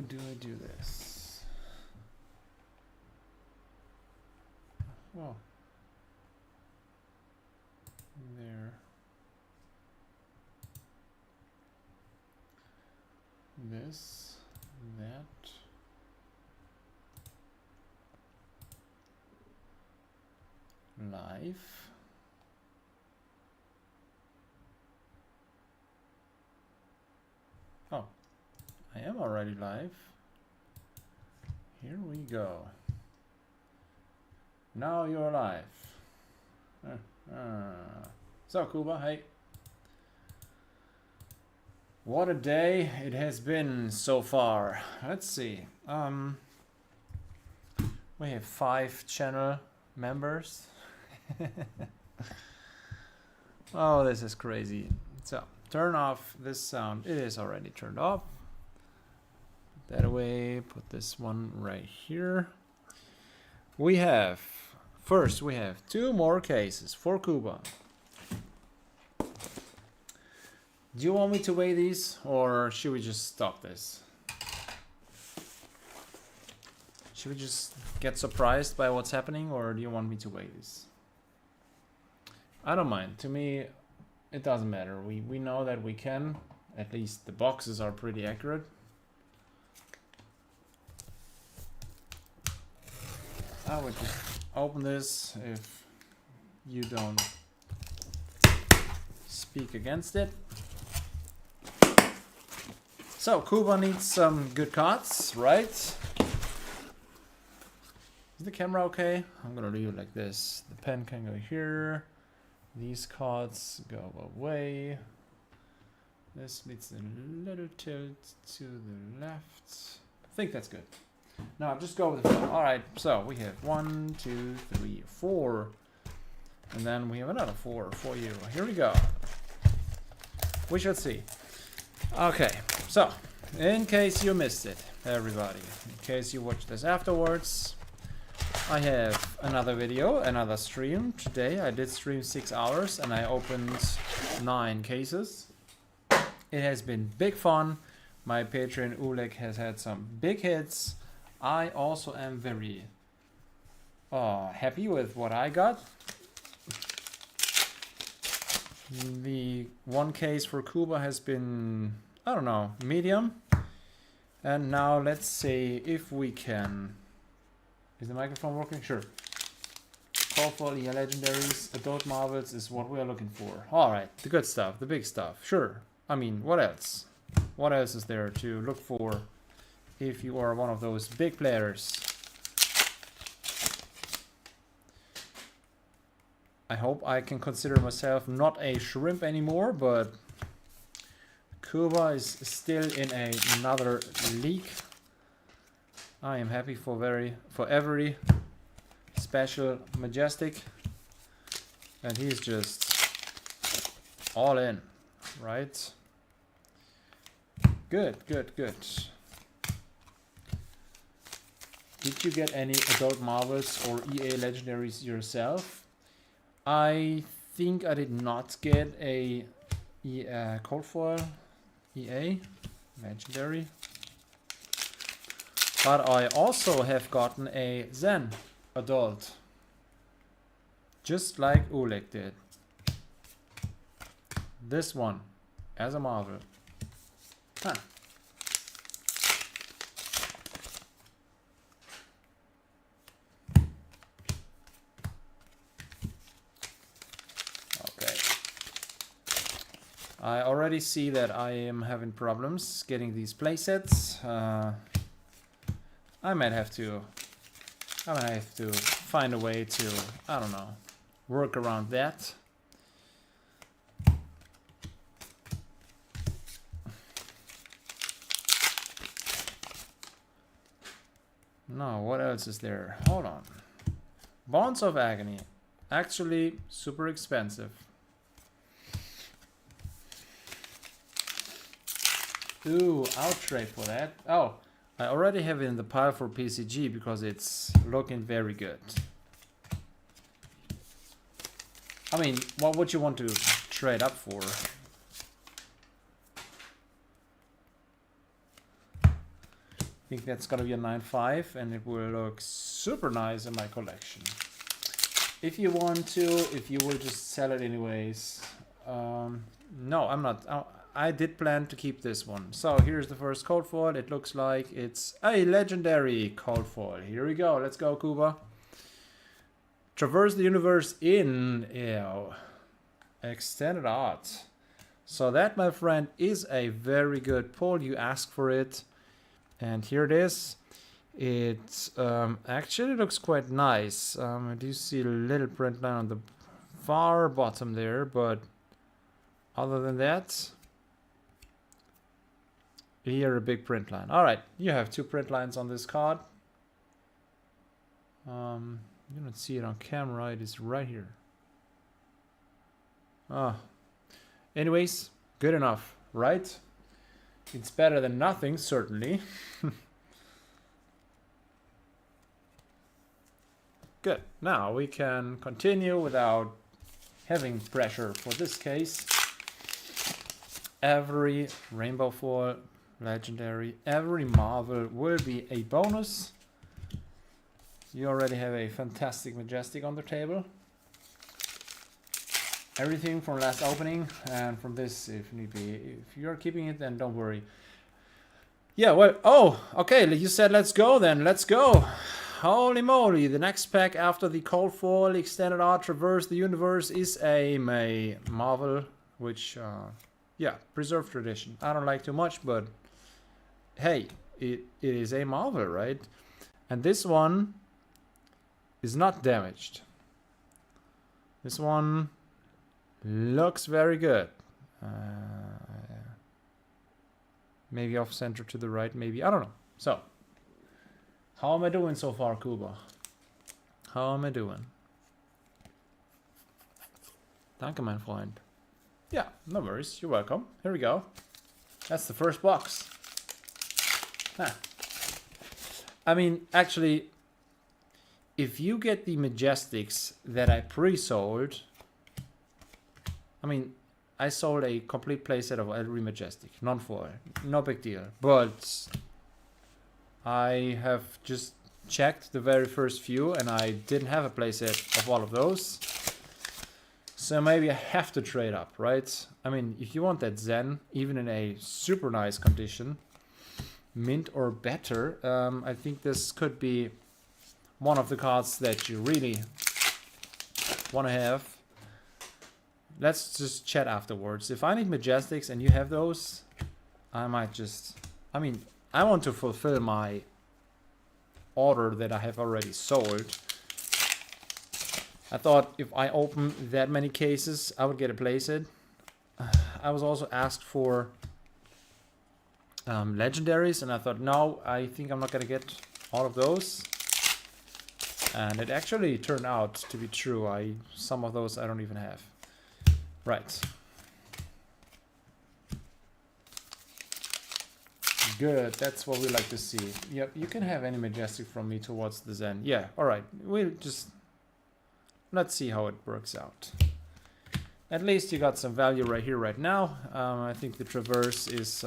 do I do this? Oh. There. This, that. Live. Oh, I am already live. Here we go. Now you're live. So, Kuba, hey. What a day it has been so far. Let's see. We have 5 channel members. Oh, this is crazy. So, turn off this sound. It is already turned off. Put that away. Put this one right here. We have, first we have 2 more cases for Kuba. Do you want me to weigh these, or should we just stop this? Should we just get surprised by what's happening, or do you want me to weigh these? I don't mind. To me, it doesn't matter. We know that we can. At least the boxes are pretty accurate. I would just open this if you don't speak against it. So, Kuba needs some good cards, right? Is the camera okay? I'm gonna do it like this. The pen can go here. These cards go away. This needs a little tilt to the left. I think that's good. Now, just go with the flow. Alright, so we have 1, 2, 3, 4. And then we have another 4 for you. Here we go. We shall see. Okay, so, in case you missed it, everybody, in case you watch this afterwards, I have another video, another stream. Today I did stream 6 hours and I opened 9 cases. It has been big fun. My patron Oleg has had some big hits. I also am very happy with what I got. The one case for Kuba has been, I don't know, medium. And now let's see if we can. Is the microphone working? Sure. Call for the legendaries, adult marvels is what we are looking for. Alright, the good stuff, the big stuff. Sure. I mean, what else? What else is there to look for if you are one of those big players? I hope I can consider myself not a shrimp anymore, but Kuba is still in another league. I am happy for every special majestic, and he's just all in, right? Good, good, good. Did you get any adult marvels or EA legendaries yourself? I think I did not get a cold foil EA legendary, but I also have gotten a Zen adult, just like Oleg did. This one as a marvel. Huh. I already see that I am having problems getting these playsets. I might have to find a way to, I don't know, work around that. No, what else is there? Hold on. Bonds of Agony. Actually, super expensive. Ooh, I'll trade for that. Oh, I already have it in the pile for PCG because it's looking very good. I mean, what would you want to trade up for? I think that's gonna be a 9.5 and it will look super nice in my collection. If you want to, if you will just sell it anyways. No, I'm not. I did plan to keep this one. So here's the first cold foil. It looks like it's a legendary cold foil. Here we go. Let's go, Kuba. Traverse the universe in extended art. So that, my friend, is a very good pull. You asked for it. And here it is. It actually looks quite nice. I do see a little print line on the far bottom there, but other than that, here a big print line. All right, you have 2 print lines on this card. You don't see it on camera. It is right here. Anyways, good enough, right? It's better than nothing, certainly. Good. Now we can continue without having pressure for this case. Every rainbow foil, legendary, every Marvel will be a bonus. You already have a fantastic Majestic on the table. Everything from last opening and from this if need be. If you're keeping it, then don't worry. Yeah, well, oh, okay, you said let's go then. Let's go. Holy moly, the next pack after the cold foil extended art Traverse the Universe is a Marvel, which, yeah, preserved tradition. I don't like too much, but hey, it is a Marvel, right? And this one is not damaged. This one looks very good. Maybe off center to the right, maybe, I don't know. So, how am I doing so far, Kuba? How am I doing? Danke, mein Freund. Yeah, no worries. You're welcome. Here we go. That's the first box. Huh. I mean, actually, if you get the Majestics that I pre-sold, I mean, I sold a complete playset of every Majestic, non-foil, no big deal. But I have just checked the very first few and I didn't have a playset of all of those. So maybe I have to trade up, right? I mean, if you want that Zen, even in a super nice condition, mint or better, I think this could be one of the cards that you really want to have. Let's just chat afterwards. If I need Majestics and you have those, I might just... I mean, I want to fulfill my order that I have already sold. I thought if I open that many cases, I would get a playset. I was also asked for legendaries, and I thought, no, I think I'm not going to get all of those. And it actually turned out to be true. Some of those I don't even have. Right. Good, that's what we like to see. Yep, you can have any Majestic from me towards the Zen. Yeah, alright. We'll just... Let's see how it works out. At least you got some value right here, right now. I think the Traverse is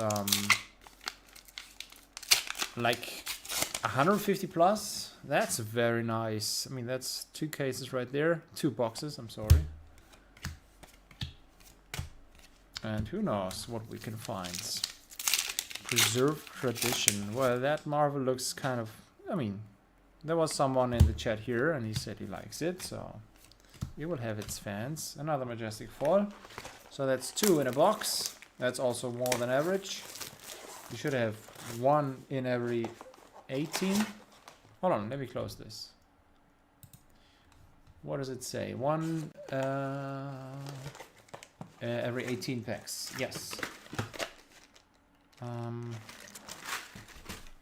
like 150 plus. That's very nice. I mean, that's 2 cases right there. 2 boxes, I'm sorry. And who knows what we can find. Preserved tradition. Well, that Marvel looks kind of... I mean, there was someone in the chat here and he said he likes it, so it will have its fans. Another Majestic foil. So that's 2 in a box. That's also more than average. You should have 1 in every 18. Hold on, let me close this. What does it say? 1 every 18 packs. Yes.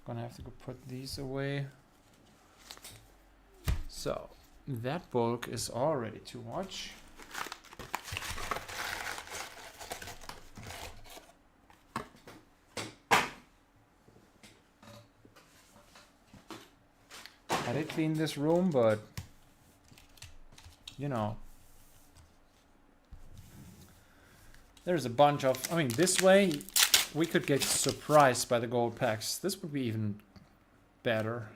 Gonna have to go put these away. So that bulk is already too much. I did clean this room, but you know, there's a bunch of, I mean, this way we could get surprised by the gold packs. This would be even better.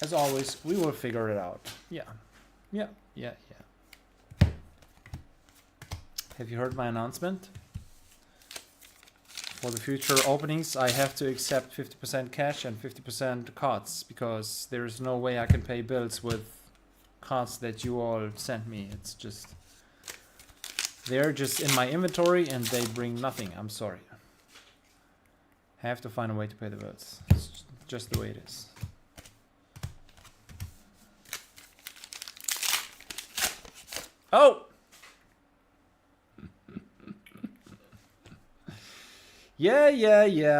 As always, we will figure it out. Yeah. Yeah. Yeah. Yeah. Have you heard my announcement? For the future openings, I have to accept 50% cash and 50% cards because there is no way I can pay bills with cards that you all sent me. It's just, they're just in my inventory and they bring nothing. I'm sorry. Have to find a way to pay the bills. It's just the way it is. Oh! Yeah.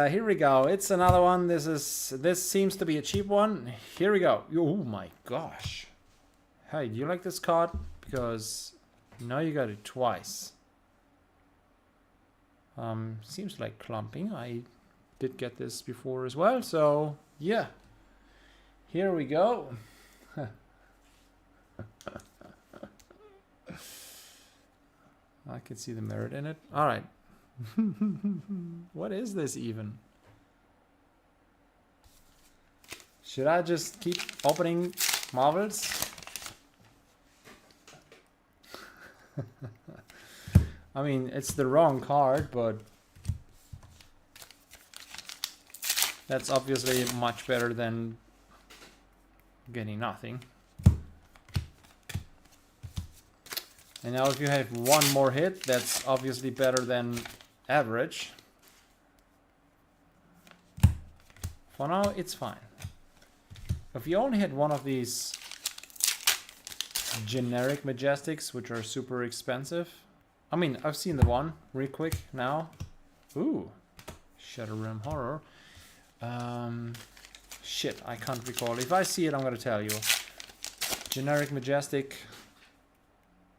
Here we go. It's another one. This seems to be a cheap one. Here we go. Oh my gosh. Hey, do you like this card? Because now you got it twice. Seems like clumping. I did get this before as well. So yeah. Here we go. I can see the merit in it. All right. What is this even? Should I just keep opening Marvels? I mean, it's the wrong card, but that's obviously much better than getting nothing. And now if you have one more hit, that's obviously better than average. For now, it's fine. If you only had one of these generic Majestics, which are super expensive. I mean, I've seen the one real quick now. Ooh, Shadow Realm Horror. Shit, I can't recall. If I see it, I'm gonna tell you. Generic Majestic.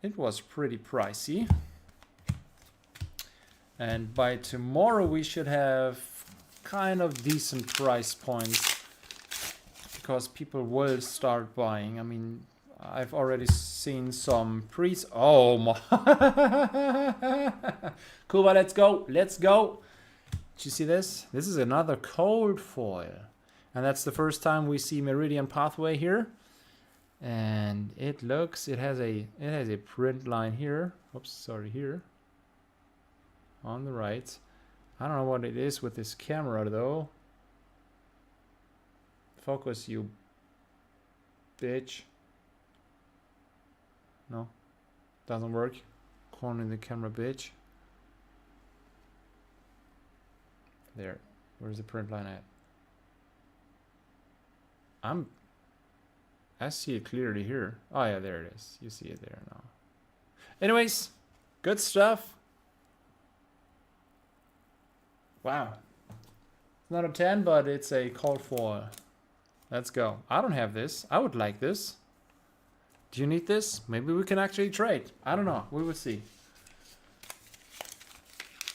It was pretty pricey. And by tomorrow we should have kind of decent price points because people will start buying. I mean, I've already seen some pre's. Oh my. Kuba, let's go. Let's go. Did you see this? This is another cold foil. And that's the first time we see Meridian Pathway here. And it has a print line here. Oops, sorry, here. On the right. I don't know what it is with this camera though. Focus, you bitch. No, doesn't work. Cornering the camera, bitch. There. Where's the print line at? I see it clearly here. Oh yeah, there it is. You see it there now. Anyways, good stuff. Wow. It's not a 10, but it's a cold foil. Let's go. I don't have this. I would like this. Do you need this? Maybe we can actually trade. I don't know. We will see.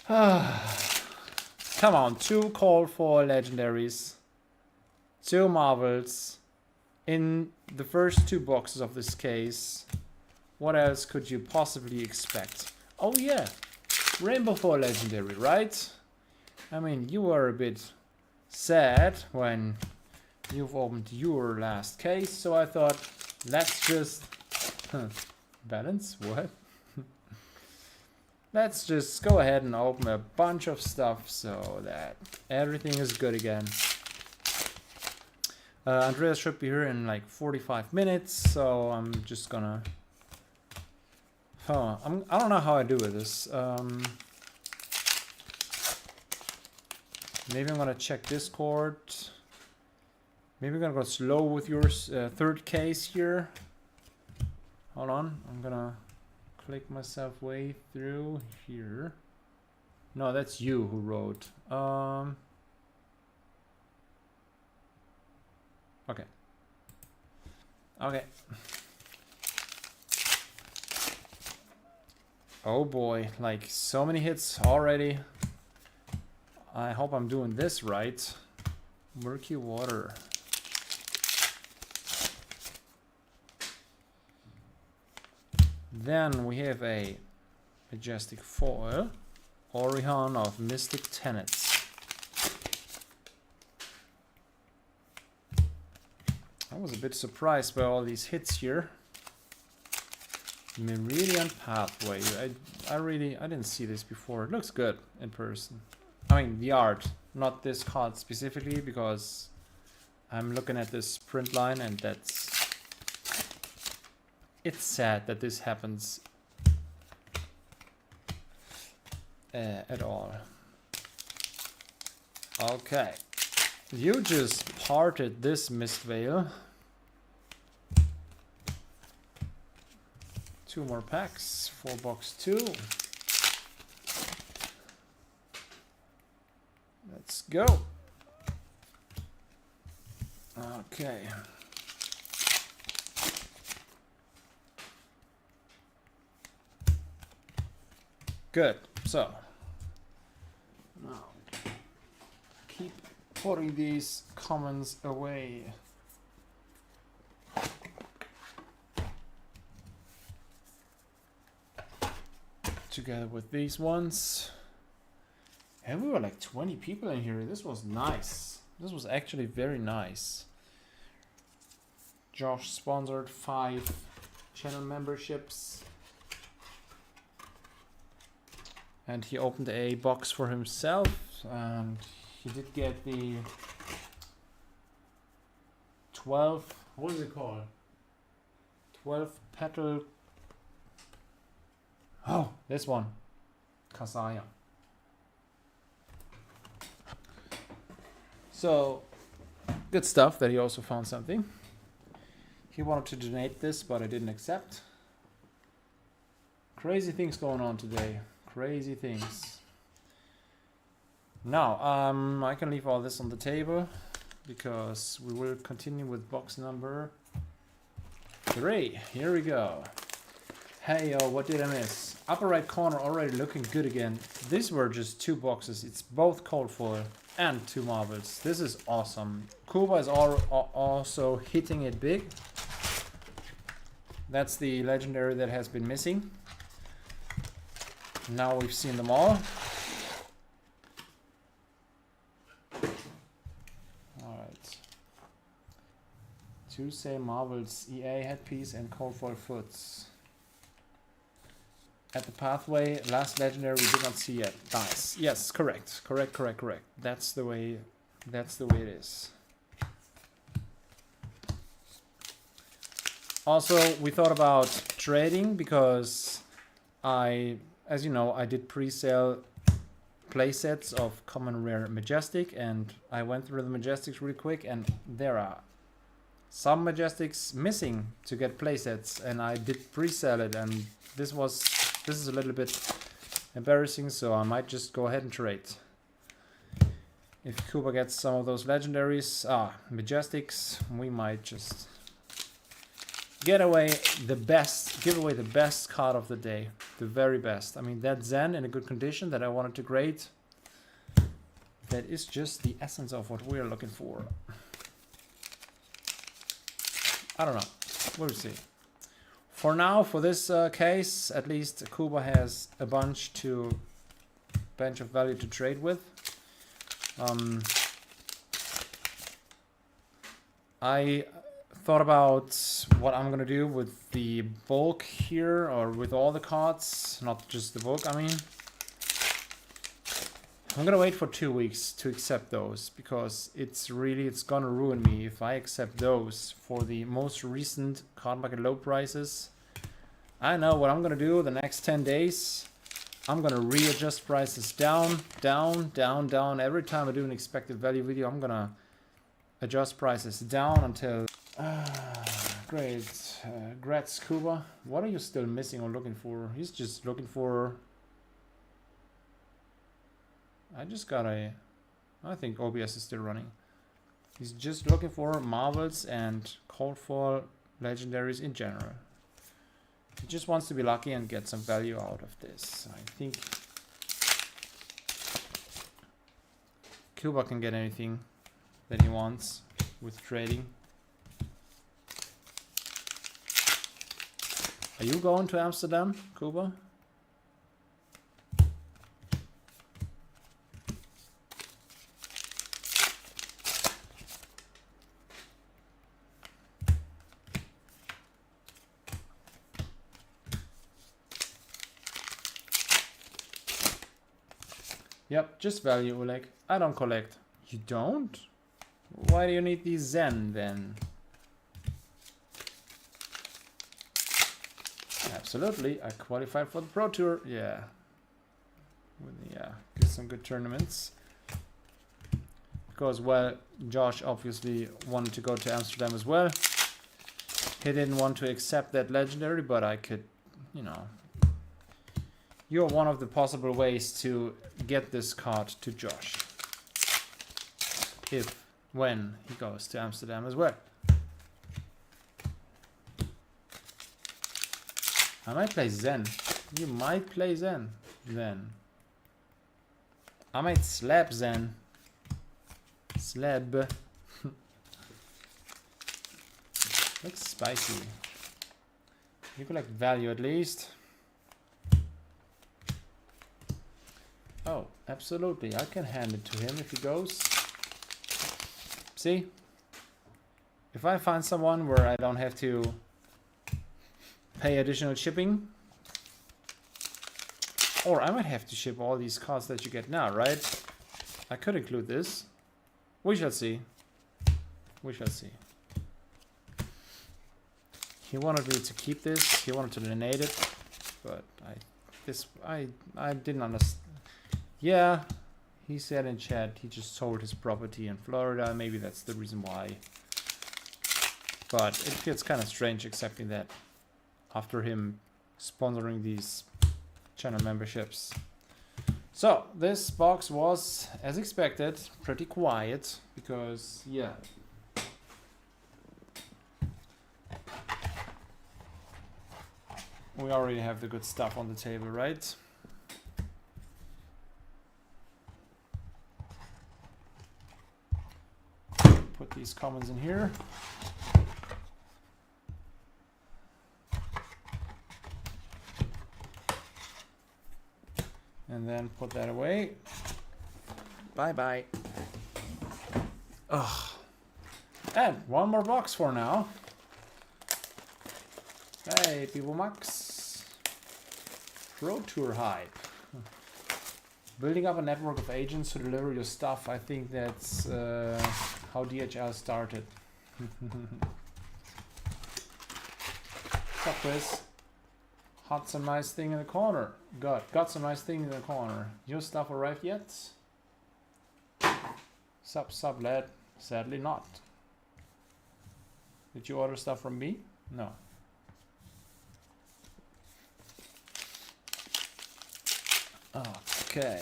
Come on. 2 cold foil legendaries. 2 Marvels. In the first 2 boxes of this case. What else could you possibly expect? Oh yeah. Rainbow foil legendary, right? I mean, you were a bit sad when you've opened your last case, so I thought, let's just balance. What? Let's just go ahead and open a bunch of stuff so that everything is good again. Andreas should be here in like 45 minutes, so I'm just gonna. I don't know how I do with this. Maybe I'm gonna check Discord. Maybe I'm gonna go slow with your third case here. Hold on, I'm gonna click myself way through here. No, that's you who wrote. Okay. Okay. Oh boy, like so many hits already. I hope I'm doing this right. Murky water. Then we have a majestic foil. Orion of Mystic Tenets. I was a bit surprised by all these hits here. Meridian Pathway. I didn't see this before. It looks good in person. I mean the art, not this card specifically, because I'm looking at this print line and it's sad that this happens at all. Okay, you just parted this MISTVEIL. 2 more packs for box 2. Let's go. Okay. Good. So now keep putting these commons away. Together with these ones. And we were like 20 people in here. This was nice. This was actually very nice. Josh sponsored 5 channel memberships. And he opened a box for himself. And he did get the 12, what is it called? 12 petal. Oh, this one. Kasaya. So, good stuff that he also found something. He wanted to donate this, but I didn't accept. Crazy things going on today. Crazy things. Now, I can leave all this on the table because we will continue with box number 3. Here we go. Hey yo, what did I miss? Upper right corner already looking good again. These were just 2 boxes. It's both cold foil and 2 marbles. This is awesome. Kuba is also hitting it big. That's the legendary that has been missing. Now we've seen them all. Alright. 2 same marbles, EA headpiece and cold foil foots. At the pathway, last legendary we did not see yet. Nice. Yes, correct. Correct. That's the way it is. Also, we thought about trading because as you know, I did pre-sale playsets of common rare majestic, and I went through the majestics really quick, and there are some majestics missing to get playsets, and I did pre-sell it, and this is a little bit embarrassing, so I might just go ahead and trade. If Kuba gets some of those legendaries, majestics, we might just give away the best card of the day, the very best. I mean, that Zen in a good condition that I wanted to grade, that is just the essence of what we are looking for. I don't know, we'll see. For now, for this case, at least Kuba has a bunch of value to trade with. I thought about what I'm gonna do with the bulk here, or with all the cards, not just the bulk, I mean. I'm gonna wait for 2 weeks to accept those, because it's gonna ruin me if I accept those for the most recent card market low prices. I know what I'm gonna do the next 10 days. I'm gonna readjust prices down. Every time I do an expected value video, I'm gonna adjust prices down until great. Grats Kuba. What are you still missing or looking for? He's just looking for. I think OBS is still running. He's just looking for marvels and cold foil legendaries in general. He just wants to be lucky and get some value out of this. I think Kuba can get anything that he wants with trading. Are you going to Amsterdam, Kuba? Yep, just value, Oleg. I don't collect. You don't? Why do you need these Zen then? Absolutely, I qualified for the Pro Tour. Yeah. Yeah, get some good tournaments. Because, well, Josh obviously wanted to go to Amsterdam as well. He didn't want to accept that legendary, but I could, you know. You're one of the possible ways to get this card to Josh. When he goes to Amsterdam as well. I might play Zen. You might play Zen. Then. I might slap Zen. Slab. Looks spicy. You collect value at least. Oh, absolutely. I can hand it to him if he goes. See? If I find someone where I don't have to pay additional shipping, or I might have to ship all these cards that you get now, right? I could include this. We shall see. We shall see. He wanted me to keep this. He wanted to donate it, but I didn't understand. Yeah, he said in chat he just sold his property in Florida. Maybe that's the reason why. But it feels kind of strange accepting that after him sponsoring these channel memberships. So this box was, as expected, pretty quiet because, yeah. We already have the good stuff on the table, right? Put these commons in here. And then put that away. Bye-bye. Ugh. And one more box for now. Hey, people Max. Pro Tour hype. Building up a network of agents to deliver your stuff. I think that's how DHL started. What's up, Chris? Hot some nice thing in the corner. Got some nice thing in the corner. Your stuff arrived yet? Sub lad. Sadly not. Did you order stuff from me? No. Okay.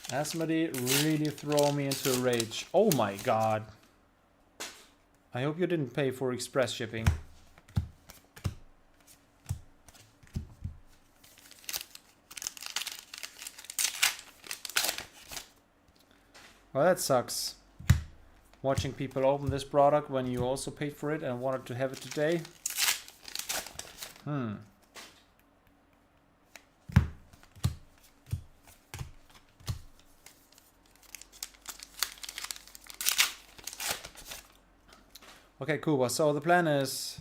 Asmodee really throw me into a rage. Oh my god. I hope you didn't pay for express shipping. Well, that sucks. Watching people open this product when you also paid for it and wanted to have it today. Okay, Kuba, so the plan is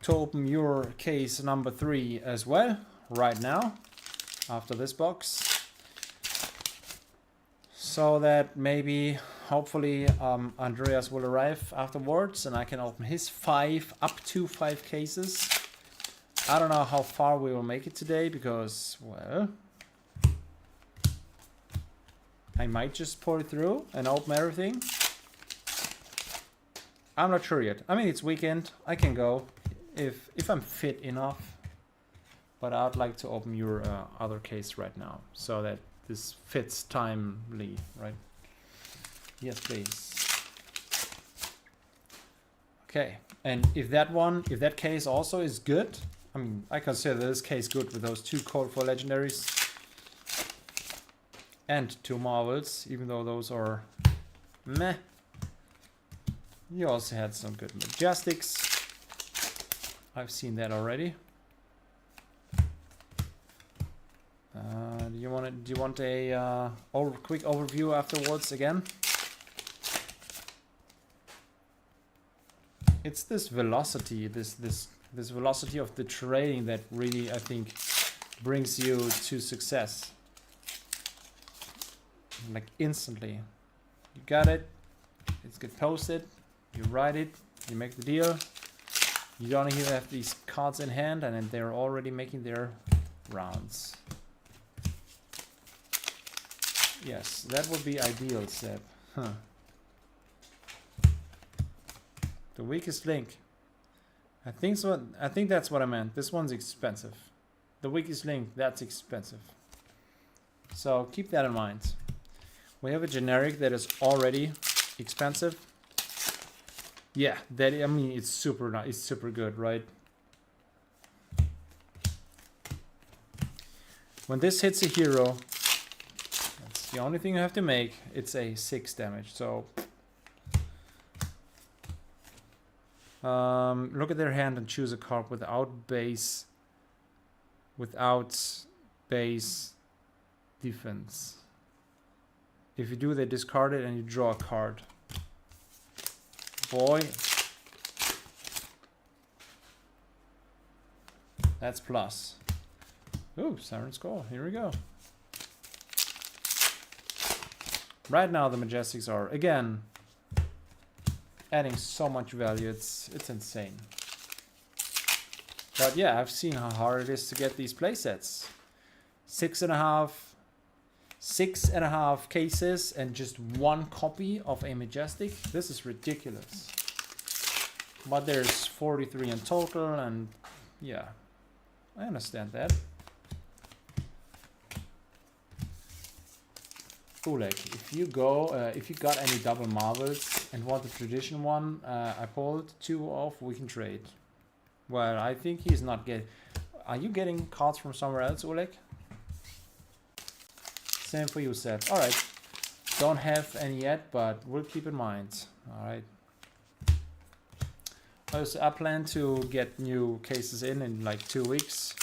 to open your case number 3 as well, right now, after this box. So that maybe, hopefully, Andreas will arrive afterwards and I can open his 5, up to 5 cases. I don't know how far we will make it today because, well, I might just pour it through and open everything. I'm not sure yet. I mean, it's weekend. I can go if I'm fit enough. But I'd like to open your other case right now so that this fits timely, right? Yes, please. Okay, and if that case also is good, I mean, I consider this case good with those 2 code for legendaries and 2 marvels, even though those are meh. You also had some good majestics. I've seen that already. Do you want a quick overview afterwards again? It's this velocity, this This velocity of the trading that really, I think, brings you to success. Like instantly. You got it. It's get posted. You write it. You make the deal. You don't even have these cards in hand, and then they're already making their rounds. Yes, that would be ideal, Seb. Huh. The weakest link. I think so. I think that's what I meant. This one's expensive. The weakest link, that's expensive. So keep that in mind. We have a generic that is already expensive. Yeah, that, I mean, it's super nice. It's super good, right? When this hits a hero, that's the only thing you have to make. It's a 6 damage. So look at their hand and choose a card without base defense. If you do, they discard it and you draw a card. Boy, that's plus. Ooh, Siren Skull. Here we go. Right now, the Majestics are again adding so much value. It's insane. But yeah, I've seen how hard it is to get these playsets. 6.5 cases and just 1 copy of a Majestic. This is ridiculous. But there's 43 in total, and yeah, I understand that. Oleg, if you got any double marbles and want the tradition one, I pulled 2 off, we can trade. Well, I think he's not getting... Are you getting cards from somewhere else, Oleg? Same for you, Seth. Alright. Don't have any yet, but we'll keep in mind. Alright. So I plan to get new cases in like 2 weeks.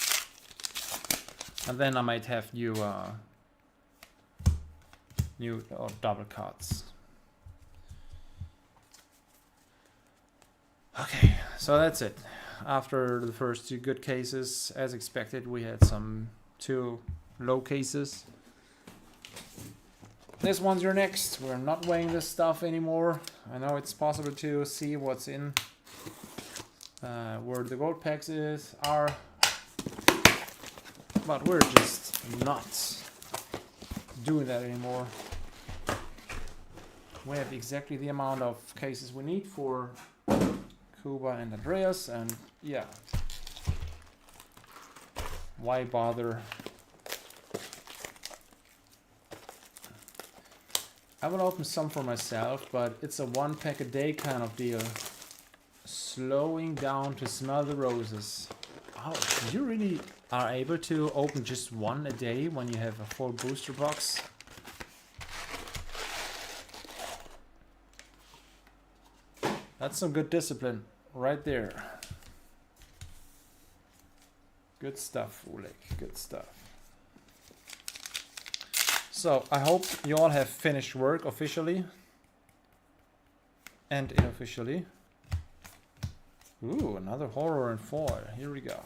And then I might have new double cards. Okay, so that's it. After the first 2 good cases, as expected, we had some 2 low cases. This one's your next. We're not weighing this stuff anymore. I know it's possible to see what's in, where the gold packs are, but we're just not doing that anymore. We have exactly the amount of cases we need for Kuba and Andreas, and yeah, why bother? I will open some for myself, but it's a 1 pack a day kind of deal. Slowing down to smell the roses. Oh, you really are able to open just 1 a day when you have a full booster box? That's some good discipline right there. Good stuff, Oleg. Good stuff. So, I hope you all have finished work officially and unofficially. Ooh, another horror in foil. Here we go.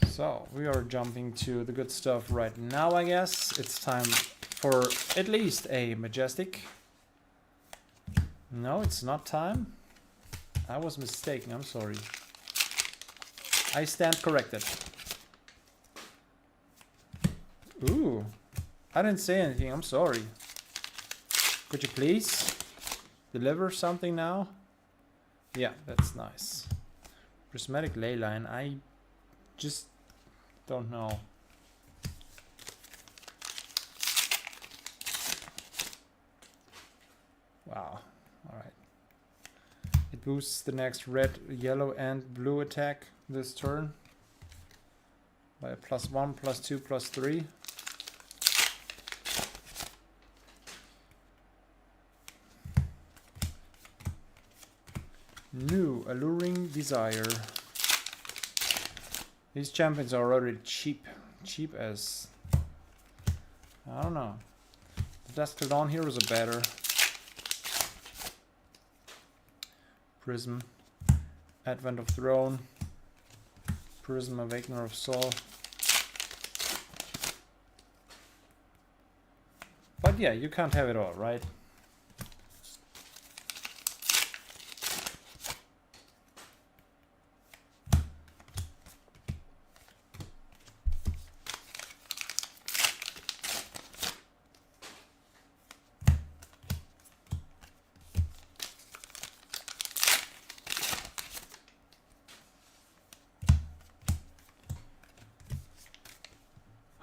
So, we are jumping to the good stuff right now, I guess. It's time for at least a Majestic. No, it's not time. I was mistaken, I'm sorry. I stand corrected. Ooh, I didn't say anything, I'm sorry. Could you please deliver something now? Yeah, that's nice. Prismatic Leyline, I just don't know. Wow. Alright. It boosts the next red, yellow, and blue attack this turn by a +1, +2, +3. New Alluring Desire. These champions are already cheap cheap as... I don't know. The Dusk Till Dawn heroes are better. Prism. Advent of Throne. Prism, Awakener of Soul. But yeah, you can't have it all, right?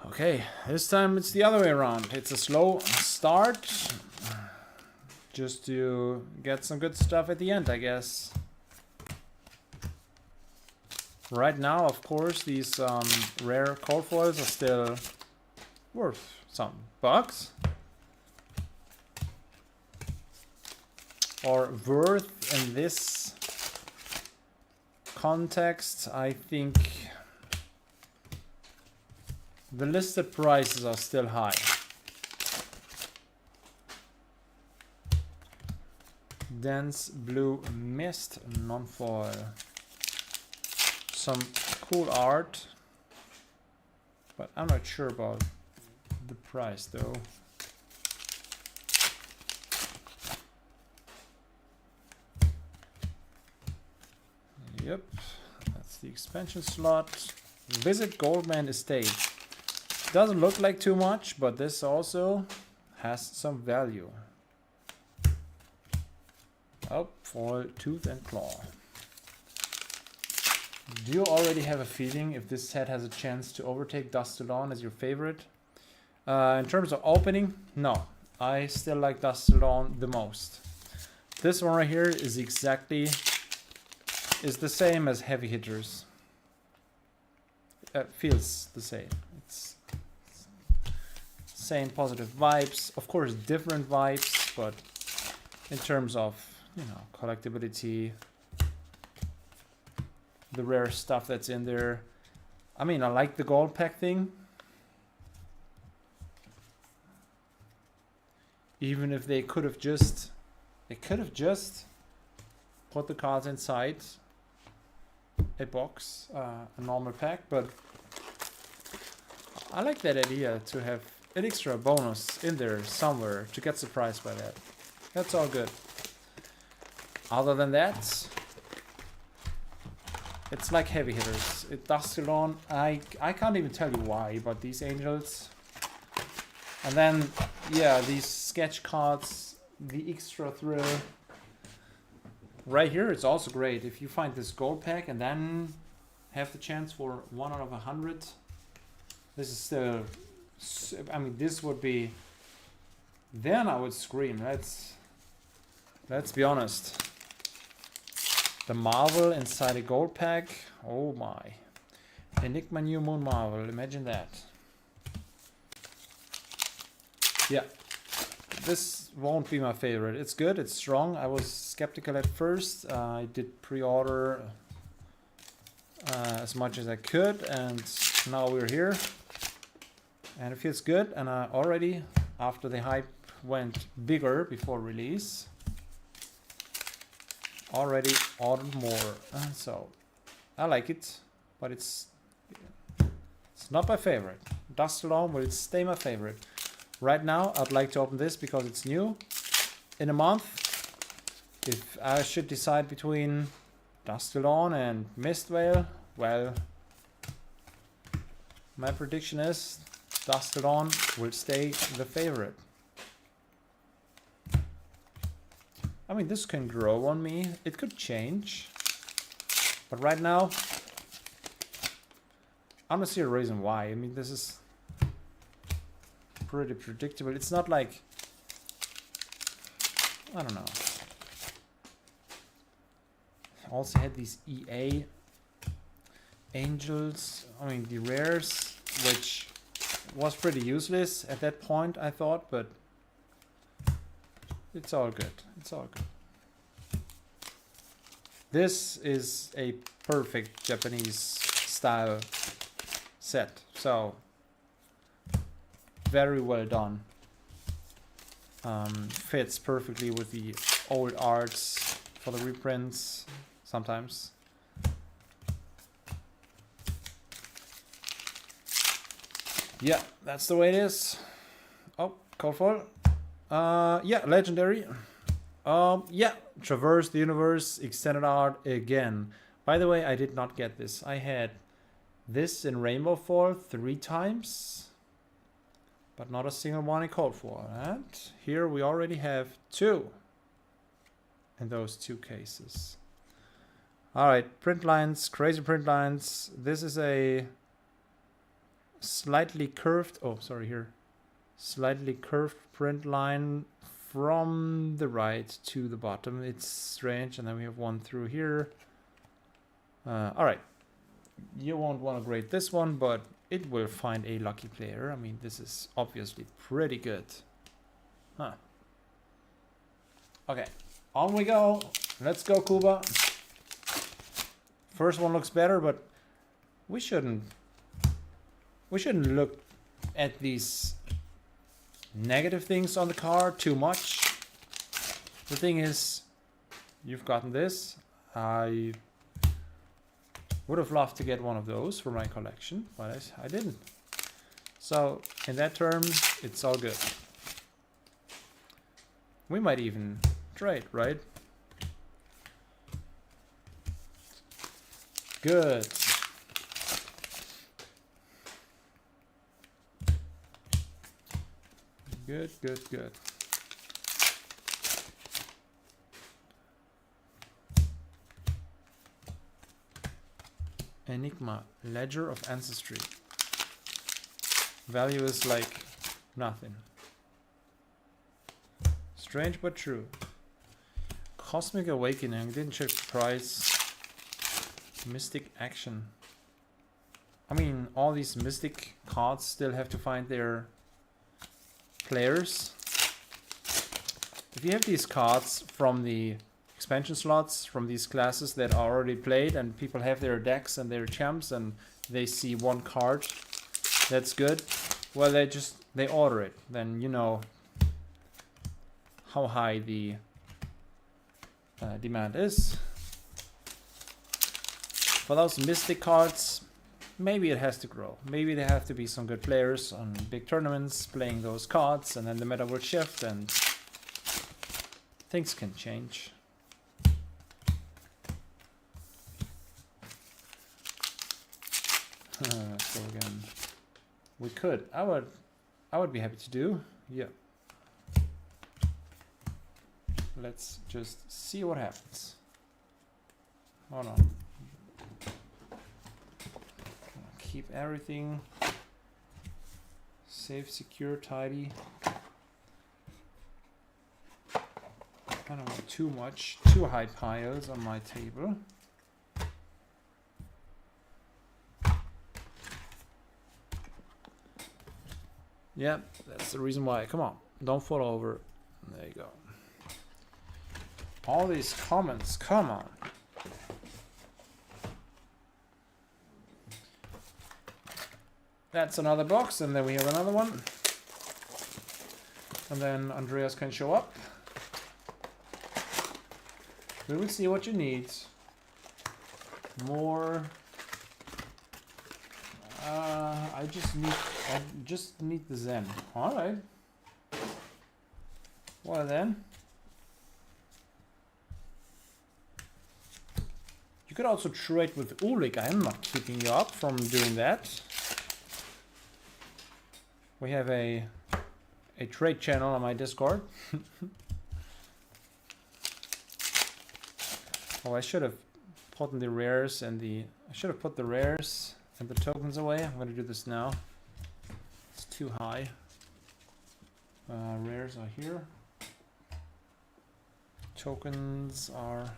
Okay, this time it's the other way around. It's a slow start, just to get some good stuff at the end, I guess. Right now, of course, these rare cold foils are still worth some bucks. Or worth in this context, I think the listed prices are still high. Dense Blue Mist, non-foil. Some cool art, but I'm not sure about the price though. Yep, that's the expansion slot. Visit Goldman Estate. Doesn't look like too much, but this also has some value. Oh, foil, Tooth and Claw. Do you already have a feeling if this set has a chance to overtake Dusk Till Dawn as your favorite? In terms of opening, no. I still like Dusk Till Dawn the most. This one right here is the same as Heavy Hitters. Feels the same. It's same positive vibes, of course different vibes, but in terms of, you know, collectability, the rare stuff that's in there. I mean, I like the gold pack thing. Even if they could have just put the cards inside a box, a normal pack, but I like that idea to have an extra bonus in there somewhere to get surprised by that. That's all good. Other than that, it's like Heavy Hitters. It Dusk Till Dawn. I can't even tell you why, but these angels. And then, yeah, these sketch cards, the extra thrill. Right here, it's also great. If you find this gold pack and then have the chance for 1 out of 100, this is still, I mean, this would be, then I would scream. Let's be honest. The Marvel inside a gold pack, oh my. Enigma New Moon Marvel, imagine that. Yeah, this won't be my favorite. It's good, it's strong. I was skeptical at first. I did pre-order as much as I could, and now we're here. And it feels good, and I already, after the hype went bigger before release, already ordered more. So I like it, but it's not my favorite. Dusk Till Dawn will stay my favorite. Right now, I'd like to open this because it's new. In a month, if I should decide between Dusk Till Dawn and MISTVEIL, well, my prediction is Dusk Till Dawn will stay the favorite. I mean, this can grow on me. It could change. But right now, I don't see a reason why. I mean, this is pretty predictable. It's not like, I don't know. Also had these EA angels. I mean, the rares, which was pretty useless at that point, I thought, but it's all good. It's all good. This is a perfect Japanese style set. So very well done. Fits perfectly with the old arts for the reprints sometimes. Yeah, that's the way it is. Oh, code foil. Yeah, legendary. Yeah, traverse the universe, extended art again. By the way, I did not get this. I had this in rainbow foil 3 times, but not a single one in code foil. And here we already have 2 in those 2 cases. All right, print lines, crazy print lines. This is a slightly curved, oh, sorry, here. Slightly curved print line from the right to the bottom. It's strange. And then we have one through here. All right. You won't want to grade this one, but it will find a lucky player. I mean, this is obviously pretty good. Huh. Okay. On we go. Let's go, Kuba. First one looks better, but we shouldn't look at these negative things on the card too much. The thing is, you've gotten this. I would have loved to get one of those for my collection, but I didn't. So in that term, it's all good. We might even trade, right? Good. Good, good, good. Enigma, Ledger of Ancestry. Value is like nothing. Strange but true. Cosmic Awakening, didn't check the price. Mystic Action. I mean, all these Mystic cards still have to find their players. If you have these cards from the expansion slots, from these classes that are already played, and people have their decks and their champs, and they see one card that's good, well, they order it. Then you know how high the demand is. For those Mystic cards, maybe it has to grow. Maybe there have to be some good players on big tournaments playing those cards, and then the meta will shift and things can change. Let's go again. We could. I would be happy to do. Yeah. Let's just see what happens. Hold on. Keep everything safe, secure, tidy. I don't want too high piles on my table. Yeah, that's the reason why. Come on, don't fall over. There you go. All these comments, come on. That's another box, and then we have another one. And then Andreas can show up. We will see what you need. More. I just need the Zen. All right. Well then. You could also trade with Ulrich. I am not keeping you up from doing that. We have a trade channel on my Discord. Oh, I should have put the rares and the tokens away. I'm gonna do this now. It's too high. Rares are here. Tokens are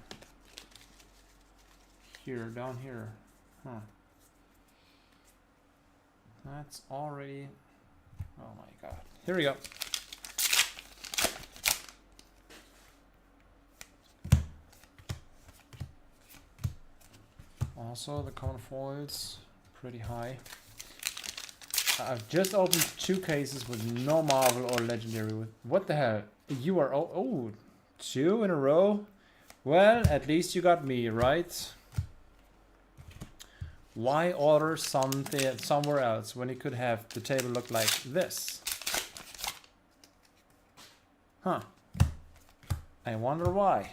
here, down here. Huh. That's already. Oh my god. Here we go. Also, the common foils pretty high. I've just opened 2 cases with no Marvel or Legendary. What the hell? You are... Oh, 2 in a row? Well, at least you got me, right? Why order something somewhere else when you could have the table look like this? Huh. I wonder why.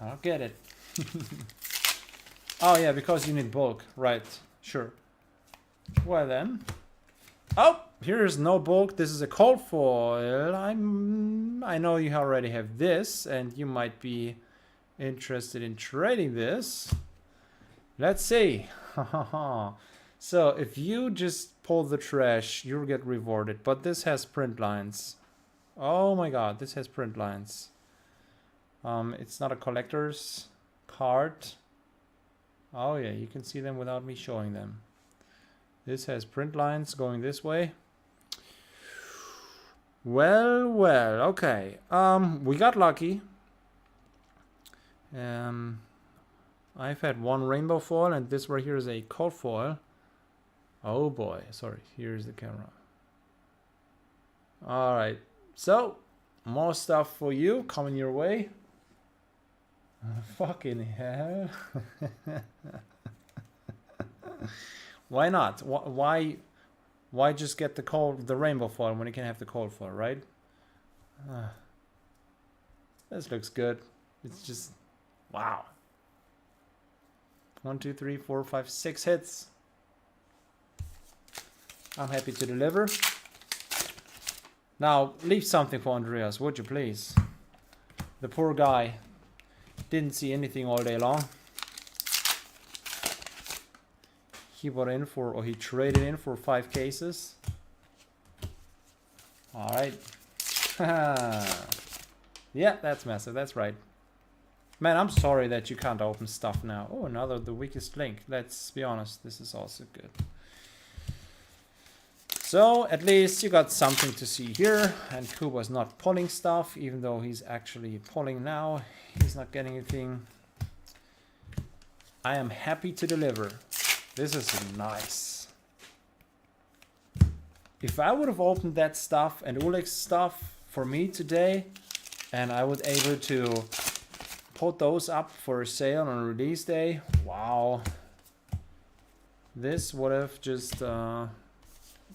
I don't get it. Oh yeah, because you need bulk. Right. Sure. Well then. Oh! Here's no bulk. This is a cold foil. I know you already have this, and you might be interested in trading this. Let's see. So if you just pull the trash, you'll get rewarded. But this has print lines. Oh my god, this has print lines. It's not a collector's card. Oh yeah, you can see them without me showing them. This has print lines going this way. Well, well, okay. We got lucky. I've had 1 rainbow foil, and this right here is a cold foil. Oh boy, sorry, here's the camera. Alright, so, more stuff for you coming your way. Fucking hell. Why not? Why just get the rainbow foil when you can have the cold foil, right? This looks good. It's just, wow. 1, 2, 3, 4, 5, 6 hits. I'm happy to deliver. Now, leave something for Andreas, would you please? The poor guy didn't see anything all day long. He bought in for, or he traded in for 5 cases. Alright. Yeah, that's massive, that's right. Man, I'm sorry that you can't open stuff now. Oh, another the weakest link. Let's be honest, this is also good. So, at least you got something to see here. And Kuba's not pulling stuff, even though he's actually pulling now. He's not getting anything. I am happy to deliver. This is nice. If I would have opened that stuff and Oleg's stuff for me today, and I was able to put those up for a sale on release day, wow. This would have just,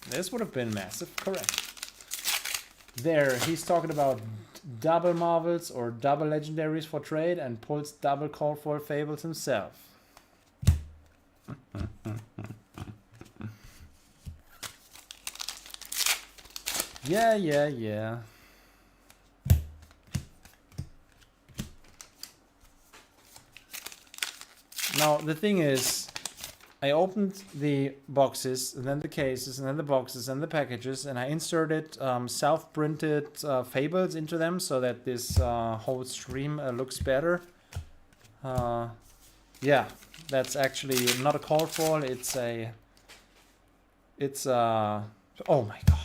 this would have been massive, correct. There, he's talking about double Marvels or double Legendaries for trade and pulls double Cold Foil Fables himself. Yeah. Now, the thing is, I opened the boxes, and then the cases, and then the boxes, and the packages, and I inserted self-printed fables into them so that this whole stream looks better. Yeah, that's actually not a cold foil, it's a... oh my god.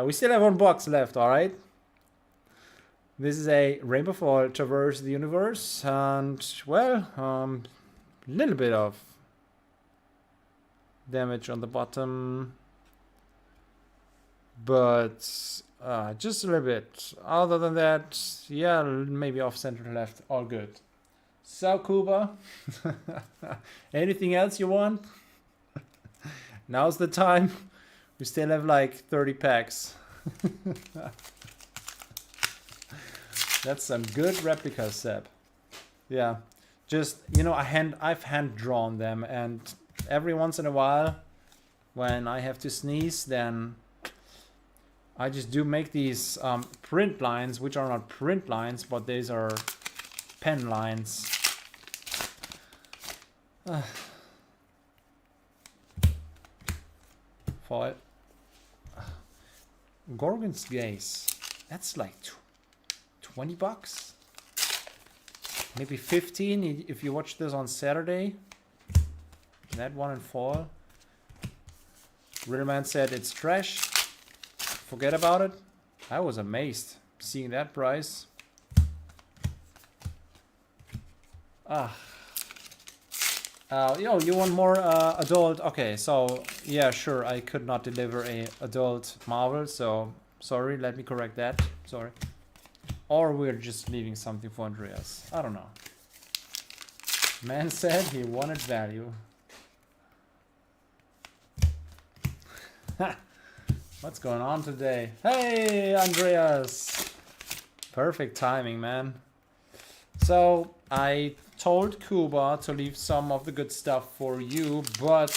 We still have 1 box left, alright? This is a Rainbow Foil Traverse the Universe, and, well, little bit of damage on the bottom, but just a little bit. Other than that, yeah, maybe off center left, all good. So, Kuba, anything else you want? Now's the time. We still have like 30 packs. That's some good replicas, Seb. Yeah, just, you know, I've hand drawn them, and every once in a while, when I have to sneeze, then I just do make these print lines, which are not print lines, but these are pen lines. Foil. Gorgon's Gaze. That's like 20 bucks. Maybe 15 if you watch this on Saturday. That one in foil. Riddleman said it's trash. Forget about it. I was amazed seeing that price. Yo, you want more adult? Okay, so yeah, sure, I could not deliver a adult Marvel, so sorry, let me correct that. Sorry. Or we're just leaving something for Andreas. I don't know. Man said he wanted value. What's going on today? Hey, Andreas! Perfect timing, man. So, I told Kuba to leave some of the good stuff for you, but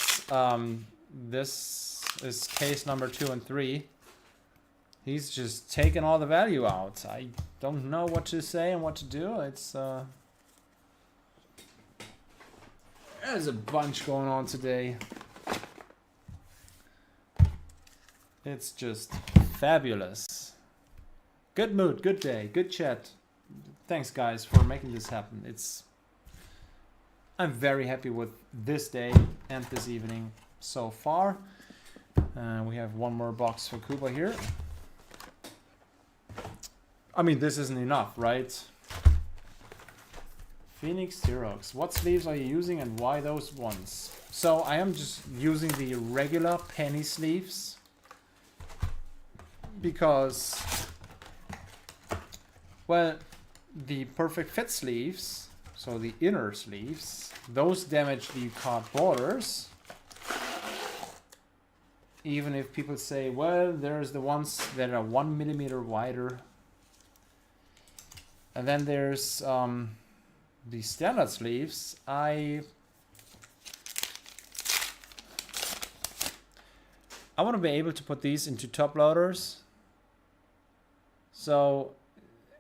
this is case number 2 and 3. He's just taking all the value out. I don't know what to say and what to do. It's there's a bunch going on today. It's just fabulous. Good mood, good day, good chat. Thanks guys for making this happen. I'm very happy with this day and this evening so far. We have one more box for Kuba here. I mean, this isn't enough, right? Phoenix Xerox. What sleeves are you using and why those ones? So I am just using the regular penny sleeves because, well, the perfect fit sleeves, so the inner sleeves, those damage the card borders. Even if people say, well, there's the ones that are 1 millimeter wider. And then there's the standard sleeves. I want to be able to put these into top loaders. So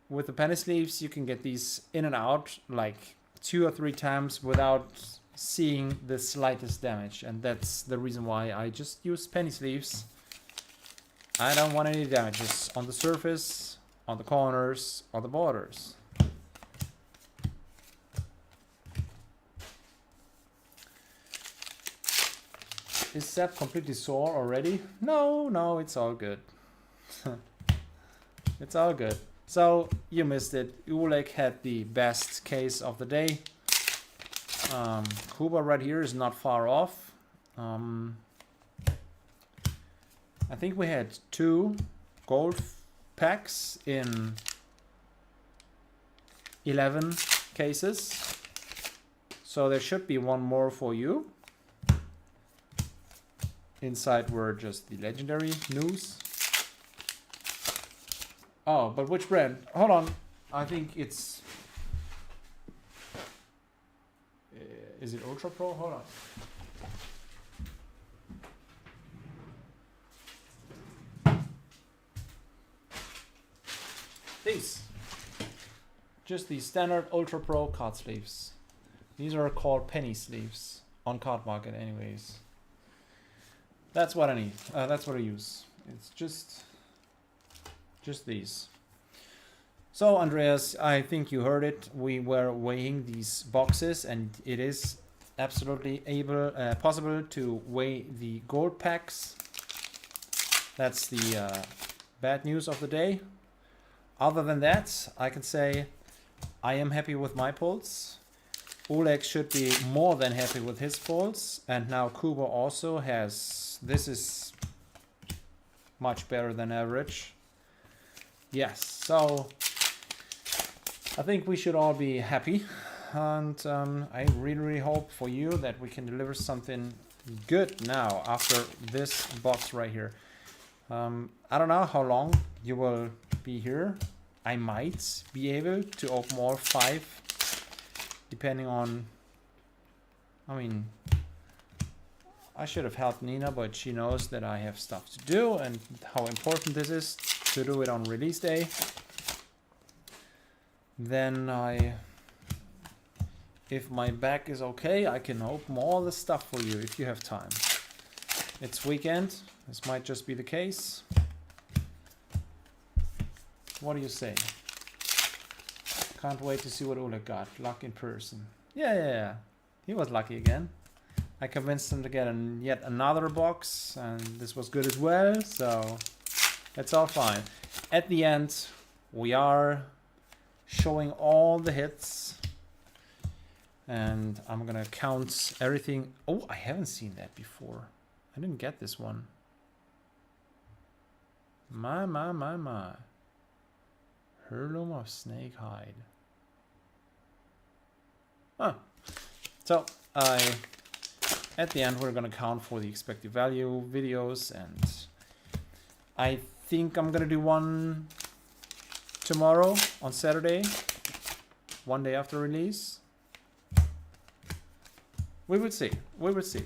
with the penny sleeves, you can get these in and out like 2 or 3 times without seeing the slightest damage. And that's the reason why I just use penny sleeves. I don't want any damages on the surface, on the corners, or the borders. Is Seb completely sore already? No, it's all good. It's all good. So, you missed it. Oleg had the best case of the day. Kuba right here is not far off. I think we had 2 gold packs in 11 cases. So there should be one more for you. Inside were just the legendary news. Oh, but which brand? Hold on. I think it's... is it Ultra Pro? Hold on. These. Just the standard Ultra Pro card sleeves. These are called penny sleeves. On Card Market anyways. That's what I need. That's what I use. It's just these. So Andreas, I think you heard it. We were weighing these boxes, and it is absolutely possible to weigh the gold packs. That's the bad news of the day. Other than that, I can say I am happy with my pulls. Oleg should be more than happy with his pulls, and now Kuba also has. This is much better than average. Yes, so I think we should all be happy, and I really hope for you that we can deliver something good now after this box right here. I don't know how long you will be here. I might be able to open all 5, depending on, I mean, I should have helped Nina, but she knows that I have stuff to do and how important this is to do it on release day. Then if my back is okay, I can open all the stuff for you if you have time. It's weekend. This might just be the case. What do you say? Can't wait to see what Oleg got. Luck in person. Yeah. He was lucky again. I convinced him to get yet another box, and this was good as well, so it's all fine. At the end, we are showing all the hits. And I'm gonna count everything. Oh, I haven't seen that before. I didn't get this one. My. Heirloom of snake hide. Huh. So at the end we're gonna count for the expected value videos, and I think I'm gonna do one tomorrow on Saturday, one day after release. We will see. We will see.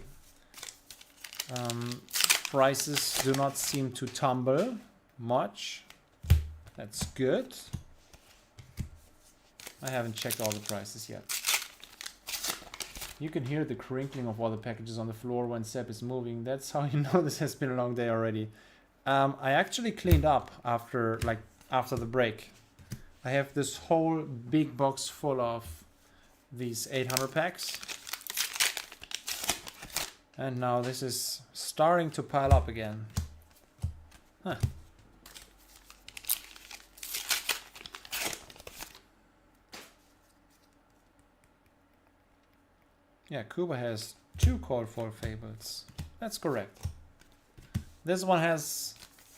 Prices do not seem to tumble much. That's good. I haven't checked all the prices yet. You can hear the crinkling of all the packages on the floor when Seb is moving. That's how you know this has been a long day already. I actually cleaned up after the break. I have this whole big box full of these 800 packs. And now this is starting to pile up again. Huh. Yeah, Kuba has 2 call for fables. That's correct. This one has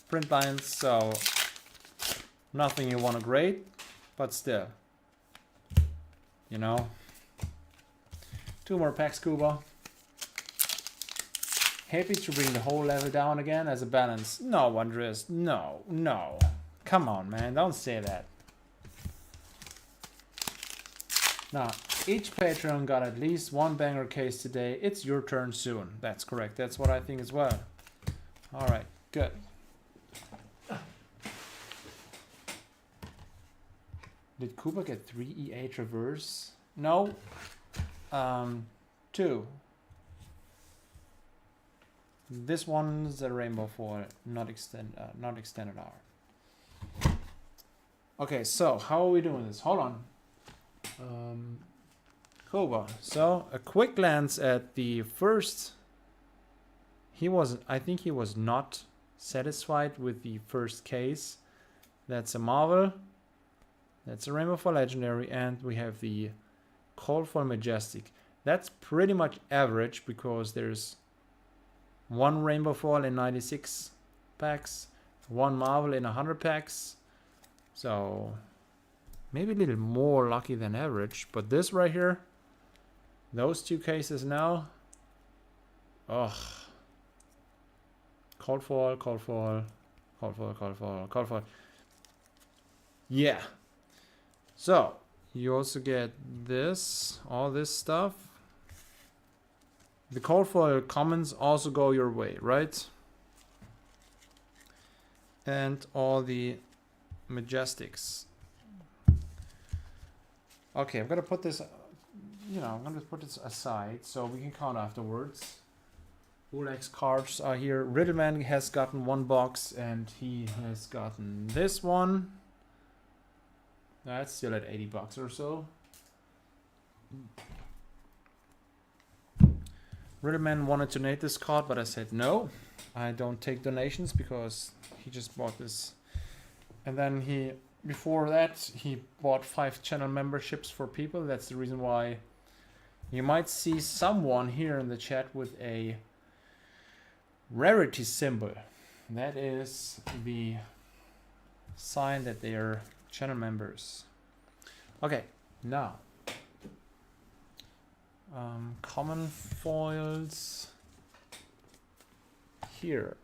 print lines, so nothing you want to grade, but still. You know. 2 more packs, Kuba. Happy to bring the whole level down again as a balance. No, Andreas, no. Come on, man, don't say that. Now, each Patreon got at least 1 banger case today. It's your turn soon. That's correct. That's what I think as well. All right, good. Did Kuba get 3 EA traverse? No. 2. This one's a rainbow foil, not extended hour. Okay, so how are we doing this? Hold on. Kuba. So a quick glance at the first. I think he was not satisfied with the first case. That's a Marvel. That's a Rainbow for Legendary, and we have the Call for Majestic. That's pretty much average because there's 1 Rainbow Foil in 96 packs, 1 Marvel in 100 packs. So maybe a little more lucky than average, but this right here, those 2 cases now, ugh. Call foil. Yeah. So you also get this, all this stuff. The call foil commons also go your way, right? And all the Majestics. Okay, I'm gonna put this, I'm gonna put this aside so we can count afterwards. Ulex cards are here. Riddleman has gotten 1 box and he has gotten this one. That's still at 80 bucks or so. Riddleman wanted to donate this card, but I said no. I don't take donations because he just bought this. And then before that, he bought 5 channel memberships for people. That's the reason why you might see someone here in the chat with a rarity symbol. That is the sign that they are channel members. Okay, now common foils here.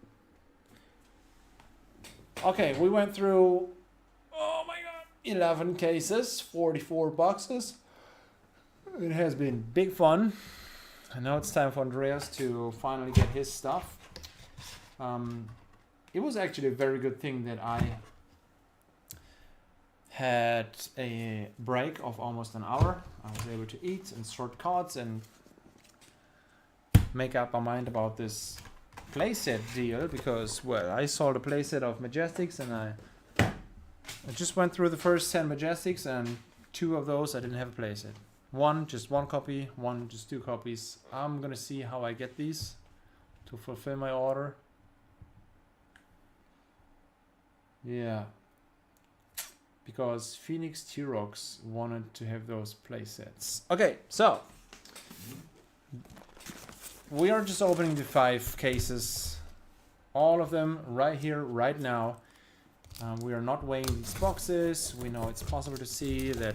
Okay, we went through, oh my god, 11 cases, 44 boxes. It has been big fun. And now it's time for Andreas to finally get his stuff. It was actually a very good thing that I had a break of almost an hour. I was able to eat and sort cards and make up my mind about this playset deal because, well, I saw the playset of Majestics and I just went through the first 10 Majestics and 2 of those I didn't have a playset. Just one copy, just 2 copies. I'm gonna see how I get these to fulfill my order. Yeah. because Phoenix T-Rox wanted to have those play sets. Okay, so we are just opening the 5 cases, all of them right here, right now. We are not weighing these boxes. We know it's possible to see that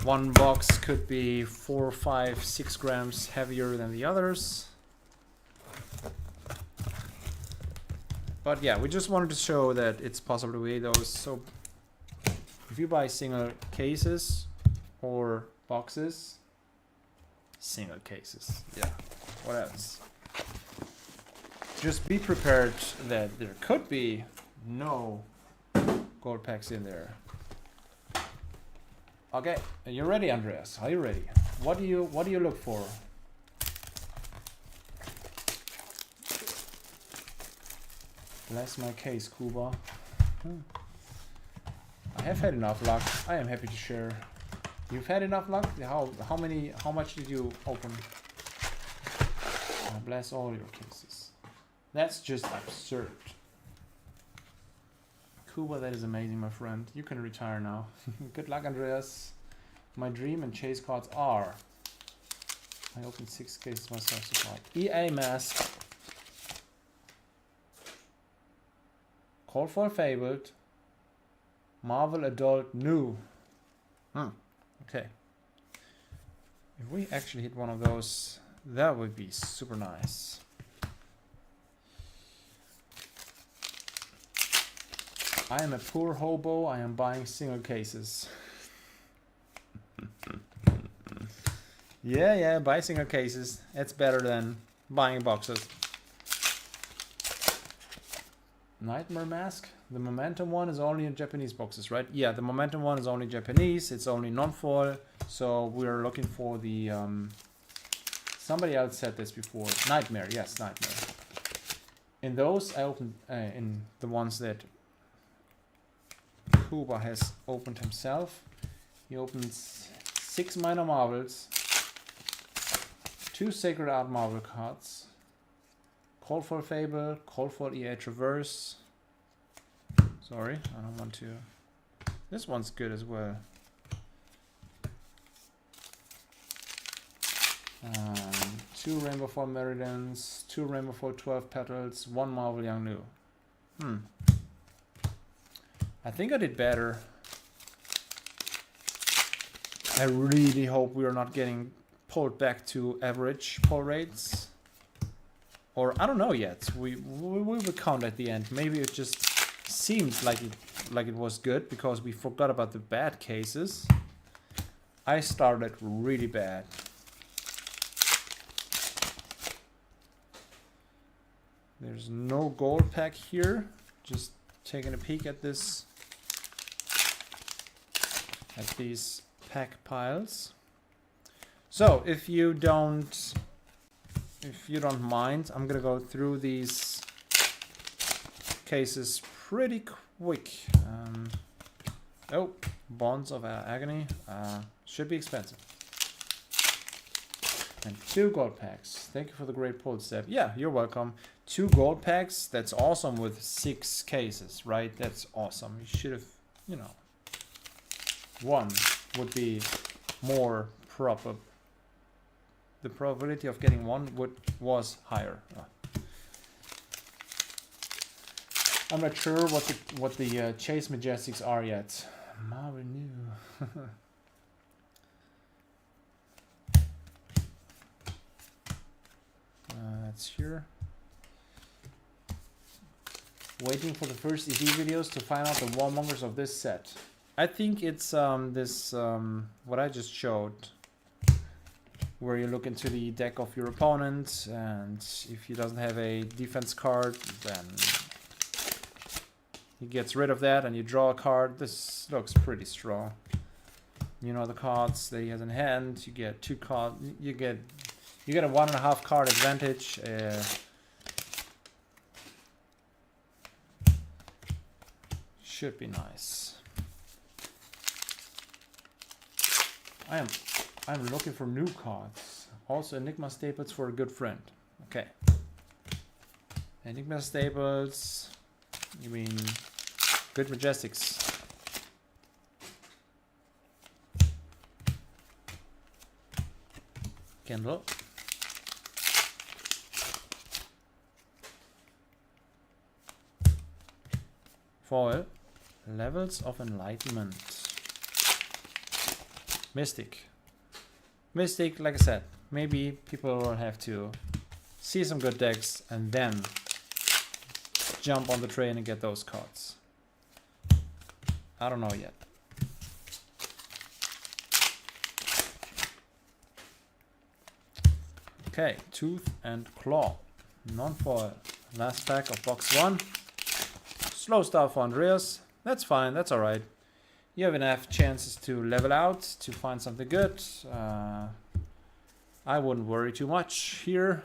one box could be 4, 5, 6 grams heavier than the others. But yeah, we just wanted to show that it's possible to weigh those. So if you buy single cases or boxes, single cases, yeah, what else? Just be prepared that there could be no gold packs in there. Okay, are you ready, Andreas? Are you ready? What do you look for? Bless my case, Kuba. I have had enough luck. I am happy to share. You've had enough luck? How much did you open? Oh, bless all your cases. That's just absurd. Kuba, that is amazing, my friend. You can retire now. Good luck, Andreas. My dream and chase cards are... I opened 6 cases myself so far. EA Mask. Call for Fabled. Marvel Adult New. Okay. If we actually hit one of those, that would be super nice. I am a poor hobo. I am buying single cases. Yeah, buy single cases. It's better than buying boxes. Nightmare Mask. The Momentum one is only in Japanese boxes, right? Yeah, the Momentum one is only Japanese. It's only non-foil. So we're looking for the... somebody else said this before. Nightmare. Yes, Nightmare. In those, I opened... in the ones that Kuba has opened himself. He opens 6 Minor Marvels, 2 Sacred Art Marvel cards, Call for Fable, Call for EA Traverse. Sorry, I don't want to. This one's good as well. 2 Rainbow Foil Meridians, 2 Rainbow Foil 12 Petals, 1 Marvel Young New. I think I did better. I really hope we are not getting pulled back to average pull rates. Or I don't know yet. We will count at the end. Maybe it just seemed like it was good because we forgot about the bad cases. I started really bad. There's no gold pack here. Just taking a peek at this. At these pack piles. So if you don't mind, I'm gonna go through these cases pretty quick. Oh, Bonds of Agony should be expensive. And 2 gold packs. Thank you for the great pull, Steph. Yeah, you're welcome. 2 gold packs. That's awesome with 6 cases, right? That's awesome. You should have, you know. 1 would be more proper. The probability of getting 1 was higher. I'm not sure what the Chase Majestics are yet. Marvel New. That's here. Waiting for the first ED videos to find out the warmongers of this set. I think it's what I just showed, where you look into the deck of your opponent, and if he doesn't have a defense card, then he gets rid of that and you draw a card. This looks pretty strong. You know the cards that he has in hand. You get 2 cards. You get a 1.5 card advantage. Should be nice. I'm looking for new cards. Also Enigma Staples for a good friend. Okay. Enigma Staples. You mean good Majestics. Kindle. Foil. Levels of Enlightenment. Mystic. Mystic, like I said, maybe people will have to see some good decks and then jump on the train and get those cards. I don't know yet. Okay, Tooth and Claw. Non-foil. Last pack of box 1. Slow start for Andreas. That's fine, that's alright. You have enough chances to level out, to find something good. I wouldn't worry too much here.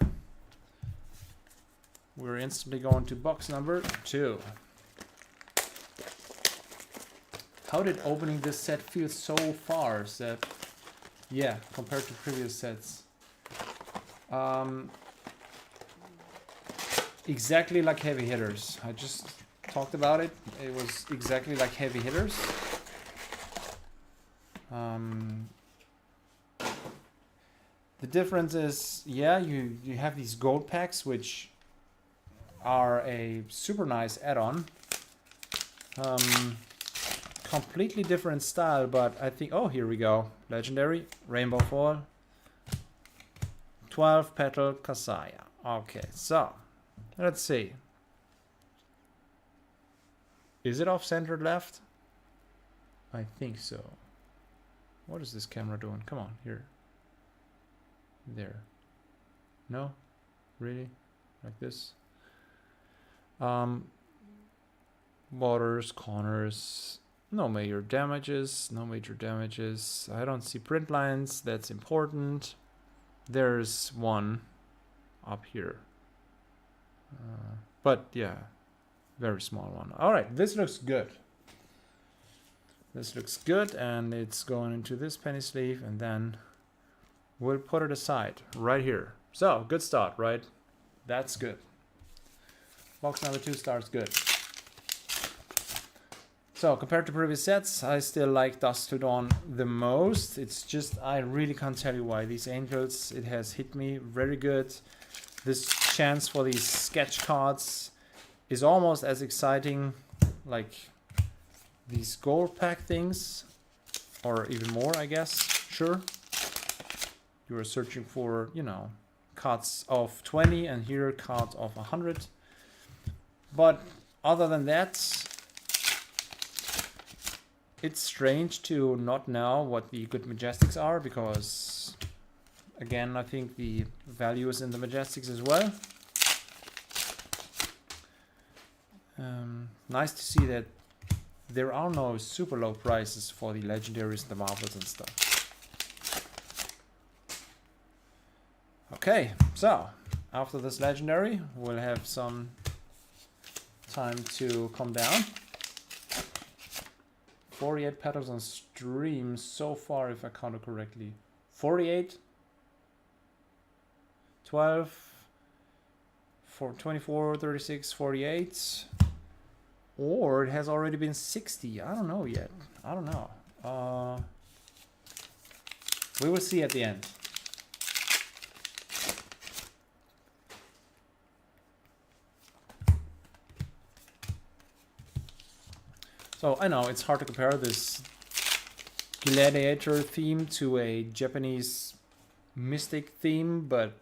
We're instantly going to box number 2. How did opening this set feel so far? Is that, yeah, compared to previous sets? Exactly like heavy hitters. I just talked about it. It was exactly like heavy hitters. The difference is, yeah, you have these gold packs, which are a super nice add-on. Completely different style, but I think, oh, here we go. Legendary, Rainbow Foil, 12 Petal Kasaya. Okay, so let's see. Is it off-centered left? I think so. What is this camera doing? Come on, here. There. No? Really? Like this? Borders, corners. No major damages. No major damages. I don't see print lines. That's important. There's one up here. But yeah, very small one. All right, this looks good. This looks good, and it's going into this penny sleeve, and then we'll put it aside right here. So, good start, right? That's good. Box number 2 starts good. So, compared to previous sets, I still like Dusk to Dawn the most. It's just, I really can't tell you why. These Angels, it has hit me very good. This chance for these sketch cards is almost as exciting like these gold pack things, or even more, I guess. Sure. You are searching for, you know, cards of 20 and here cards of 100. But other than that, it's strange to not know what the good Majestics are, because again, I think the value is in the Majestics as well. Nice to see that there are no super low prices for the legendaries, the marbles and stuff. Okay, so after this legendary, we'll have some time to calm down. 48 petals on stream so far, if I counted correctly. 48, 12, 24, 36, 48. Or it has already been 60. I don't know yet. I don't know. We will see at the end. So I know it's hard to compare this gladiator theme to a Japanese mystic theme, but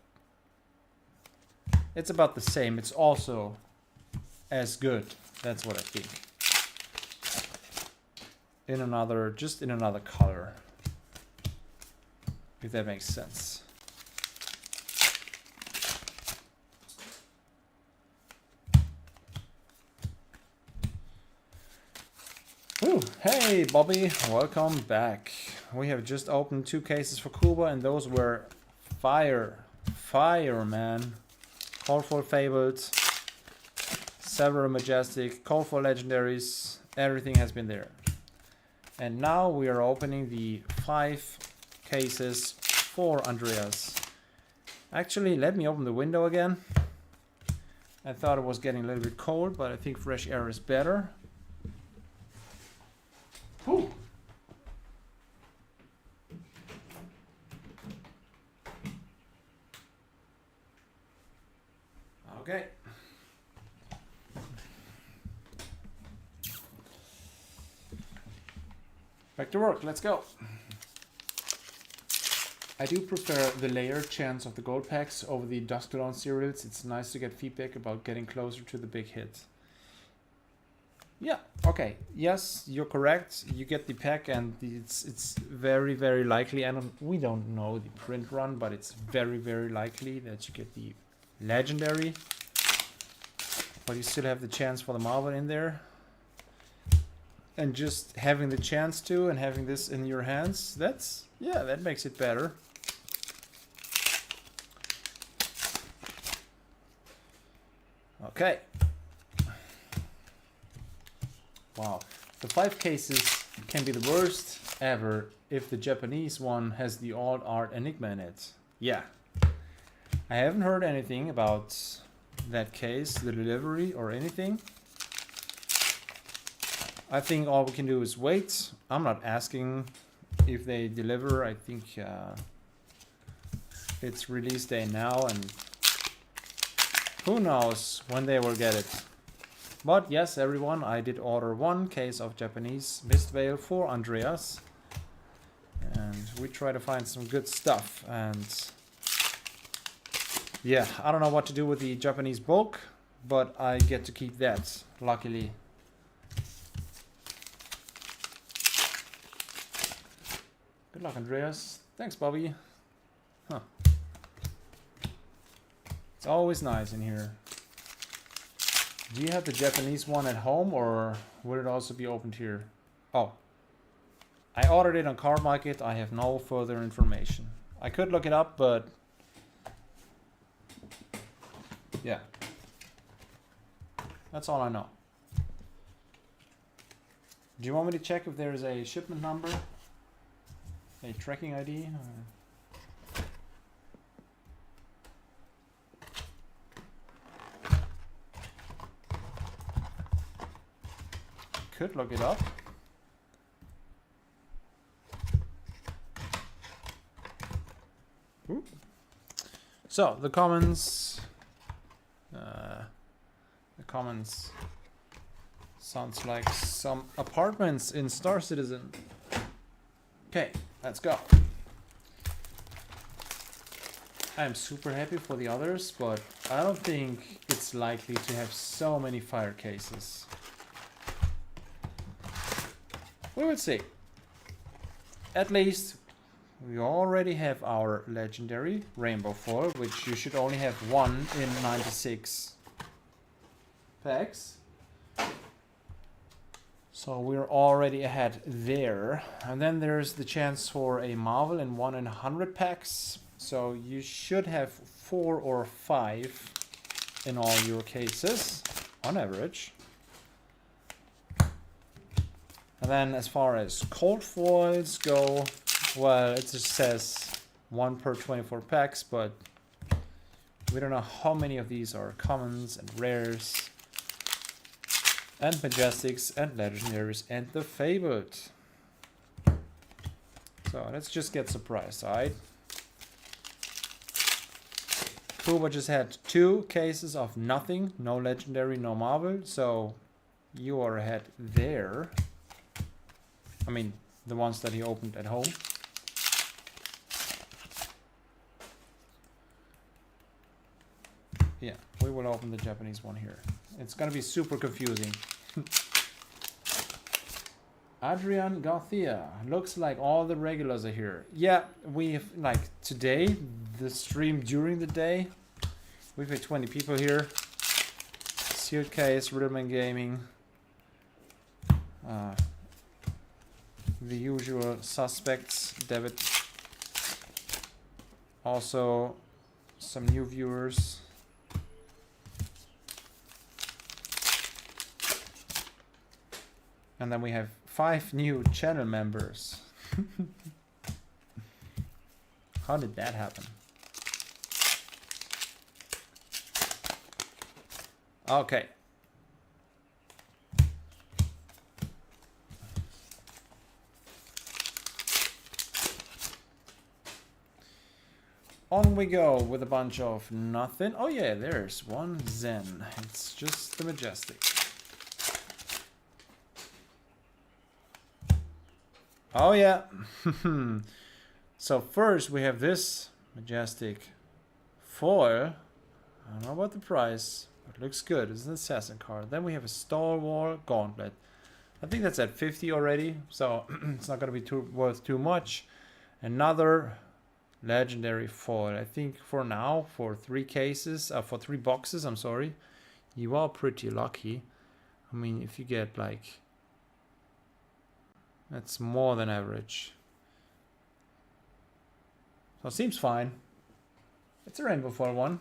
it's about the same. It's also as good. That's what I think. In another, just in another color, if that makes sense. Ooh, hey Bobby, welcome back. We have just opened 2 cases for Kuba, and those were fire, man. Colorful Fabled, several Majestic, colorful Legendaries, everything has been there. And now we are opening the 5 cases for Andreas. Actually, let me open the window again. I thought it was getting a little bit cold, but I think fresh air is better. Okay. Back to work, let's go. I do prefer the layered chance of the gold packs over the dusk dawn serials. It's nice to get feedback about getting closer to the big hit. Yeah, okay. Yes, you're correct. You get the pack and it's very, very likely, and we don't know the print run, but it's very, very likely that you get the legendary. But you still have the chance for the marvel in there. And just having the chance to and having this in your hands, that makes it better. Okay. Wow. The 5 cases can be the worst ever if the Japanese one has the alt art enigma in it. Yeah. I haven't heard anything about that case, the delivery or anything. I think all we can do is wait. I'm not asking if they deliver. I think it's release day now, and who knows when they will get it. But yes, everyone, I did order 1 case of Japanese MISTVEIL for Andreas. And we try to find some good stuff. And yeah, I don't know what to do with the Japanese bulk, but I get to keep that, luckily. Good luck, Andreas. Thanks, Bobby. Huh. It's always nice in here. Do you have the Japanese one at home, or would it also be opened here? Oh. I ordered it on Card Market. I have no further information. I could look it up, but yeah. That's all I know. Do you want me to check if there's a shipment number? A tracking ID? Could look it up. Ooh. So the commons sounds like some apartments in Star Citizen. Okay, let's go. I'm super happy for the others, but I don't think it's likely to have so many fire cases. We will see. At least we already have our legendary rainbow foil, which you should only have 1 in 96 packs. So we're already ahead there. And then there's the chance for a marvel in 1 in 100 packs. So you should have 4 or 5 in all your cases on average. And then as far as cold foils go, well, it just says 1 per 24 packs, but we don't know how many of these are commons and rares and majestics and legendaries and the fabled. So let's just get surprised, alright? Kuba just had 2 cases of nothing, no legendary, no marvel, so you are ahead there. I mean, the ones that he opened at home. Yeah, we will open the Japanese one here. It's gonna be super confusing. Adrian Garcia. Looks like all the regulars are here. Yeah, we've, like, today, the stream during the day, we've had 20 people here. Sealed Case, Riddleman Gaming. The usual suspects, David. Also, some new viewers. And then we have 5 new channel members. How did that happen? Okay. on we go with a bunch of nothing. Oh yeah, there's one Zen. It's just the Majestic. Oh yeah. So first we have this Majestic foil. I don't know about the price, but it looks good. It's an assassin card. Then we have a Stalwart Gauntlet. I think that's at 50 already, so it's not going to be worth too much. Another legendary foil. I think for now, for 3 cases, for 3 boxes, I'm sorry, you are pretty lucky. I mean, if you get like, that's more than average. So it seems fine. It's a rainbow foil one.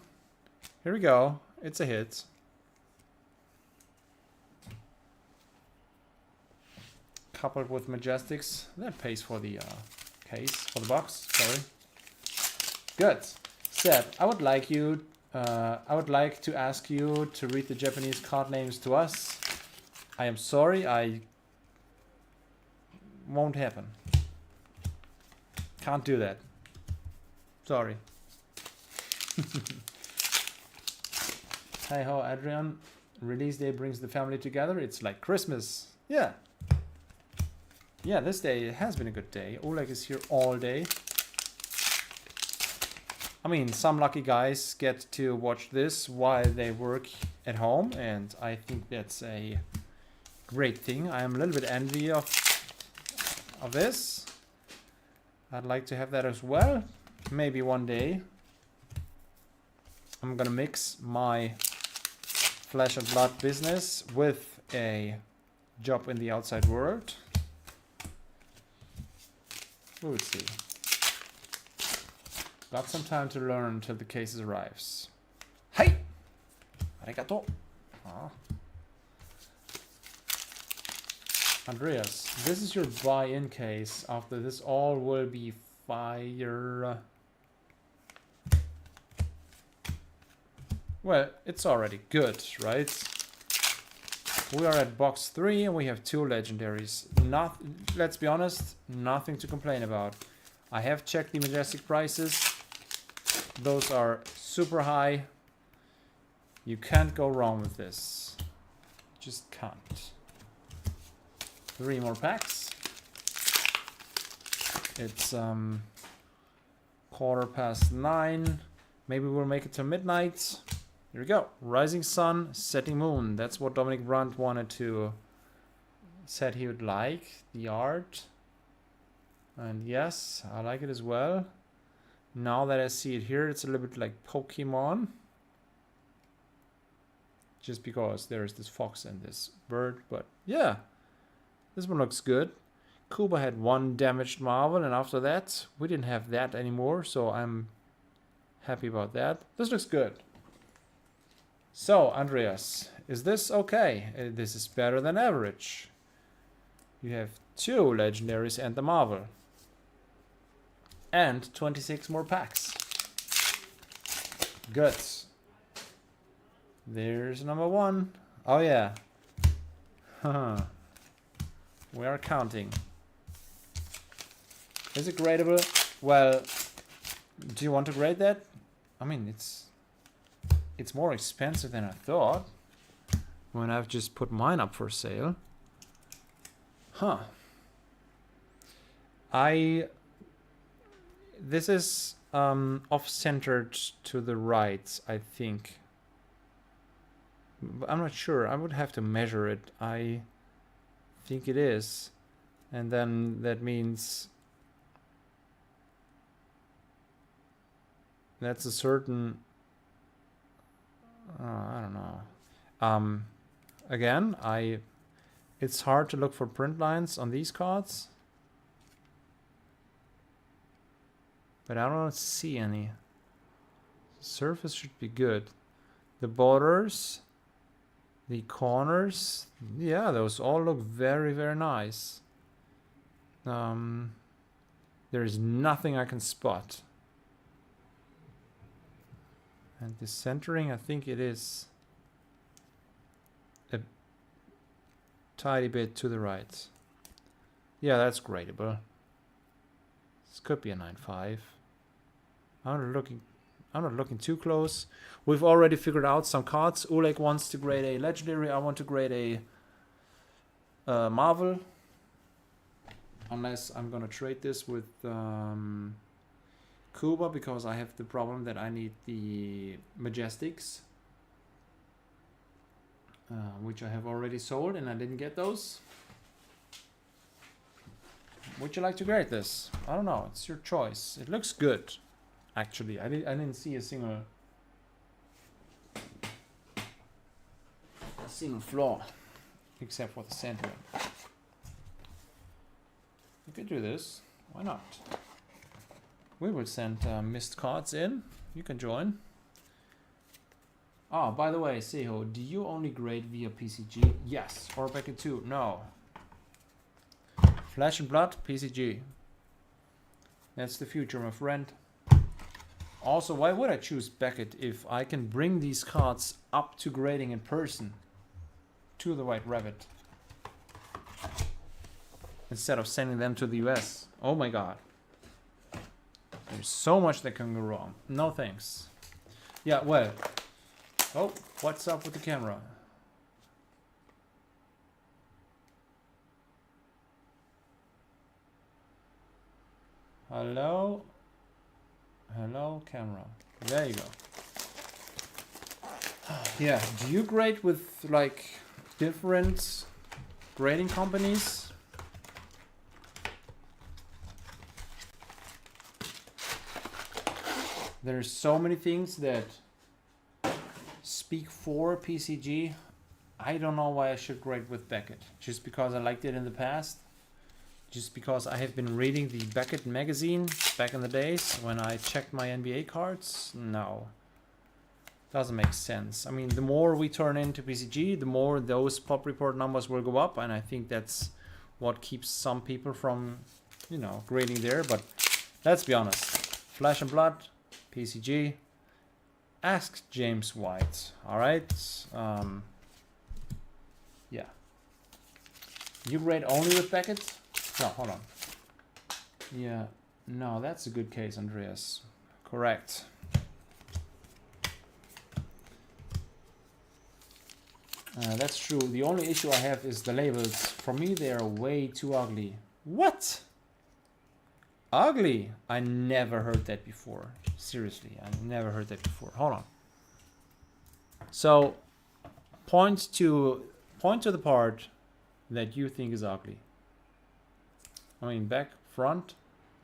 Here we go. It's a hit. Coupled with Majestics. That pays for the case, for the box, sorry. Good. Seb, I would like to ask you to read the Japanese card names to us. I am sorry, I won't happen. Can't do that. Sorry. Hi ho, Adrian. Release day brings the family together. It's like Christmas. Yeah. Yeah, this day has been a good day. Oleg is here all day. I mean, some lucky guys get to watch this while they work at home, and I think that's a great thing. I am a little bit envy of this. I'd like to have that as well. Maybe one day. I'm gonna mix my flesh and blood business with a job in the outside world. We'll see. Got some time to learn until the case arrives. Hey! Arigato! Ah. Andreas, this is your buy-in case. After this, all will be fire. Well, it's already good, right? We are at box 3 and we have 2 legendaries. Let's be honest, nothing to complain about. I have checked the Majestic prices. Those are super high. You can't go wrong with this. Just can't. 3 more packs. It's 9:15. Maybe we'll make it to midnight. Here we go. Rising Sun, Setting Moon. That's what Dominic Brandt said he would like. The art. And yes, I like it as well. Now that I see it here, it's a little bit like Pokemon. Just because there's this fox and this bird. But yeah, this one looks good. Kuba had 1 damaged Marvel, and after that, we didn't have that anymore. So I'm happy about that. This looks good. So, Andreas, is this okay? This is better than average. You have 2 legendaries and the Marvel. And 26 more packs. Good. There's number 1. Oh yeah. We are counting. Is it gradable? Well, do you want to grade that? I mean, it's more expensive than I thought when I've just put mine up for sale. Huh. This is off-centered to the right, I think. But I'm not sure. I would have to measure it. I think it is. And then that means that's a certain... I don't know. Again, it's hard to look for print lines on these cards. But I don't see any. The surface should be good. The borders, the corners, yeah, those all look very, very nice. There is nothing I can spot. And the centering, I think it is a tiny bit to the right. Yeah, that's gradable. This could be a 9.5. I'm not looking too close. We've already figured out some cards. Oleg wants to grade a legendary. I want to grade a Marvel. Unless I'm gonna trade this with Kuba, because I have the problem that I need the Majestics, which I have already sold and I didn't get those. Would you like to grade this? I don't know. It's your choice. It looks good, actually. I didn't see a single flaw, except for the centering. You could do this. Why not? We will send missed cards in. You can join. Oh, by the way, Seho, do you only grade via PCG? Yes. Or Beckett 2? No. Flesh and Blood, PCG. That's the future, my friend. Also, why would I choose Beckett if I can bring these cards up to grading in person to the White Rabbit instead of sending them to the US? Oh my god. There's so much that can go wrong. No thanks. Yeah, well. Oh, what's up with the camera? Hello? Hello, camera. There you go. Yeah, do you grade with like different grading companies? There's so many things that speak for PCG. I don't know why I should grade with Beckett. Just because I liked it in the past? Just because I have been reading the Beckett magazine back in the days when I checked my NBA cards? No. Doesn't make sense. I mean, the more we turn into PCG, the more those pop report numbers will go up, and I think that's what keeps some people from, you know, grading there. But let's be honest. Flesh and Blood, PCG. Ask James White. Alright? Yeah. You grade only with Beckett? No, hold on. Yeah, no, that's a good case, Andreas. Correct. That's true. The only issue I have is the labels. For me, they are way too ugly. What? Ugly? I never heard that before. Seriously, I never heard that before. Hold on. So, point to the part that you think is ugly. I mean, back, front,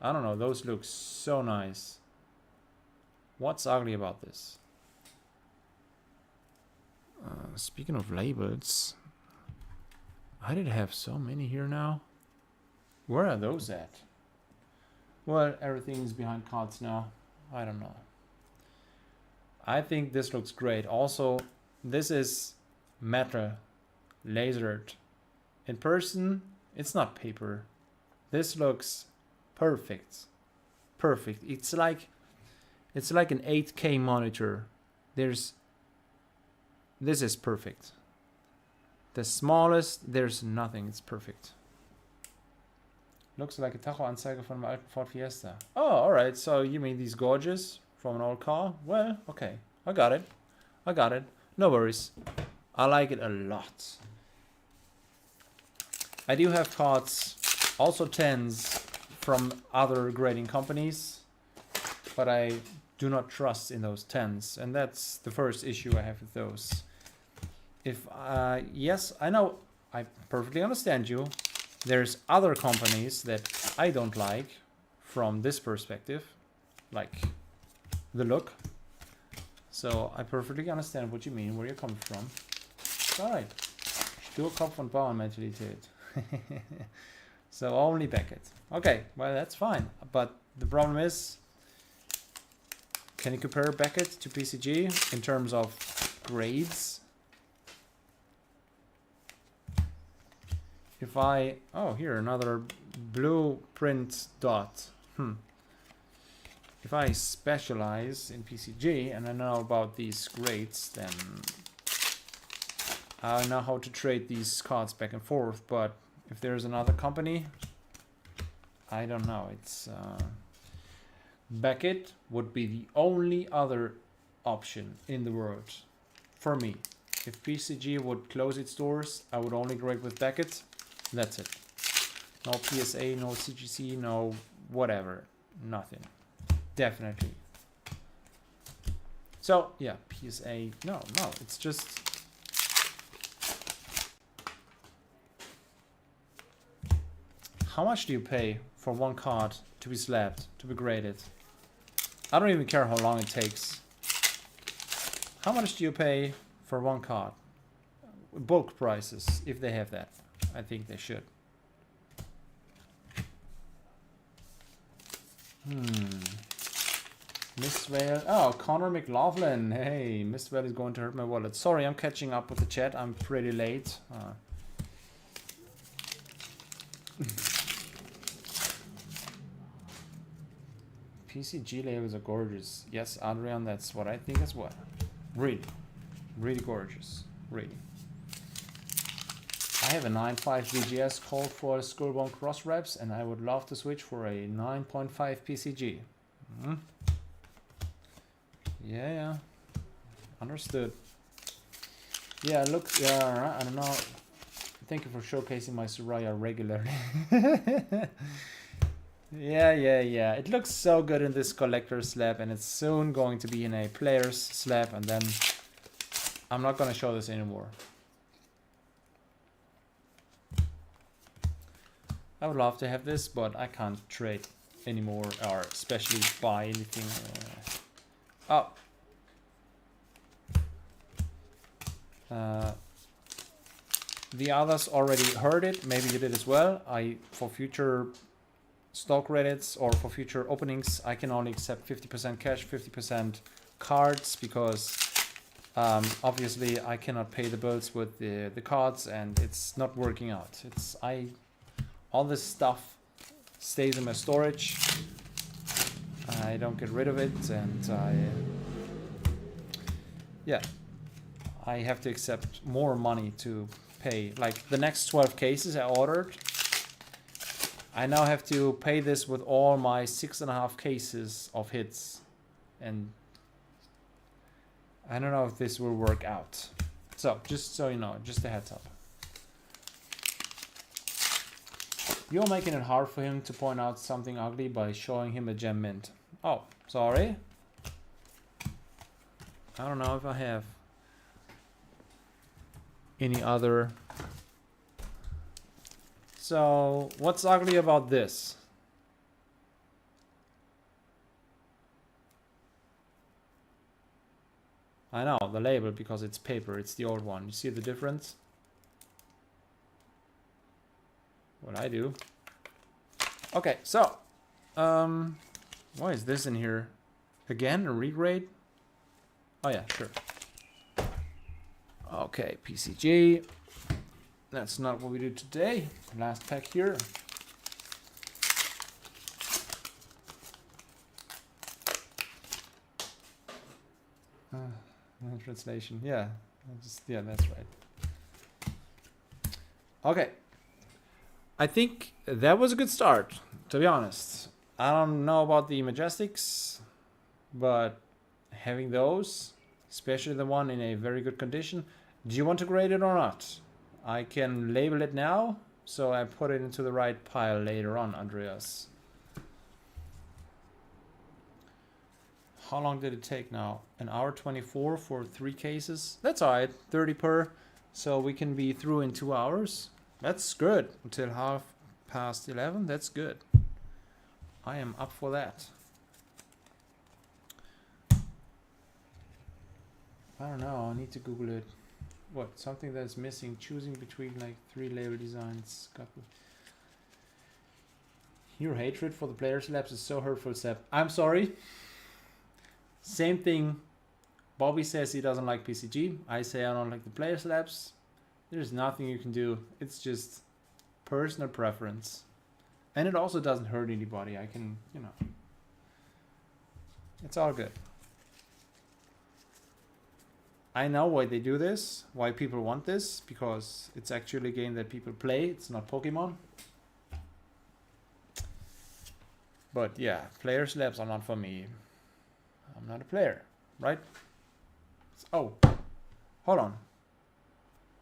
I don't know, those look so nice. What's ugly about this? Speaking of labels, I did have so many here now. Where are those at? Well, everything's behind cards now. I don't know. I think this looks great. Also, this is metal, lasered. In person, it's not paper. This looks perfect. Perfect. It's like an 8K monitor. This is perfect. The smallest, there's nothing. It's perfect. Looks like a Tacho-Anzeige from an alten Ford Fiesta. Oh, alright. So you mean these gauges from an old car? Well, okay. I got it. I got it. No worries. I like it a lot. I do have cards, also 10s from other grading companies, but I do not trust in those 10s, and that's the first issue I have with those. If yes, I know, I perfectly understand you. There's other companies that I don't like from this perspective, like the look. So I perfectly understand what you mean, where you're coming from. Alright. Sturkopf und Bauernmentalität. So only Beckett. Okay, well that's fine. But the problem is, can you compare Beckett to PCG in terms of grades? If I... Oh, here, another blueprint dot. If I specialize in PCG and I know about these grades, then I know how to trade these cards back and forth. But if there's another company, I don't know. It's Beckett would be the only other option in the world for me. If PCG would close its doors, I would only grade with Beckett. That's it. No PSA, no CGC, no whatever. Nothing. Definitely. So, yeah, PSA. No, it's just... How much do you pay for one card to be slabbed, to be graded? I don't even care how long it takes. How much do you pay for one card? Bulk prices, if they have that. I think they should. MISTVEIL. Oh, Connor McLaughlin. Hey, MISTVEIL is going to hurt my wallet. Sorry, I'm catching up with the chat. I'm pretty late. PCG labels are gorgeous. Yes, Adrian, that's what I think as well. Really. Really gorgeous. Really. I have a 9.5 VGS called for Skullbone cross reps, and I would love to switch for a 9.5 PCG. Yeah. Understood. Yeah, look, I don't know. Thank you for showcasing my Soraya regularly. Yeah. It looks so good in this collector's slab, and it's soon going to be in a player's slab, and then I'm not going to show this anymore. I would love to have this, but I can't trade anymore, or especially buy anything. The others already heard it. Maybe you did as well. For future stock credits or for future openings, I can only accept 50% cash, 50% cards, because obviously I cannot pay the bills with the cards, and it's not working out. All this stuff stays in my storage. I don't get rid of it, and I have to accept more money to pay. Like the next 12 cases I ordered, I now have to pay this with all my 6.5 cases of hits, and I don't know if this will work out. So just so you know, just a heads up. You're making it hard for him to point out something ugly by showing him a gem mint. Oh, sorry. I don't know if I have any other. So, what's ugly about this? I know, the label, because it's paper, it's the old one. You see the difference? What I do. Okay, so why is this in here again? A regrade? Oh yeah, sure. Okay, PCG. That's not what we do today. Last pack here. Translation. Yeah, that's right. Okay. I think that was a good start, to be honest. I don't know about the Majestics, but having those, especially the one in a very good condition. Do you want to grade it or not? I can label it now, so I put it into the right pile later on, Andreas. How long did it take now? 1 hour 24 for 3 cases? That's alright, 30 per, so we can be through in 2 hours. That's good. Until 11:30, that's good. I am up for that. I don't know, I need to Google it. What, something that's missing, choosing between like 3 label designs. Couple. Your hatred for the player slabs is so hurtful, Seb. I'm sorry. Same thing. Bobby says he doesn't like PCG. I say I don't like the player slabs. There's nothing you can do. It's just personal preference. And it also doesn't hurt anybody. I can, you know. It's all good. I know why they do this, why people want this, because it's actually a game that people play. It's not Pokemon. But yeah, player slabs are not for me. I'm not a player, right? Oh, hold on.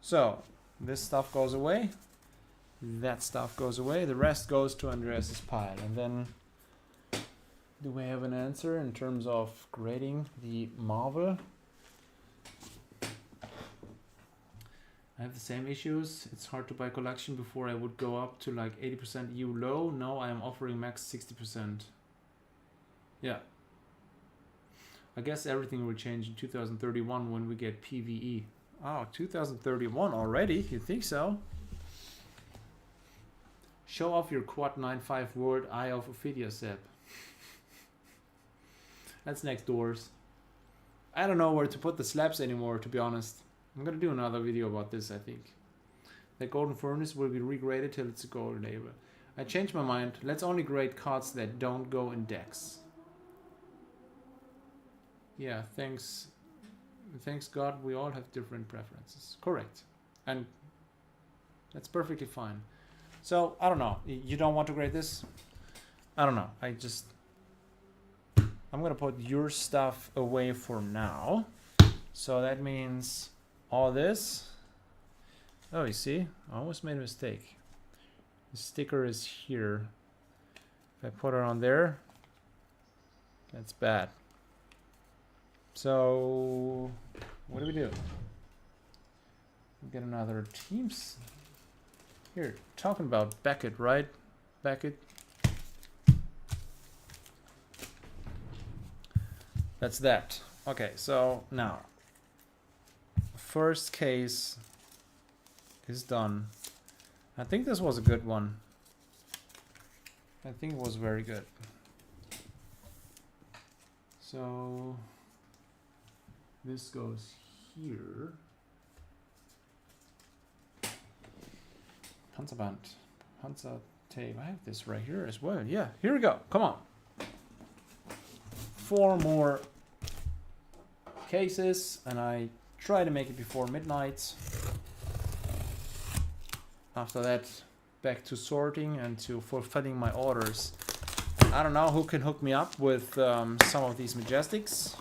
So this stuff goes away. That stuff goes away. The rest goes to Andreas's pile. And then do we have an answer in terms of grading the Marvel? I have the same issues. It's hard to buy collection. Before I would go up to like 80% EU low. Now I am offering max 60%. Yeah. I guess everything will change in 2031 when we get PvE. Oh, 2031 already? You think so? Show off your quad 9.5 word Eye of Ophidia Sep. That's next doors. I don't know where to put the slabs anymore, to be honest. I'm gonna do another video about this, I think. The golden furnace will be regraded till it's a gold label. I changed my mind. Let's only grade cards that don't go in decks. Yeah, thanks God we all have different preferences. Correct. And that's perfectly fine. So, I don't know. You don't want to grade this? I don't know. I'm going to put your stuff away for now. So that means all this. Oh, you see? I almost made a mistake. The sticker is here. If I put it on there, that's bad. So, what do? We get another Teams. Here, talking about Beckett, right? Beckett. That's that. Okay, so now, first case is done. I think this was a good one. I think it was very good. So this goes here. Panzerband, Panzer tape. I have this right here as well. Yeah, here we go. Come on. 4 more cases, and I try to make it before midnight. After that, back to sorting and to fulfilling my orders. I don't know who can hook me up with some of these Majestics.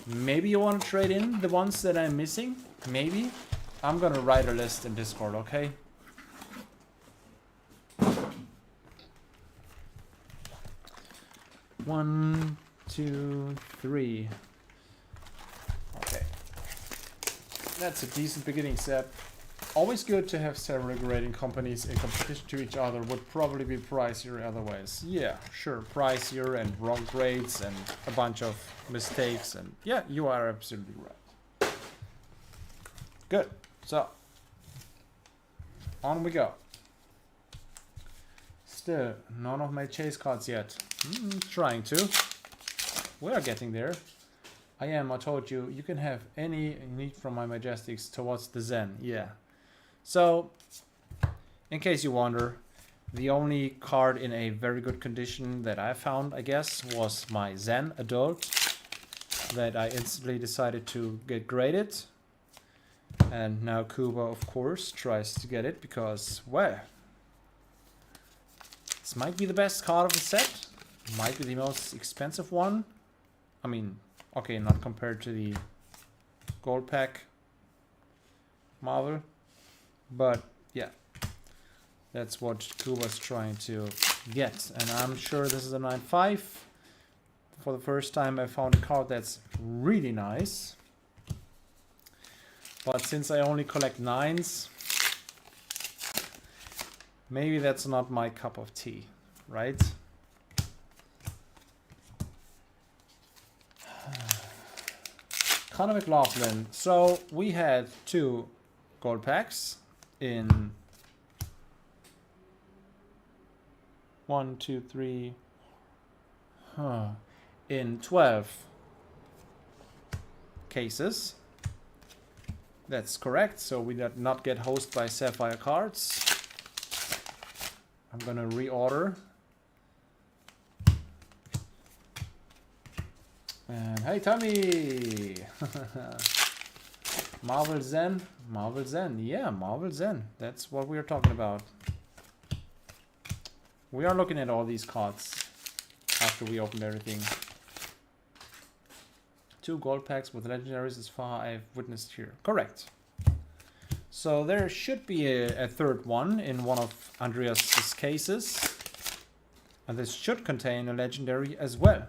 Maybe you want to trade in the ones that I'm missing. Maybe. I'm gonna write a list in Discord, okay? One, two, three. Okay. That's a decent beginning step. Always good to have several grading companies in competition to each other. Would probably be pricier otherwise. Yeah, sure, pricier and wrong grades and a bunch of mistakes, and yeah, you are absolutely right. Good. So, on we go. Still, none of my chase cards yet. Trying to. We are getting there. I told you, you can have any you need from my Majestics towards the Zen. Yeah. So, in case you wonder, the only card in a very good condition that I found, I guess, was my Zen Adult. That I instantly decided to get graded. And now Kuba, of course, tries to get it because, well, this might be the best card of the set. Might be the most expensive one. I mean, okay, not compared to the gold pack Marvel. But, yeah. That's what Kuba's trying to get. And I'm sure this is a 9.5. For the first time I found a card that's really nice. But since I only collect 9s, maybe that's not my cup of tea, right? Conor McLaughlin. So we had 2 gold packs in 1, 2, 3, in 12 cases. That's correct. So we did not get hosted by Sapphire cards. I'm gonna reorder. And hey Tommy! Marvel Zen. Marvel Zen. Yeah, Marvel Zen. That's what we're talking about. We are looking at all these cards after we opened everything. 2 gold packs with legendaries as far I've witnessed here. Correct. So there should be a third one in one of Andreas's cases. And this should contain a legendary as well.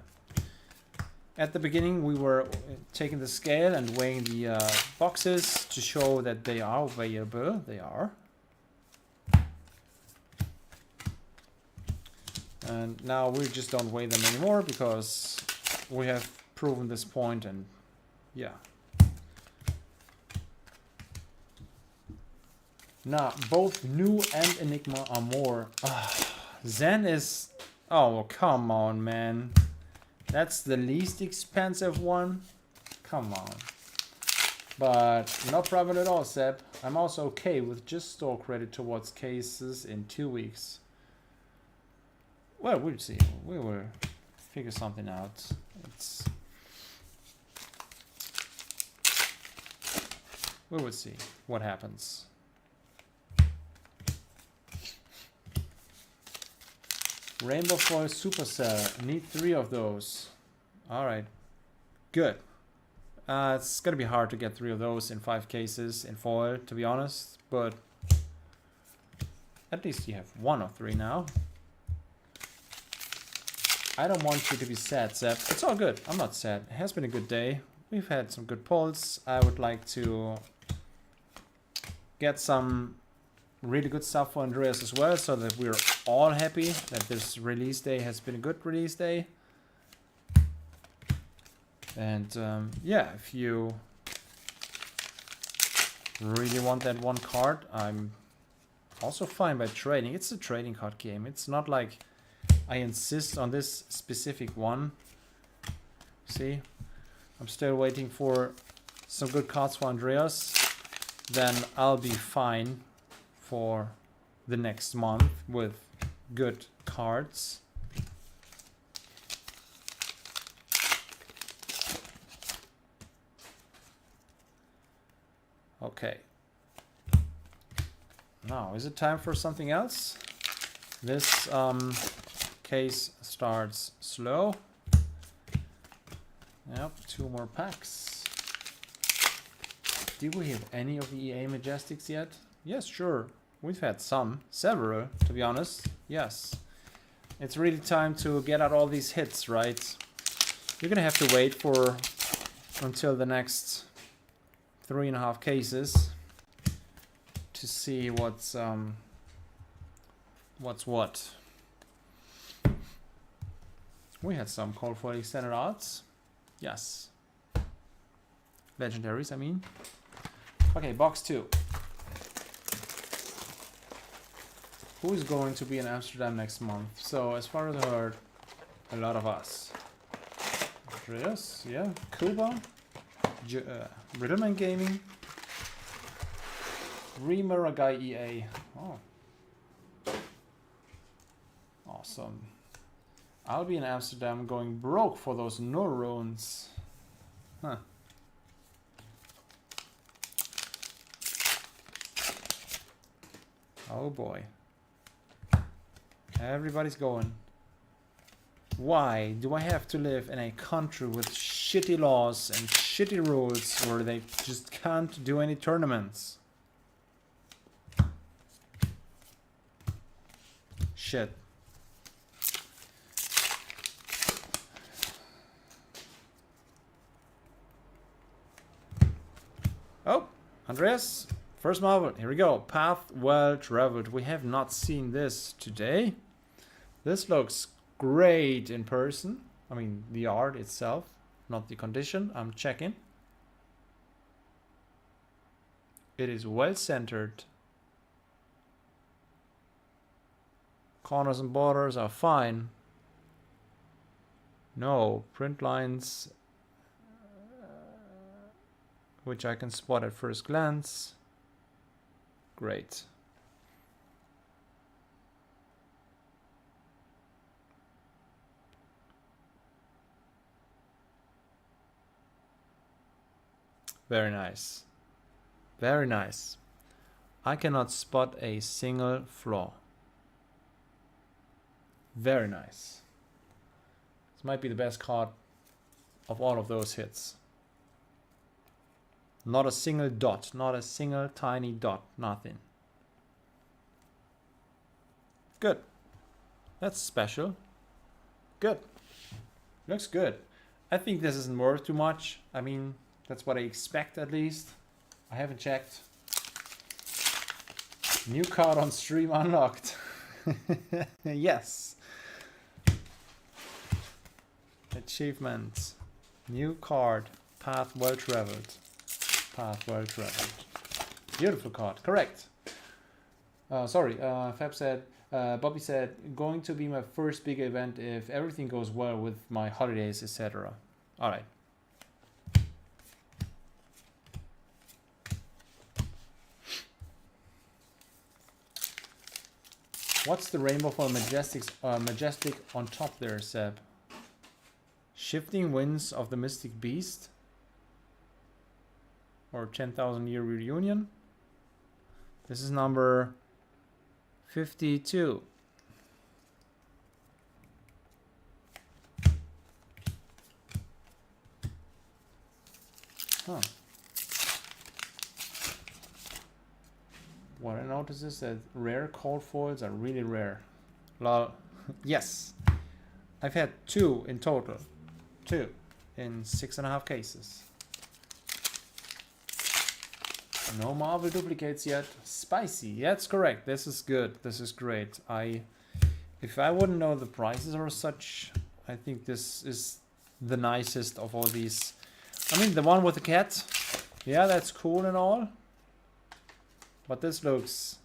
At the beginning we were taking the scale and weighing the boxes to show that they are weighable. They are. And now we just don't weigh them anymore because we have proven this point, and yeah. Now, both New and Enigma are more... Zen is... Oh, come on, man. That's the least expensive one? Come on. But no problem at all, Seb. I'm also okay with just store credit towards cases in 2 weeks. Well, we'll see. We will figure something out. We will see what happens. Rainbow Foil Supercell. Need 3 of those. Alright. Good. It's gonna be hard to get 3 of those in 5 cases in foil, to be honest. But at least you have 1 of 3 now. I don't want you to be sad, Seb. It's all good. I'm not sad. It has been a good day. We've had some good pulls. I would like to get some really good stuff for Andreas as well, so that we're all happy that this release day has been a good release day. And yeah, if you really want that one card, I'm also fine by trading. It's a trading card game. It's not like I insist on this specific one. See, I'm still waiting for some good cards for Andreas. Then I'll be fine for the next month with good cards. Okay. Now, is it time for something else? This case starts slow. Yep, 2 more packs. Do we have any of the EA Majestics yet? Yes, sure. We've had some. Several, to be honest. Yes. It's really time to get out all these hits, right? You're gonna have to wait for until the next 3.5 cases to see what's what. We had some call for extended odds. Yes. Legendaries, I mean. Okay, box 2. Who is going to be in Amsterdam next month? So, as far as I heard, a lot of us. Andreas, yeah. Kuba. Riddleman Gaming. Remuragai EA. Oh. Awesome. I'll be in Amsterdam going broke for those no runes. Huh. Oh boy. Everybody's going. Why do I have to live in a country with shitty laws and shitty rules where they just can't do any tournaments? Shit. Oh, Andreas, first marvel. Here we go. Path well traveled. We have not seen this today. This looks great in person. I mean, the art itself, not the condition. I'm checking. It is well centered. Corners and borders are fine. No print lines, which I can spot at first glance. Great. Very nice. Very nice. I cannot spot a single flaw. Very nice. This might be the best card of all of those hits. Not a single dot, not a single tiny dot, nothing. Good. That's special. Good. Looks good. I think this isn't worth too much. I mean, that's what I expect at least. I haven't checked. New card on stream unlocked. Yes. Achievement. New card. Path well traveled. Path well traveled. Beautiful card. Correct. Sorry. Fab said. Bobby said, going to be my first big event if everything goes well with my holidays, etc. All right. What's the rainbow for majestic on top there, Seb? Shifting Winds of the Mystic Beast? Or 10,000 Year Reunion? This is number 52. Huh. What I noticed is that rare cold foils are really rare. Lol. Yes. I've had 2 in total. 2 in 6.5 cases. No Marvel duplicates yet. Spicy. That's correct. This is good. This is great. If I wouldn't know the prices or such, I think this is the nicest of all these. I mean, the one with the cat. Yeah, that's cool and all. But this looks...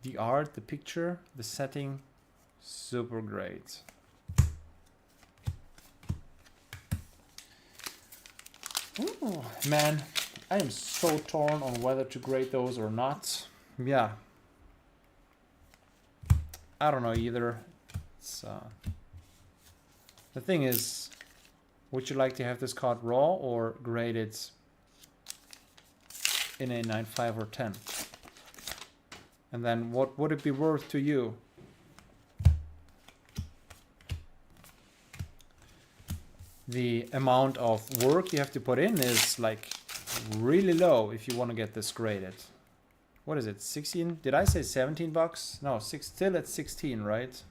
The art, the picture, the setting, super great. Ooh, man. I am so torn on whether to grade those or not. Yeah. I don't know either. It's, the thing is, would you like to have this card raw or graded in a 9, 5 or 10? And then what would it be worth to you? The amount of work you have to put in is like really low if you want to get this graded. What is it, 16? Did I say 17 bucks? No, still at 16, right?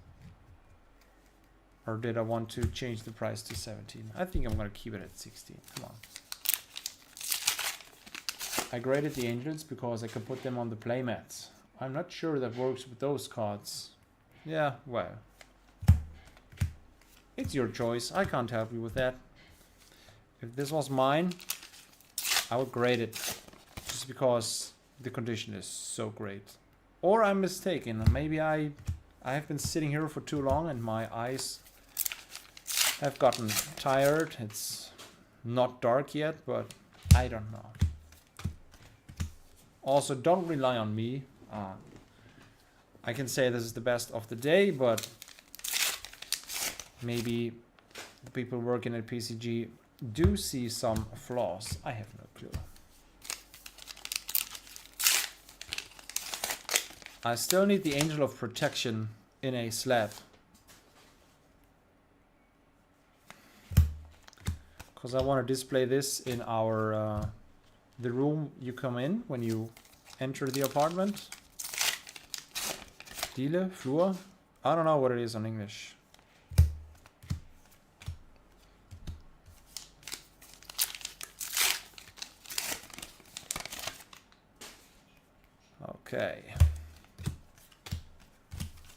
Or did I want to change the price to 17? I think I'm going to keep it at 16. Come on. I graded the angels because I can put them on the playmats. I'm not sure that works with those cards. Yeah, well. It's your choice. I can't help you with that. If this was mine, I would grade it just because the condition is so great. Or I'm mistaken. Maybe I have been sitting here for too long and my eyes have gotten tired. It's not dark yet, but I don't know. Also, don't rely on me. I can say this is the best of the day, but maybe the people working at PCG do see some flaws. I have no clue. I still need the Angel of Protection in a slab. Because I want to display this in our the room you come in when you enter the apartment. Diele, Flur? I don't know what it is in English. Okay.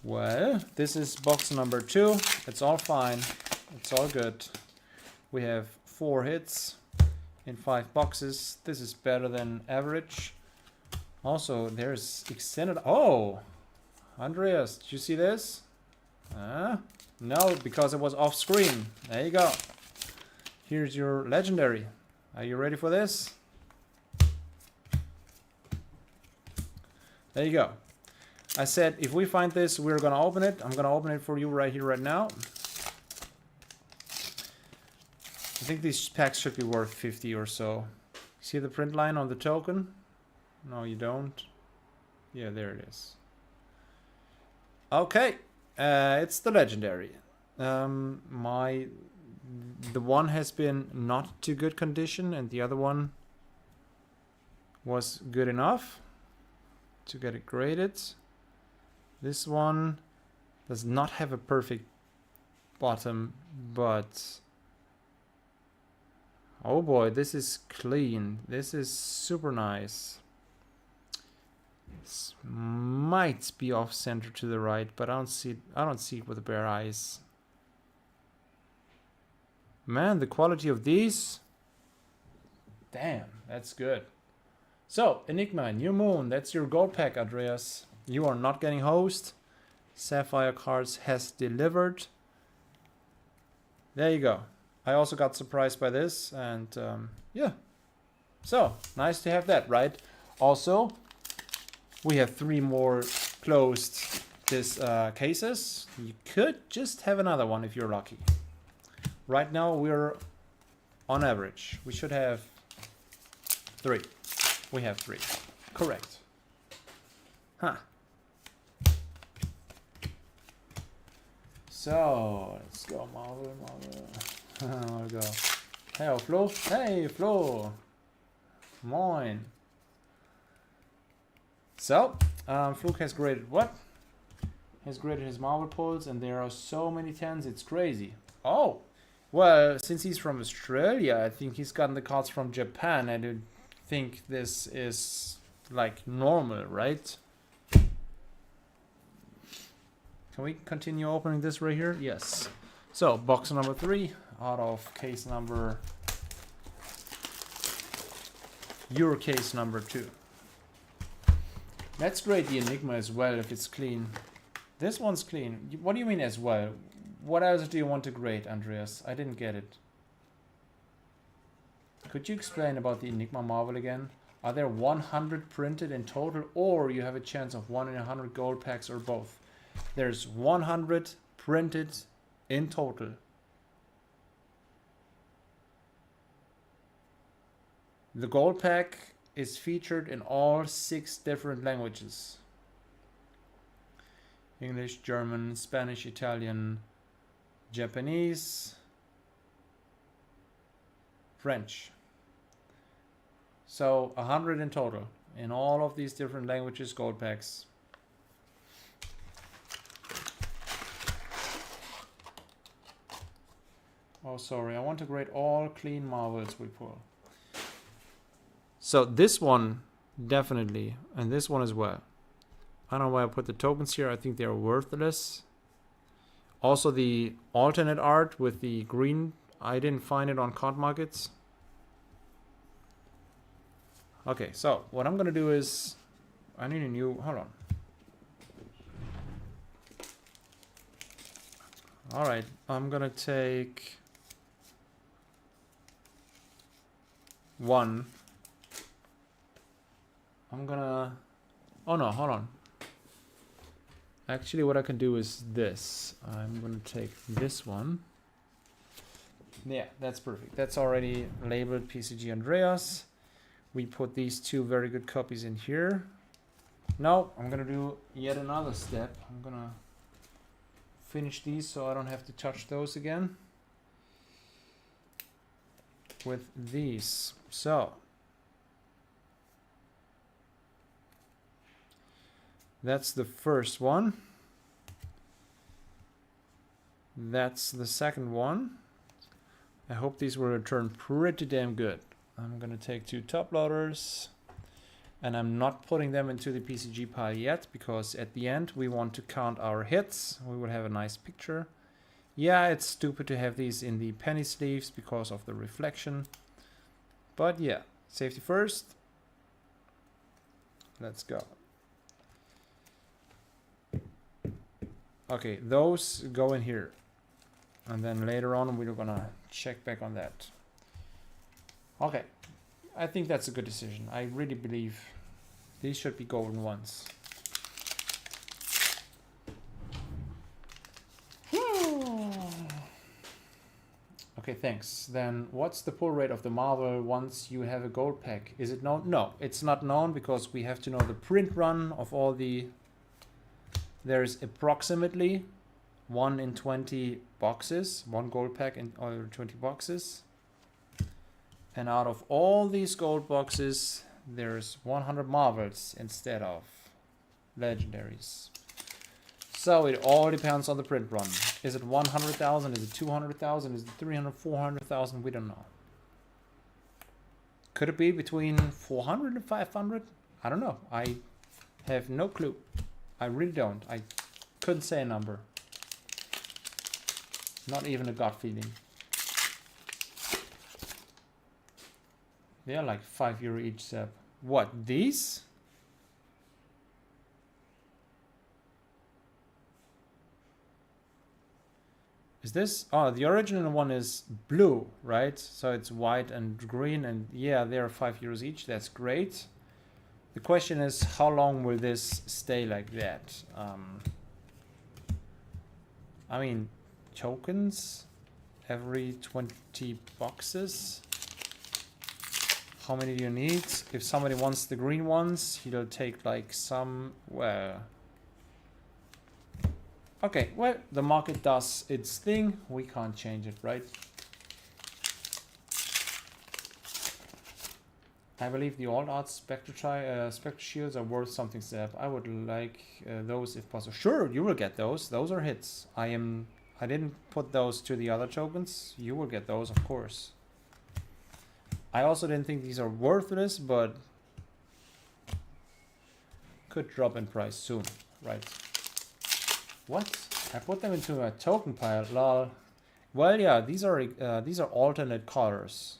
Well, this is box number 2. It's all fine. It's all good. We have 4 hits in 5 boxes. This is better than average. Also, there's extended... Oh! Andreas, did you see this? No, because it was off screen. There you go. Here's your legendary. Are you ready for this? There you go. I said if we find this, we're gonna open it. I'm gonna open it for you right here, right now. I think these packs should be worth 50 or so. See the print line on the token? No, you don't. Yeah, there it is. Okay, it's the legendary. The one has been not too good condition, and the other one was good enough to get it graded. This one does not have a perfect bottom, but oh boy, this is clean. This is super nice. This might be off center to the right, but I don't see it with the bare eyes. Man, the quality of these. Damn, that's good. So, Enigma, New Moon, that's your gold pack, Andreas. You are not getting hosed. Sapphire cards has delivered. There you go. I also got surprised by this, and yeah. So, nice to have that, right? Also, we have 3 more closed cases. You could just have another one if you're lucky. Right now, we're on average. We should have 3. We have 3. Correct. Huh. So, let's go, Marvel. I'll go. Hey, Flo. Hey, Flo. Moin. So, Fluke has graded what? Has graded his Marvel pulls, and there are so many 10s, it's crazy. Oh, well, since he's from Australia, I think he's gotten the cards from Japan. I don't think this is like normal, right? Can we continue opening this right here? Yes. So, box number 3 out of case number... your case number 2. Let's grade the Enigma as well if it's clean. This one's clean. What do you mean as well? What else do you want to grade, Andreas? I didn't get it. Could you explain about the Enigma Marvel again? Are there 100 printed in total, or you have a chance of 1 in 100 gold packs, or both? There's 100 printed in total. The gold pack is featured in all 6 different languages. English, German, Spanish, Italian, Japanese, French. So 100 in total in all of these different languages, gold packs. Oh, sorry, I want to grade all clean Marvels we pull. So this one, definitely, and this one as well. I don't know why I put the tokens here. I think they're worthless. Also the alternate art with the green, I didn't find it on card markets. Okay, so what I'm gonna do is, I need a new, hold on. All right, I'm gonna take 1. I'm gonna, oh no, hold on. Actually, what I can do is this. I'm gonna take this one. Yeah, that's perfect. That's already labeled PCG Andreas. We put these 2 very good copies in here. Now, I'm gonna do yet another step. I'm gonna finish these so I don't have to touch those again. With these. So, that's the first one. That's the second one. I hope these will return pretty damn good. I'm gonna take 2 top loaders, and I'm not putting them into the PCG pile yet because at the end we want to count our hits. We will have a nice picture. Yeah, it's stupid to have these in the penny sleeves because of the reflection. But yeah, safety first. Let's go. Okay, those go in here. And then later on we're gonna check back on that. Okay, I think that's a good decision. I really believe these should be golden ones. Okay, thanks. Then what's the pull rate of the Marvel once you have a gold pack? Is it known? No, it's not known because we have to know the print run of all the there's approximately 1 in 20 boxes, 1 gold pack in or 20 boxes. And out of all these gold boxes, there's 100 marvels instead of legendaries. So it all depends on the print run. Is it 100,000? Is it 200,000? Is it 300, 400,000? We don't know. Could it be between 400 and 500? I don't know. I have no clue. I really don't. I couldn't say a number. Not even a gut feeling. They are like €5 each, Seb. What, these? Is this? Oh, the original one is blue, right? So it's white and green, and yeah, they are €5 each. That's great. The question is, how long will this stay like that? I mean, tokens every 20 boxes. How many do you need? If somebody wants the green ones, he'll take like some, well... Okay, well, the market does its thing. We can't change it, right? I believe the Alt Art Spectre Shields are worth something, Seb. I would like those if possible. Sure, you will get those. Those are hits. I didn't put those to the other tokens. You will get those, of course. I also didn't think these are worthless, but could drop in price soon, right? What? I put them into a token pile, lol. Well, yeah, these are alternate colors.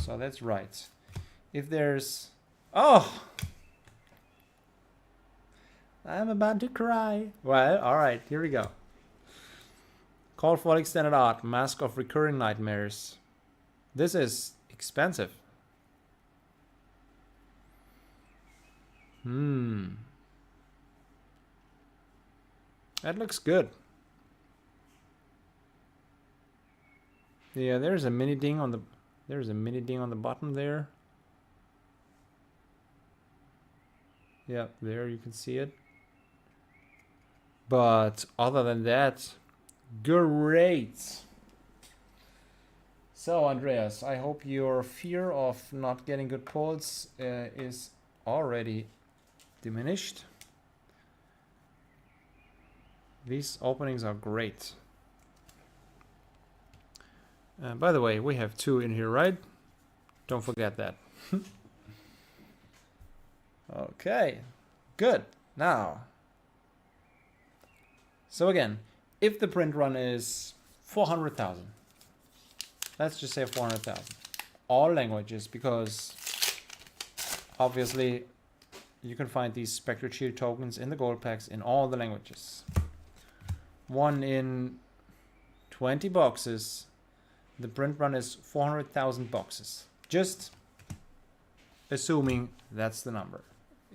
So that's right. If there's... Oh! I'm about to cry. Well, alright, here we go. Call for extended art. Mask of Recurring Nightmares. This is expensive. That looks good. Yeah, there's a mini ding on the bottom there. Yeah, there you can see it. But other than that, great. So Andreas, I hope your fear of not getting good pulls is already diminished. These openings are great. By the way, we have 2 in here, right? Don't forget that. Okay, good. Now, so again, if the print run is 400,000, let's just say 400,000, all languages, because obviously you can find these Spectre Shield tokens in the gold packs in all the languages. 1 in 20 boxes. The print run is 400,000 boxes. Just assuming that's the number.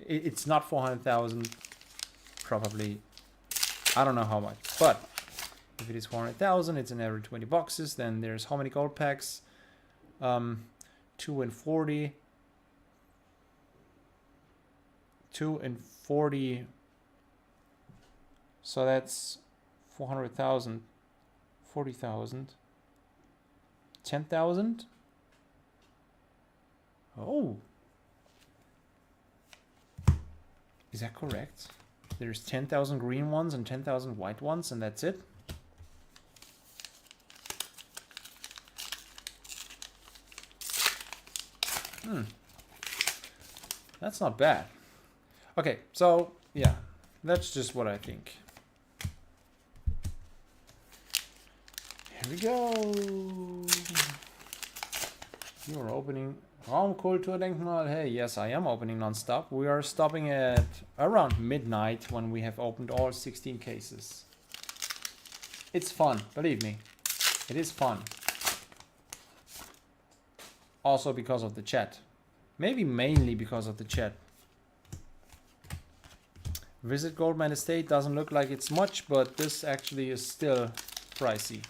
It's not 400,000, probably. I don't know how much, but if it is 400,000, it's in every 20 boxes. Then there's how many gold packs? 2 in 40. 2 in 40. So that's 400,000, 40,000, 10,000. Oh, is that correct? There's 10,000 green ones and 10,000 white ones, and that's it. That's not bad. Okay, so yeah, that's just what I think. Here we go. You are opening Raumkulturdenkmal. Hey, yes, I am opening non-stop. We are stopping at around midnight when we have opened all 16 cases. It's fun, believe me. It is fun. Also because of the chat. Maybe mainly because of the chat. Visit Goldman Estate doesn't look like it's much, but this actually is still pricey.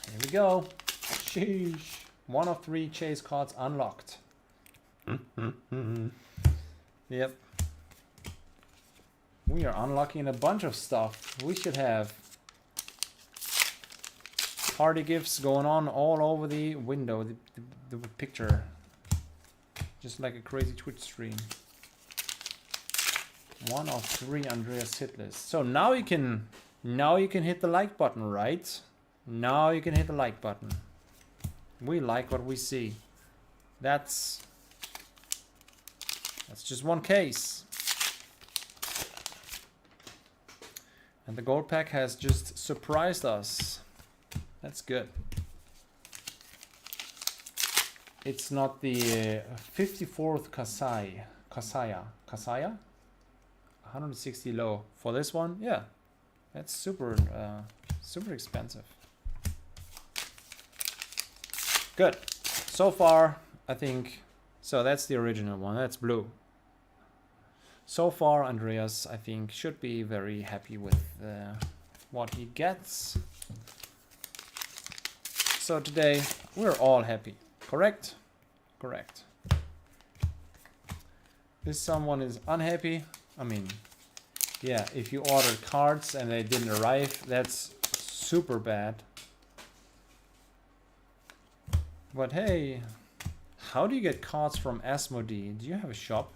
Here we go. Sheesh. 1 of 3 chase cards unlocked. Yep. We are unlocking a bunch of stuff. We should have party gifts going on all over the window, the picture. Just like a crazy Twitch stream. 1 of 3 Andreas hit list. So now you can hit the like button, right? Now you can hit the like button. We like what we see. That's just one case. And the gold pack has just surprised us. That's good. It's not the 54th Kasaya? 160 low. For this one, yeah. That's super expensive. Good. So far, I think, so that's the original one. That's blue. So far, Andreas, I think, should be very happy with what he gets. So today, we're all happy. Correct? Correct. If someone is unhappy, I mean, yeah, if you ordered cards and they didn't arrive, that's super bad. But hey, how do you get cards from Asmodee? Do you have a shop?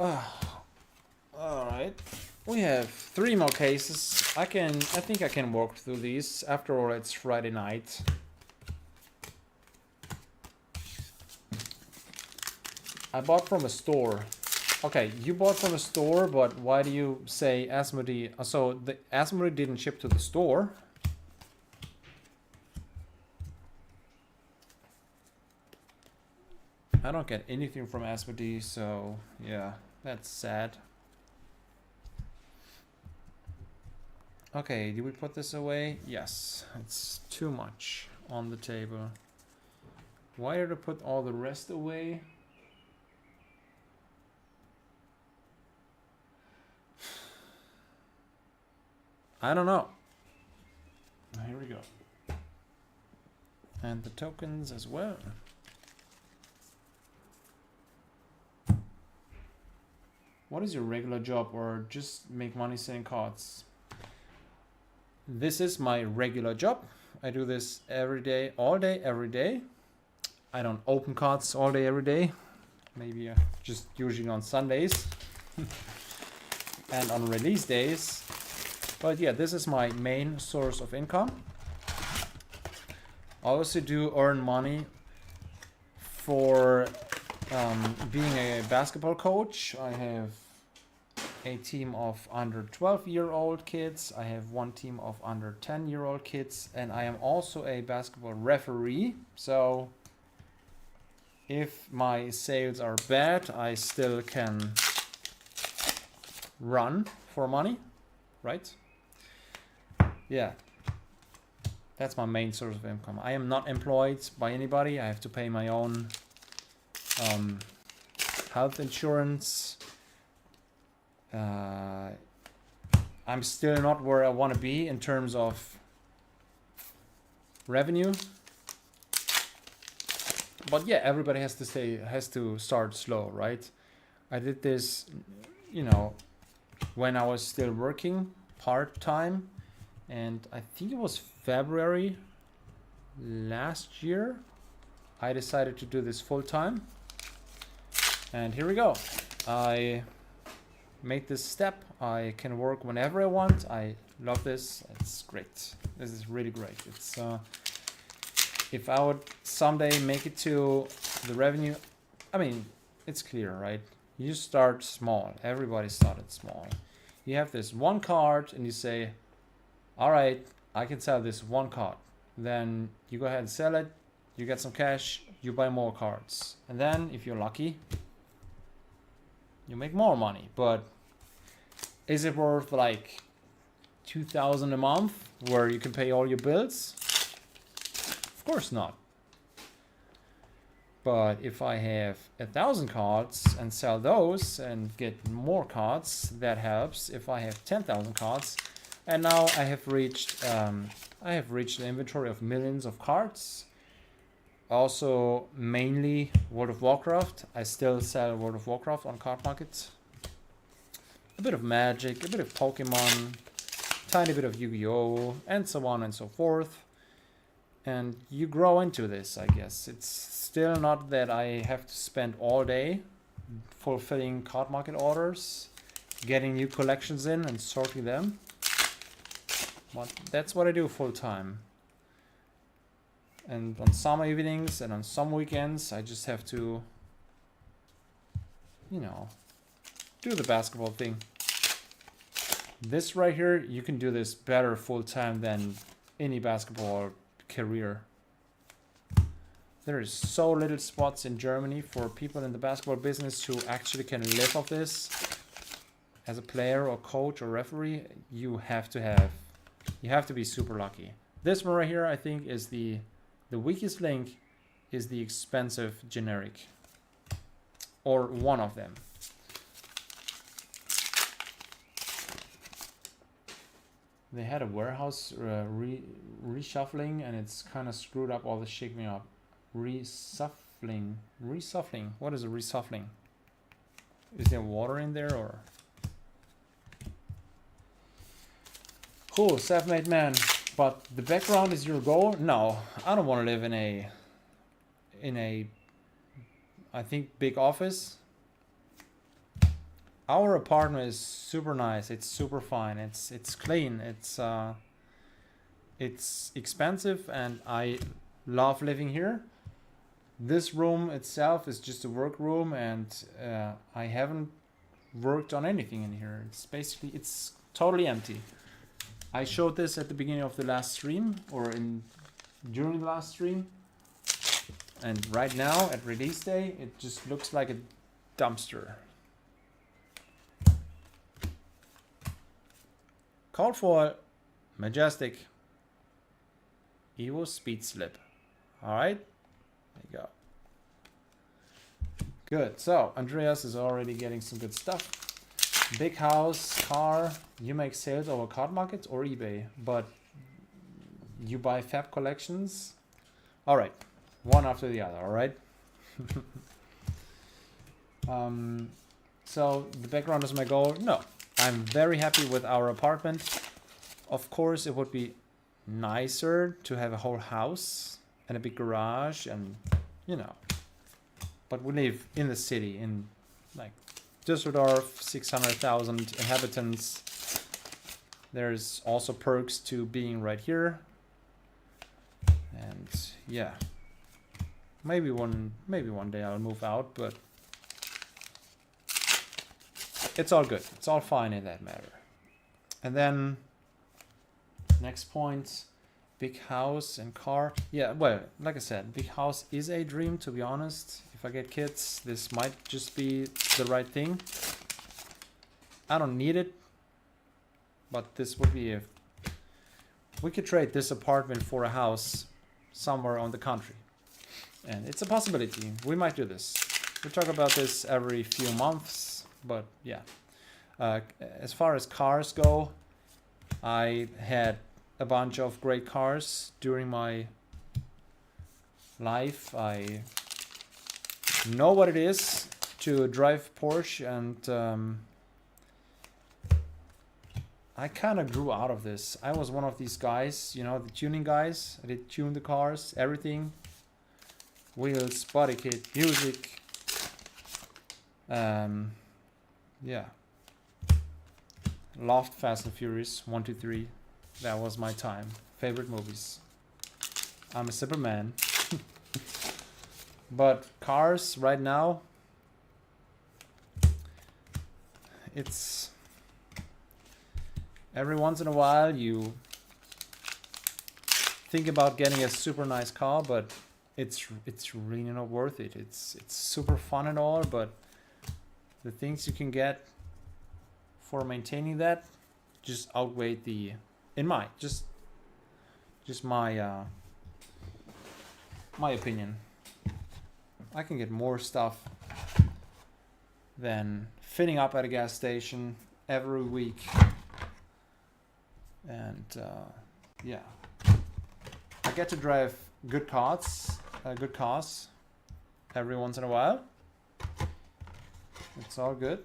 Oh. All right, we have 3 more cases. I think I can work through these. After all, it's Friday night. I bought from a store. Okay, you bought from a store, but why do you say Asmodee? So the Asmodee didn't ship to the store. I don't get anything from Asmodee, so yeah, that's sad. Okay, did we put this away? Yes, it's too much on the table. Why did I put all the rest away? I don't know. Here we go. And the tokens as well. What is your regular job, or just make money selling cards? This is my regular job. I do this every day, all day, every day. I don't open cards all day, every day. Maybe just usually on Sundays and on release days. But yeah, this is my main source of income. I also do earn money for being a basketball coach. I have a team of under 12-year-old kids. I have one team of under 10-year-old kids. And I am also a basketball referee. So if my sales are bad, I still can run for money, right? Yeah, that's my main source of income. I am not employed by anybody. I have to pay my own health insurance. I'm still not where I want to be in terms of revenue. But yeah, everybody has to start slow, right? I did this, you know, when I was still working part-time. And I think it was February last year, I decided to do this full time. And here we go. I made this step. I can work whenever I want. I love this. It's great. This is really great. It's if I would someday make it to the revenue, I mean, it's clear, right? You start small. Everybody started small. You have this one card and you say, all right, I can sell this one card. Then you go ahead and sell it. You get some cash. You buy more cards. And then, if you're lucky, you make more money. But is it worth like 2,000 a month where you can pay all your bills? Of course not. But if I have 1,000 cards and sell those and get more cards, that helps. If I have 10,000 cards, and now I have reached an inventory of millions of cards. Also, mainly World of Warcraft. I still sell World of Warcraft on card markets. A bit of Magic, a bit of Pokemon, tiny bit of Yu-Gi-Oh, and so on and so forth. And you grow into this, I guess. It's still not that I have to spend all day fulfilling card market orders, getting new collections in and sorting them. But that's what I do full time. And on some evenings and on some weekends, I just have to, you know, do the basketball thing. This right here, you can do this better full time than any basketball career. There is so little spots in Germany for people in the basketball business who actually can live off this. As a player or coach or referee, you have to be super lucky. This one right here, I think, is the weakest link is the expensive generic, or one of them. They had a warehouse reshuffling, and it's kind of screwed up all the shaking up. Resuffling. What is a resuffling? Is there water in there or? Cool, self-made man. But the background is your goal? No, I don't want to live in a I think big office. Our apartment is super nice. It's super fine. It's clean. It's expensive, and I love living here. This room itself is just a work room, and I haven't worked on anything in here. It's totally empty. I showed this at the beginning of the last stream, or during the last stream, and right now at release day, it just looks like a dumpster. Called for Majestic Evo Speed Slip. Alright, there you go. Good, so Andreas is already getting some good stuff. Big house, car, you make sales over card markets or eBay, but you buy fab collections. Alright, one after the other, alright? So the background is my goal? No. I'm very happy with our apartment. Of course, it would be nicer to have a whole house and a big garage and, you know. But we live in the city, in like Düsseldorf, 600,000 inhabitants. There's also perks to being right here. And yeah, maybe one day I'll move out, but it's all good. It's all fine in that matter. And then next point, big house and car. Yeah, well, like I said, big house is a dream, to be honest. If I get kids, this might just be the right thing. I don't need it, but this would be we could trade this apartment for a house somewhere on the country. And it's a possibility. We might do this. We talk about this every few months. But yeah, as far as cars go, I had a bunch of great cars during my life. I know what it is to drive Porsche, and I kind of grew out of this. I was one of these guys, you know, the tuning guys. I did tune the cars, everything. Wheels, body kit, music. Yeah. Loved Fast and Furious 1, 2, 3. That was my time. Favorite movies. I'm a Superman. But cars right now, it's every once in a while you think about getting a super nice car, but it's really not worth it. It's super fun and all, but the things you can get for maintaining that just outweighed the, in my, just my, my opinion. I can get more stuff than filling up at a gas station every week. And yeah, I get to drive good cars every once in a while. It's all good.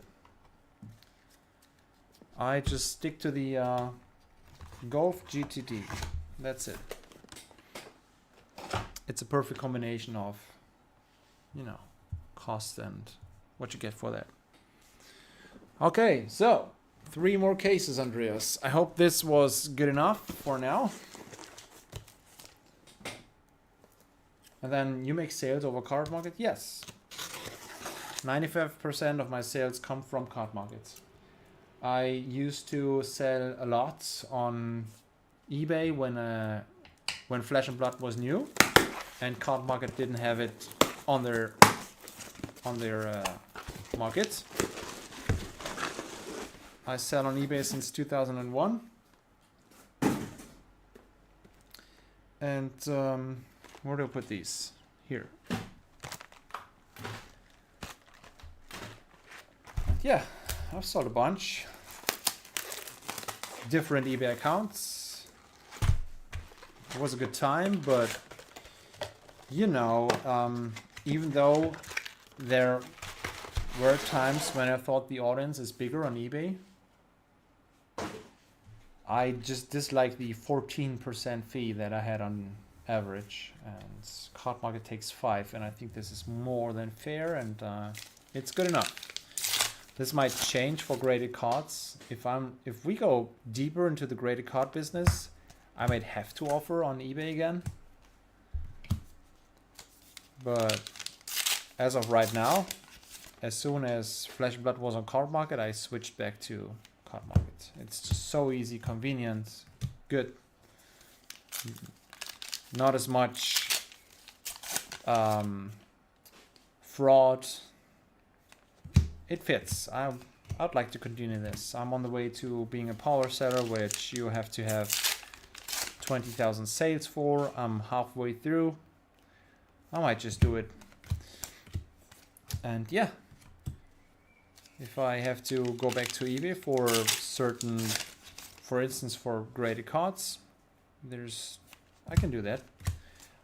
I just stick to the Golf GTD. That's it. It's a perfect combination of, you know, cost and what you get for that. Okay, so 3 more cases, Andreas. I hope this was good enough for now. And then you make sales over card market? Yes. 95% of my sales come from card markets. I used to sell a lot on eBay when Flesh and Blood was new, and Card Market didn't have it on their market. I sell on eBay since 2001, and where do I put these? Here. And yeah, I've sold a bunch. Different eBay accounts. It was a good time, but you know, even though there were times when I thought the audience is bigger on eBay, I just dislike the 14% fee that I had on average, and Card Market takes 5, and I think this is more than fair, and it's good enough. This might change for graded cards. If we go deeper into the graded card business, I might have to offer on eBay again. But as of right now, as soon as Flesh and Blood was on Card Market, I switched back to Card Market. It's just so easy, convenient, good. Not as much fraud. It fits. I'd like to continue this. I'm on the way to being a power seller, which you have to have 20,000 sales for. I'm halfway through. I might just do it. And yeah, if I have to go back to eBay for certain, for instance, for graded cards, I can do that.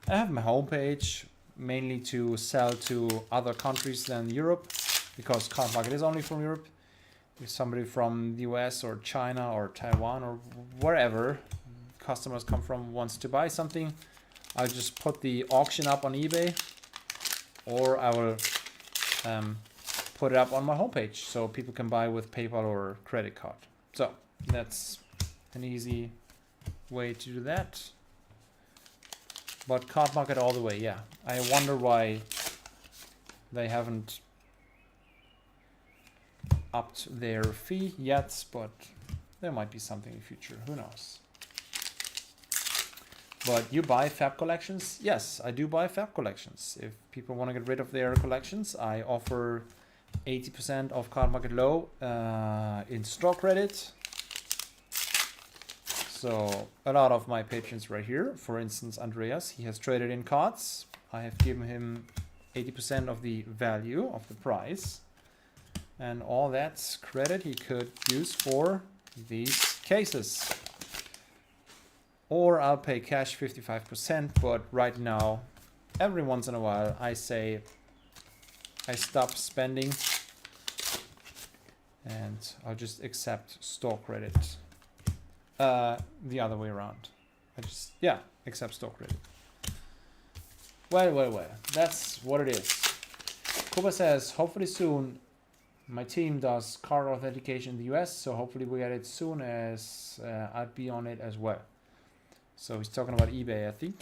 I have my homepage mainly to sell to other countries than Europe, because Card Market is only from Europe. If somebody from the US or China or Taiwan or wherever customers come from wants to buy something, I'll just put the auction up on eBay, or I will put it up on my homepage so people can buy with PayPal or credit card. So that's an easy way to do that. But Card Market all the way, yeah. I wonder why they haven't upped their fee yet, but there might be something in the future. Who knows? But you buy Fab collections? Yes, I do buy Fab collections. If people want to get rid of their collections, I offer 80% of Card Market Low in store credit. So a lot of my patrons right here, for instance, Andreas, he has traded in cards. I have given him 80% of the value of the price. And all that's credit he could use for these cases. Or I'll pay cash 55%, but right now, every once in a while, I say I stop spending and I'll just accept store credit. The other way around. I just, yeah, accept store credit. Well, that's what it is. Kuba says, hopefully soon. My team does card authentication in the US, so hopefully we get it soon as I'd be on it as well. So he's talking about eBay, I think.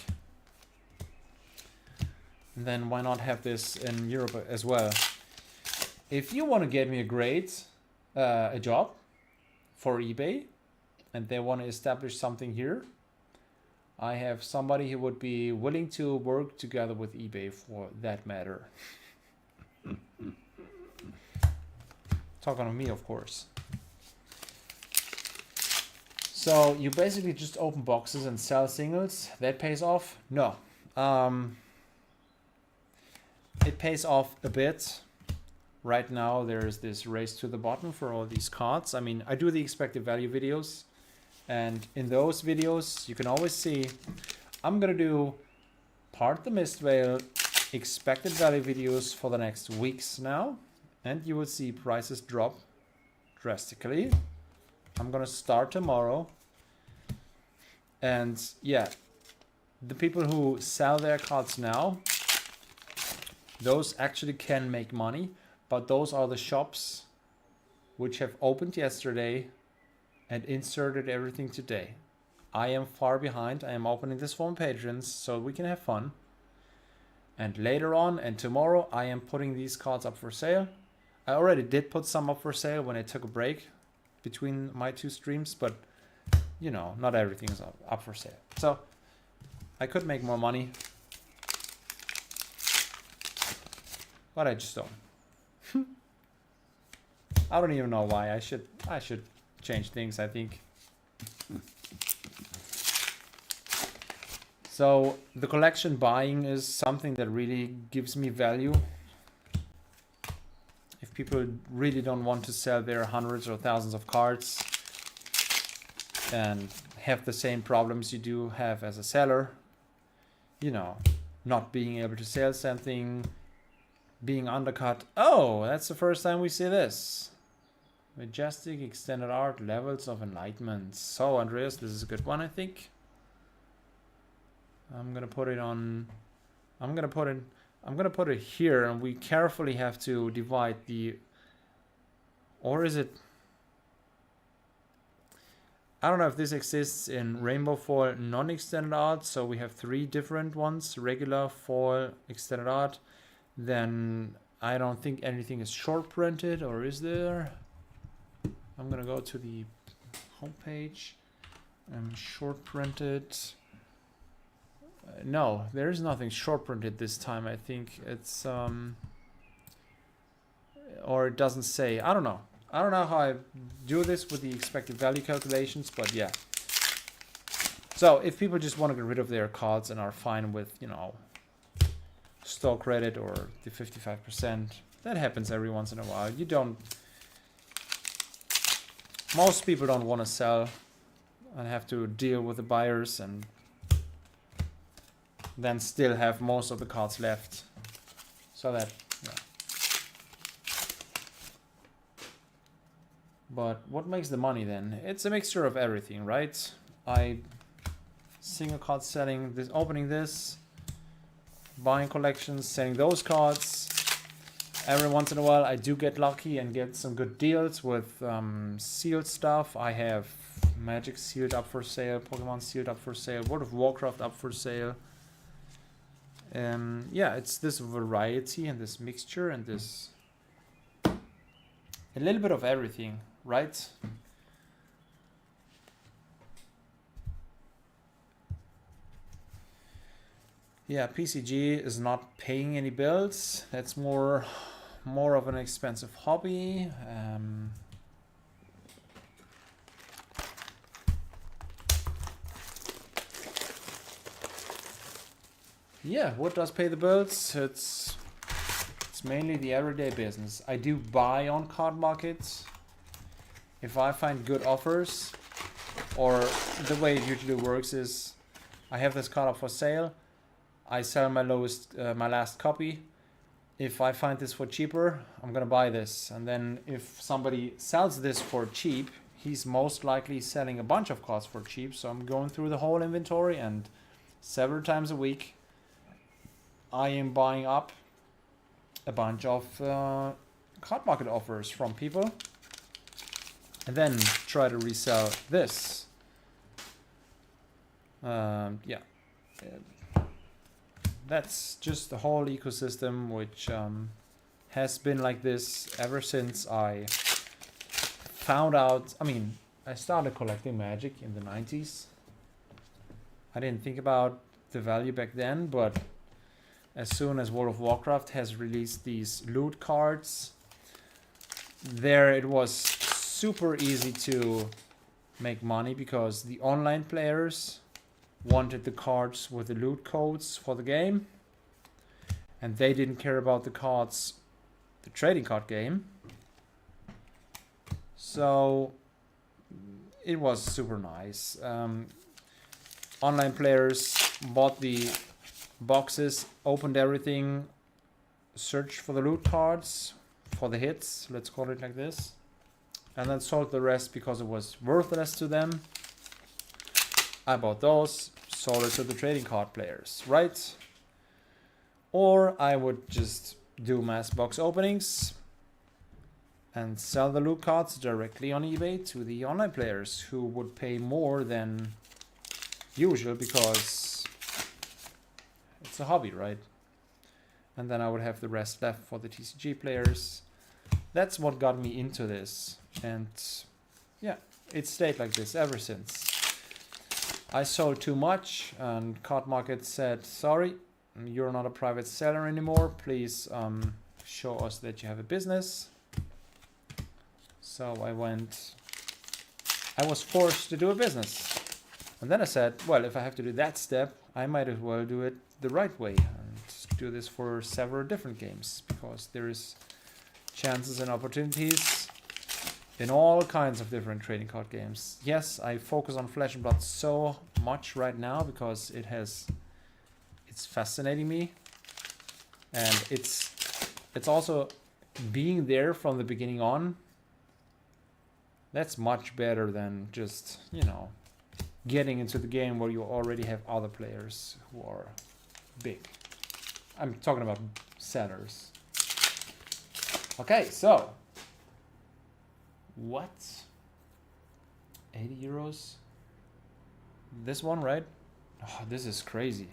And then why not have this in Europe as well? If you want to get me a job for eBay, and they want to establish something here, I have somebody who would be willing to work together with eBay for that matter. Talking to me, of course. So you basically just open boxes and sell singles. That pays off? No. It pays off a bit. Right now there's this race to the bottom for all these cards. I mean, I do the expected value videos, and in those videos you can always see I'm gonna do part the MISTVEIL expected value videos for the next weeks now, and you will see prices drop drastically. I'm gonna start tomorrow, and yeah, the people who sell their cards now, those actually can make money, but those are the shops which have opened yesterday and inserted everything today. I am far behind. I am opening this for my patrons so we can have fun. And later on and tomorrow I am putting these cards up for sale. I already did put some up for sale when I took a break between my two streams, but you know, not everything is up for sale. So I could make more money, but I just don't. I don't even know why. I should change things, I think. So the collection buying is something that really gives me value. If people really don't want to sell their hundreds or thousands of cards and have the same problems you do have as a seller, you know, not being able to sell something, being undercut. Oh, that's the first time we see this. Majestic extended art, levels of enlightenment. So Andreas, this is a good one, I think. I'm gonna put it on. I'm gonna put it here, and we carefully have to divide the. Or is it? I don't know if this exists in rainbow foil non-extended art. So we have 3 different ones: regular, foil, extended art. Then I don't think anything is short printed, or is there? I'm gonna go to the homepage and short printed. No, there is nothing short printed this time. I think it's or it doesn't say. I don't know. I don't know how I do this with the expected value calculations, but yeah. So if people just want to get rid of their cards and are fine with, you know, store credit or the 55%, that happens every once in a while. You don't. Most people don't want to sell and have to deal with the buyers and then still have most of the cards left. So that, yeah. But what makes the money then? It's a mixture of everything, right? Single card selling, this, opening this, buying collections, selling those cards. Every once in a while I do get lucky and get some good deals with sealed stuff. I have Magic sealed up for sale, Pokemon sealed up for sale, World of Warcraft up for sale. Yeah, it's this variety and this mixture and this a little bit of everything, right? Yeah, PCG is not paying any bills. That's more of an expensive hobby. Yeah, what does pay the bills? It's mainly the everyday business. I do buy on card markets if I find good offers, or the way it usually works is I have this card up for sale. I sell my last copy. If I find this for cheaper, I'm gonna buy this. And then if somebody sells this for cheap, he's most likely selling a bunch of cards for cheap. So I'm going through the whole inventory, and several times a week I am buying up a bunch of card market offers from people and then try to resell this. Yeah. That's just the whole ecosystem, which has been like this ever since I found out. I mean, I started collecting Magic in the 90s. I didn't think about the value back then, but as soon as World of Warcraft has released these loot cards, there it was super easy to make money because the online players wanted the cards with the loot codes for the game, and they didn't care about the cards, the trading card game. So it was super nice. Online players bought the boxes, opened everything, searched for the loot cards, for the hits, let's call it like this, and then sold the rest because it was worthless to them. I bought those, sold it to the trading card players, right? Or I would just do mass box openings and sell the loot cards directly on eBay to the online players who would pay more than usual because it's a hobby, right? And then I would have the rest left for the TCG players. That's what got me into this. And yeah, it stayed like this ever since. I sold too much and Card Market said, sorry, you're not a private seller anymore. Please show us that you have a business. So I was forced to do a business. And then I said, well, if I have to do that step, I might as well do it the right way and do this for several different games because there is chances and opportunities in all kinds of different trading card games. Yes, I focus on Flesh and Blood so much right now because it's fascinating me, and it's also being there from the beginning on. That's much better than just, you know, getting into the game where you already have other players who are big. I'm talking about sellers. Okay, so what? 80 euros? This one, right? Oh, this is crazy.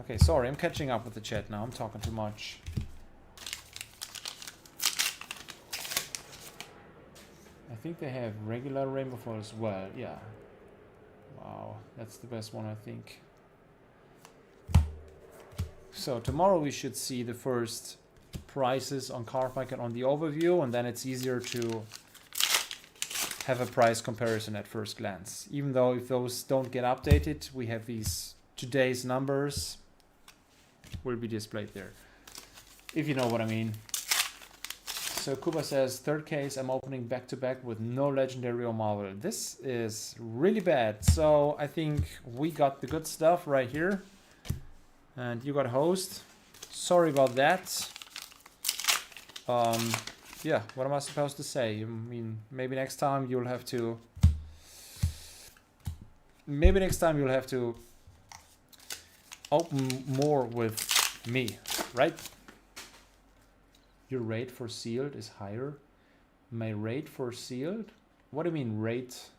Okay, sorry, I'm catching up with the chat now. I'm talking too much. I think they have regular Rainbow Foil as well, yeah. Wow, that's the best one, I think. So tomorrow we should see the first prices on Card Market on the overview, and then it's easier to have a price comparison at first glance. Even though if those don't get updated, we have these today's numbers will be displayed there, if you know what I mean. So Kuba says, third case, I'm opening back to back with no legendary or marvel. This is really bad. So I think we got the good stuff right here. And you got host. Sorry about that. Yeah, what am I supposed to say? I mean, maybe next time you'll have to open more with me, right? Your rate for sealed is higher. My rate for sealed? What do you mean rate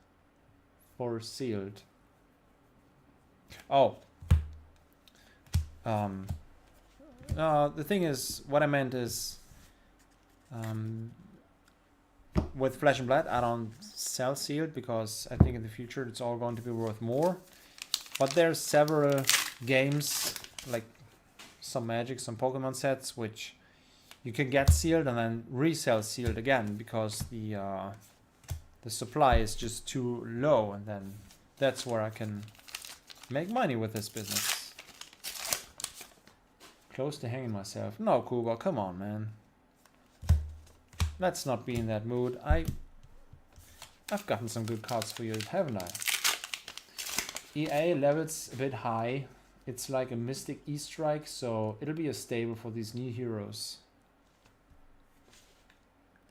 for sealed? Oh. The thing is, what I meant is, with Flesh and Blood, I don't sell sealed because I think in the future it's all going to be worth more. But there's several games, like some Magic, some Pokemon sets, which you can get sealed and then resell sealed again because the supply is just too low, and then that's where I can make money with this business. Close to hanging myself. No, Kuba, come on, man. Let's not be in that mood. I've gotten some good cards for you, haven't I? EA level's a bit high. It's like a Mystic E-Strike, so it'll be a stable for these new heroes.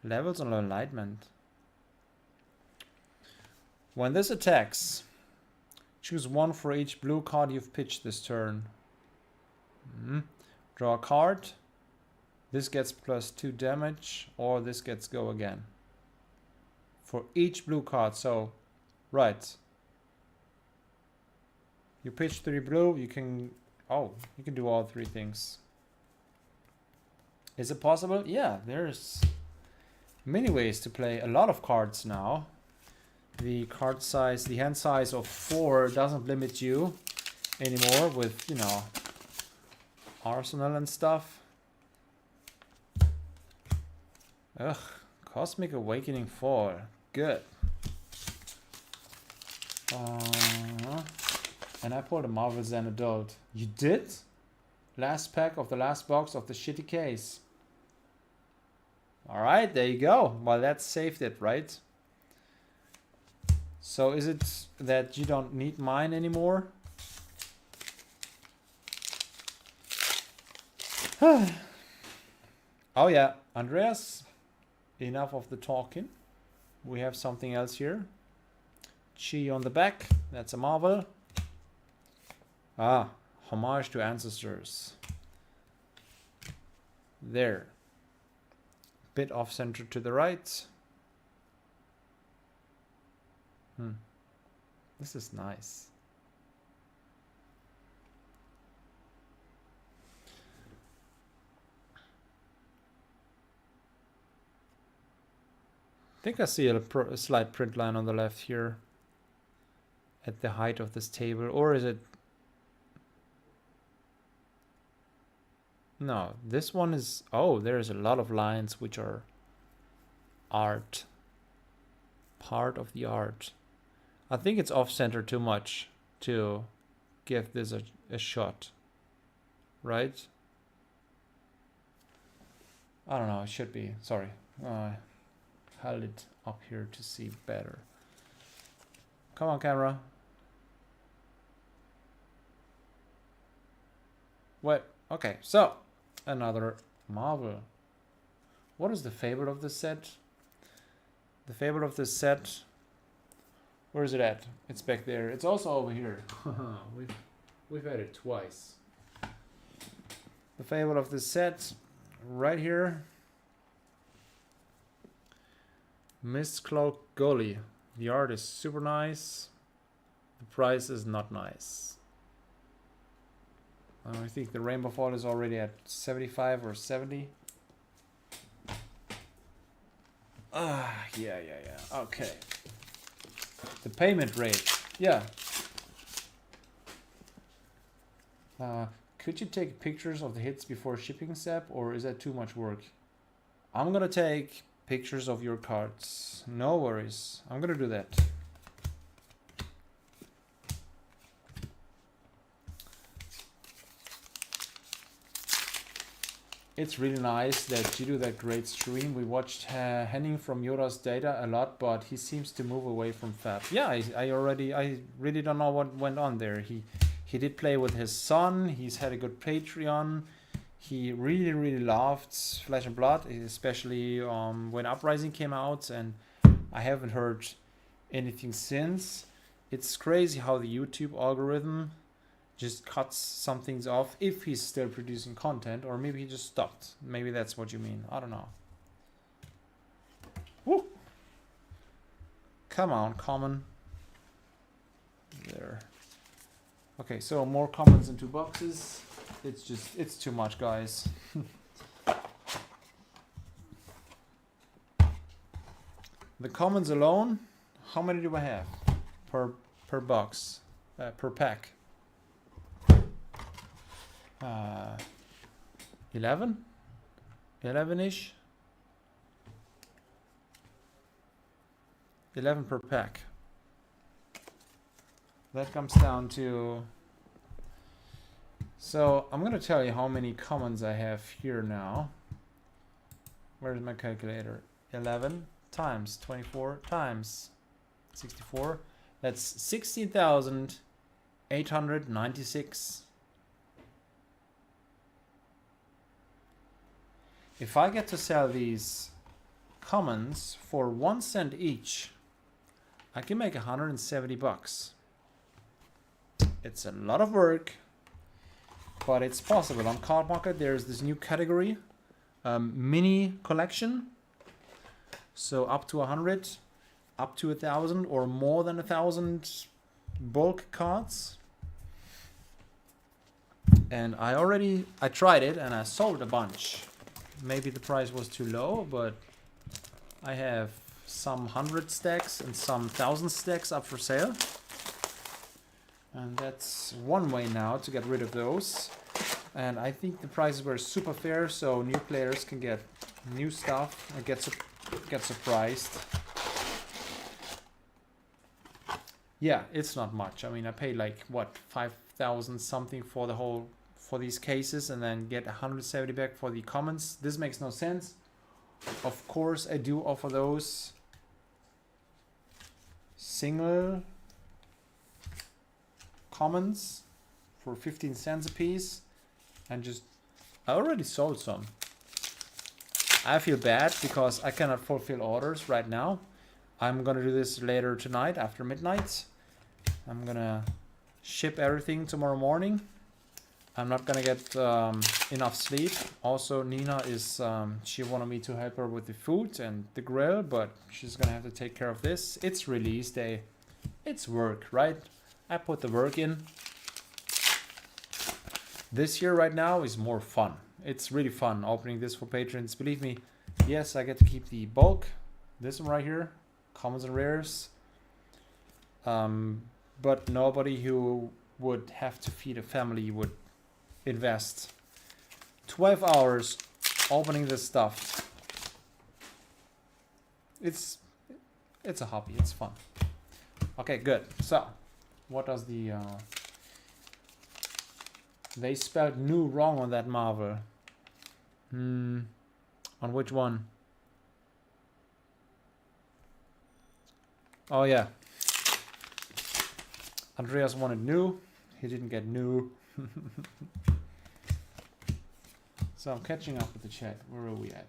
Levels on Enlightenment. When this attacks, choose one for each blue card you've pitched this turn. Draw a card. This gets +2 damage, or this gets go again. For each blue card, so, right. You pitch 3 blue, you can do all 3 things. Is it possible? Yeah, there's many ways to play a lot of cards now. The card size, the hand size of 4 doesn't limit you anymore with, you know, Arsenal and stuff. Ugh, Cosmic Awakening 4. Good. And I pulled a Marvel Zen Adult. You did? Last pack of the last box of the shitty case. Alright, there you go. Well, that saved it, right? So is it that you don't need mine anymore? Oh yeah, Andreas, enough of the talking. We have something else here. Chi on the back, that's a Marvel. Ah, homage to ancestors. There. Bit off center to the right. This is nice. I think I see a slight print line on the left here at the height of this table, or is it? No, this one is, oh, there's a lot of lines which are art, part of the art. I think it's off-center too much to give this a shot, right? I don't know, it should be, sorry. Held it up here to see better. Come on, camera. What? Okay, so another Marvel. What is the favorite of this set? The favorite of this set. Where is it at? It's back there. It's also over here. We've had it twice. The favorite of this set, right here. Mistcloak Goalie. The art is super nice. The price is not nice. I think the Rainbow Fall is already at 75 or 70. Yeah. Okay. The payment rate. Yeah. Could you take pictures of the hits before shipping, Seb, or is that too much work? I'm gonna take pictures of your cards. No worries. I'm gonna do that. It's really nice that you do that great stream. We watched Henning from Yoda's Data a lot, but he seems to move away from Fab. Yeah, I really don't know what went on there. He did play with his son. He's had a good Patreon. He really loved Flesh and Blood, especially when Uprising came out, and I haven't heard anything since. It's crazy how the YouTube algorithm just cuts some things off if he's still producing content, or maybe he just stopped. Maybe that's what you mean. I don't know. Woo! Come on, common. There. Okay, so more commons in 2 boxes. It's too much, guys. The commons alone, how many do I have per box, per pack? 11? 11-ish? 11 per pack. That comes down to... So, I'm going to tell you how many commons I have here now. Where's my calculator? 11 times 24 times 64. That's 16,896. If I get to sell these commons for 1 cent each, I can make 170 bucks. It's a lot of work, but it's possible. On Card Market, there's this new category, mini collection. So up to 100, up to 1,000, or more than 1,000 bulk cards. And I tried it and I sold a bunch. Maybe the price was too low, but I have some 100 stacks and some 1,000 stacks up for sale. And that's one way now to get rid of those. And I think the prices were super fair, so new players can get new stuff and get surprised. Yeah, it's not much. I mean, I paid like what 5,000 something for the whole for these cases, and then get 170 back for the comments. This makes no sense. Of course, I do offer those single comments for 15 cents a piece, and just I already sold some. I feel bad because I cannot fulfill orders right now. I'm gonna do this later tonight after midnight. I'm gonna ship everything tomorrow morning. I'm not gonna get enough sleep. Also, Nina is she wanted me to help her with the food and the grill, but she's gonna have to take care of this. It's release day. It's work, right? I put the work in. This year right now is more fun. It's really fun opening this for patrons. Believe me, yes, I get to keep the bulk. This one right here, commons and rares. But nobody who would have to feed a family would invest 12 hours opening this stuff. It's a hobby. It's fun. Okay, good. So, what does the they spelled new wrong on that Marvel. On which one? Oh yeah. Andreas wanted new. He didn't get new. So I'm catching up with the chat. Where are we at?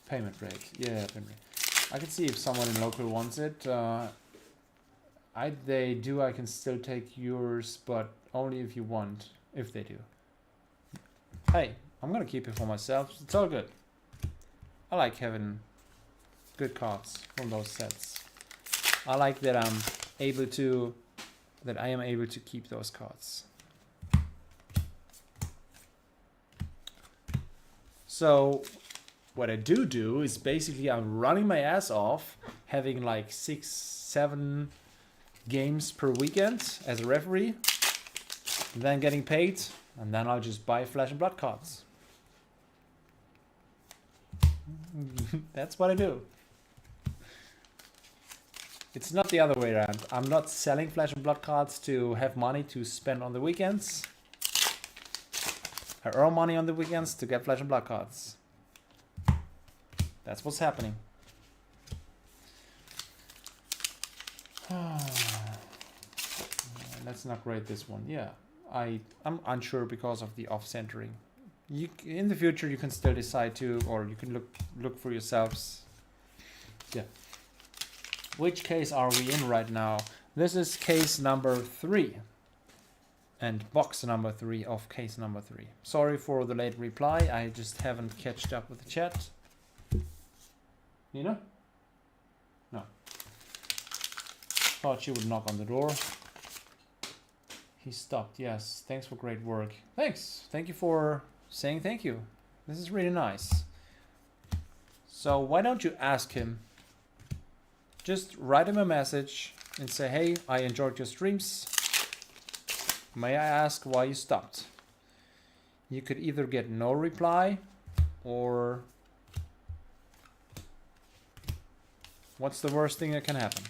Payment rate. Yeah, payment rate. I can see if someone in local wants it. They do. I can still take yours, but only if you want. If they do. Hey, I'm gonna keep it for myself. It's all good. I like having good cards from those sets. I like that I am able to keep those cards. So what I do is basically I'm running my ass off, having like 6-7 games per weekend as a referee, then getting paid, and then I'll just buy Flesh and Blood cards. That's what I do. It's not the other way around. I'm not selling Flesh and Blood cards to have money to spend on the weekends. I earn money on the weekends to get Flesh and Blood cards. That's what's happening. Let's not grade this one. Yeah, I'm unsure because of the off-centering. In the future, you can still decide to, or you can look for yourselves. Yeah. Which case are we in right now? This is case number 3. And box number 3 of case number 3. Sorry for the late reply. I just haven't catched up with the chat. Nina? No. Thought she would knock on the door. He stopped. Yes. Thanks for great work. Thanks. Thank you for saying thank you. This is really nice. So why don't you ask him? Just write him a message and say, hey, I enjoyed your streams. May I ask why you stopped? You could either get no reply, or what's the worst thing that can happen?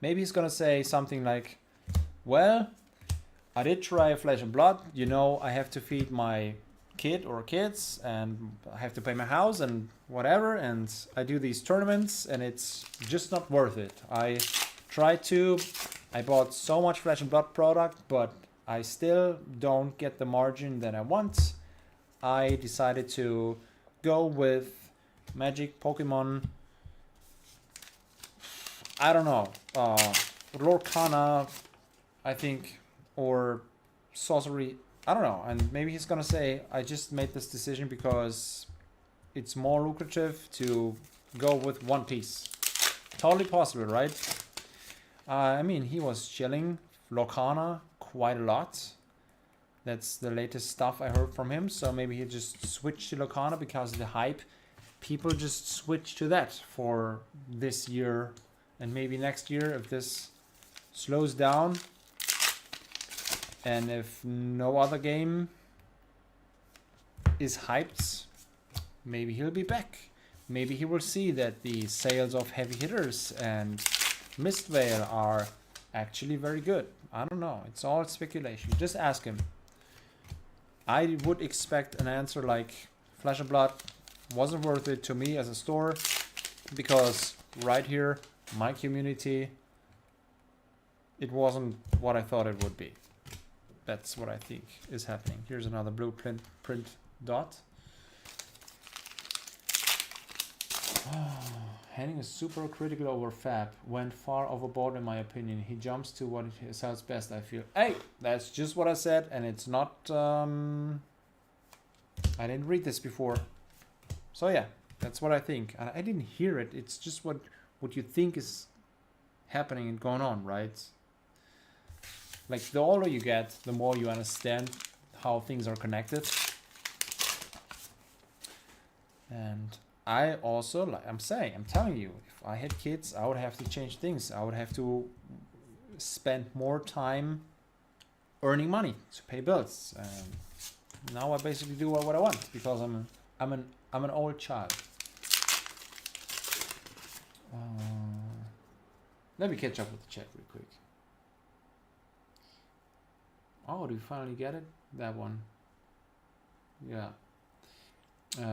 Maybe he's gonna say something like, well, I did try Flesh and Blood. You know, I have to feed my kid or kids, and I have to pay my house and whatever, and I do these tournaments, and it's just not worth it. I bought so much Flesh and Blood product, but I still don't get the margin that I want. I decided to go with Magic, Pokemon, I don't know, Lorcana, I think, or Sorcery, I don't know. And maybe he's gonna say, I just made this decision because it's more lucrative to go with one piece. Totally possible, right? I mean, he was chilling Lorcana quite a lot. That's the latest stuff I heard from him. So maybe he just switched to Lorcana because of the hype. People just switch to that for this year and maybe next year if this slows down. And if no other game is hyped, maybe he'll be back. maybe he will see that the sales of heavy hitters and MISTVEIL are actually very good. I don't know. It's all speculation. Just ask him. I would expect an answer like Flesh and Blood wasn't worth it to me as a store because right here, my community, it wasn't what I thought it would be. That's what I think is happening. Here's another blueprint print dot. Henning is super critical over Fab. Went far overboard in my opinion. He jumps to what he sells best, I feel. Hey, that's just what I said, and it's not... I didn't read this before. So yeah, that's what I think. And I didn't hear it. It's just what you think is happening and going on, right? Like, the older you get, the more you understand how things are connected. And I also, like I'm telling you, if I had kids, I would have to change things. I would have to spend more time earning money to pay bills. Now I basically do what I want because I'm an old child. Let me catch up with the chat real quick. Oh, do you finally get it? That one. Yeah.